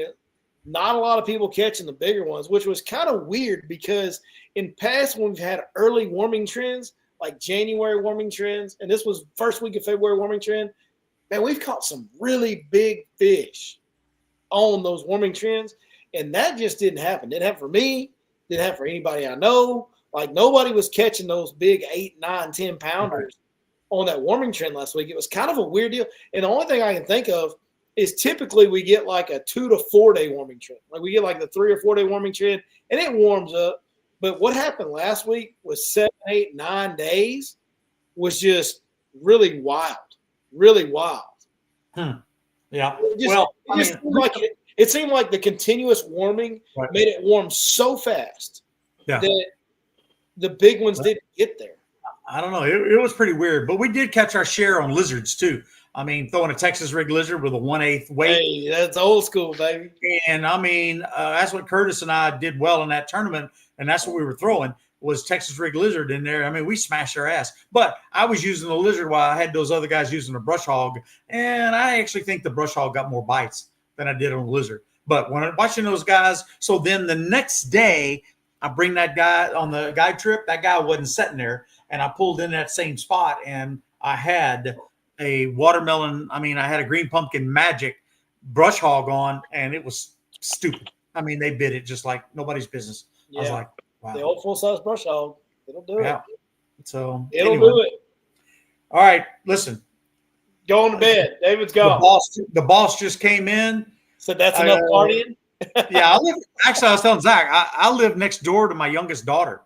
not a lot of people catching the bigger ones, which was kind of weird because in past when we've had early warming trends, like January warming trends, and this was first week of February warming trend, man, we've caught some really big fish on those warming trends, and that just didn't happen. Didn't happen for me. Didn't happen for anybody I know. Like, nobody was catching those big 8, 9, 10 pounders on that warming trend last week. It was kind of a weird deal. And the only thing I can think of is typically we get like a 2 to 4 day warming trend. Like, we get like the 3 or 4 day warming trend, and it warms up. But what happened last week was 7, 8, 9 days was just really wild. Really wild. Yeah. It seemed like the continuous warming made it warm so fast that the big ones didn't get there. I don't know. It was pretty weird, but we did catch our share on lizards too. I mean, throwing a Texas rig lizard with a 1/8 weight. Hey, that's old school, baby. And I mean, that's what Curtis and I did well in that tournament, and that's what we were throwing was Texas rig lizard in there. I mean, we smashed their ass. But I was using the lizard while I had those other guys using the brush hog, and I actually think the brush hog got more bites than I did on the lizard. But when I'm watching those guys, so then the next day I bring that guy on the guide trip. That guy wasn't sitting there, and I pulled in that same spot, and I had a watermelon. I mean, I had a green pumpkin magic brush hog on, and it was stupid. I mean, they bit it just like nobody's business. I was like, wow. The old full-size brush hog, it'll do it. So it'll do it. All right, listen. Going to bed. David's gone. The boss just came in. Said that's enough partying. Yeah, I was telling Zach, I live next door to my youngest daughter.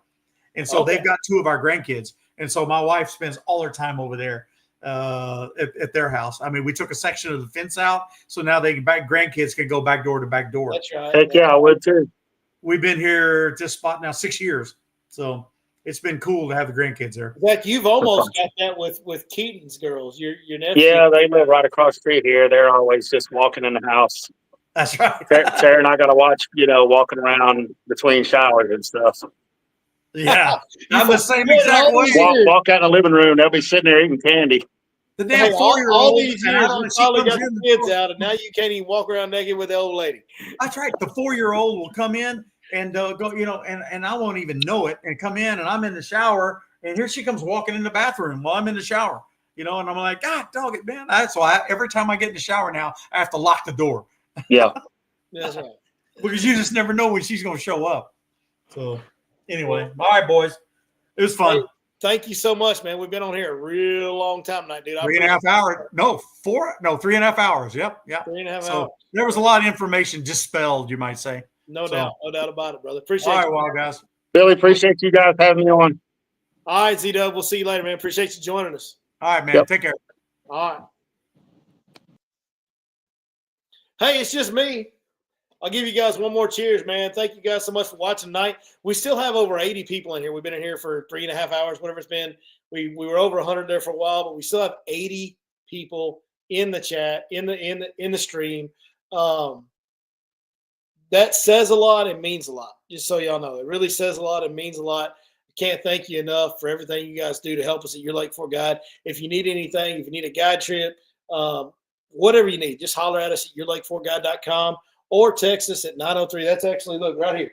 And so they've got 2 of our grandkids. And so my wife spends all her time over there at their house. I mean, we took a section of the fence out. So now grandkids can go back door to back door. That's right. Heck yeah, I would too. We've been here at this spot now 6 years. So it's been cool to have the grandkids there. Zach, you've almost got that with Keaton's girls. Your nephew. Yeah, they live right across the street here. They're always just walking in the house. That's right. Sarah and I got to watch, walking around between showers and stuff. Yeah, I'm the same exact way. Walk out in the living room. They'll be sitting there eating candy. The damn 4-year-old. All these years, you probably got the kids out, and now you can't even walk around naked with the old lady. That's right. The 4-year-old will come in and go, and I won't even know it, and come in, and I'm in the shower, and here she comes walking in the bathroom while I'm in the shower, and I'm like, God, dog it, man. So every time I get in the shower now, I have to lock the door. Yeah. That's right. Because you just never know when she's going to show up. So anyway, all right, boys. It was fun. Hey, thank you so much, man. We've been on here a real long time tonight, dude. 3.5 hours. No, 3.5 hours. Yep. 3.5 hours. There was a lot of information dispelled, you might say. No doubt about it, brother. Appreciate it. All right, well, guys. Billy, appreciate you guys having me on. All right, Z-Dub. We'll see you later, man. Appreciate you joining us. All right, man. Yep. Take care. All right. Hey, it's just me. I'll give you guys one more cheers, man. Thank you guys so much for watching tonight. We still have over 80 people in here. We've been in here for 3.5 hours, whatever it's been. We were over 100 there for a while, but we still have 80 people in the chat, in the stream. That says a lot and means a lot. Just so y'all know, it really says a lot and means a lot. Can't thank you enough for everything you guys do to help us at Your Lake Fork Guide. If you need anything, if you need a guide trip, whatever you need, just holler at us at yourlakeforkguide.com or text us at 903. That's actually, look, right here.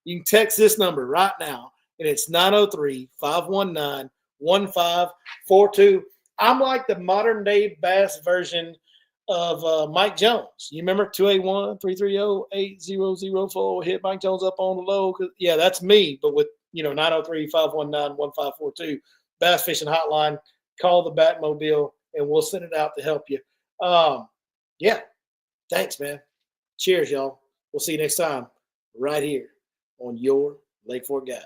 You can text this number right now, and it's 903-519-1542. I'm like the modern day bass version of Mike Jones. You remember 281-330-8004? Hit Mike Jones up on the low. Yeah, that's me, but with 903-519-1542 bass fishing hotline. Call the Batmobile and we'll send it out to help you. Yeah, thanks, man. Cheers, y'all. We'll see you next time right here on Your Lake Fork Guide.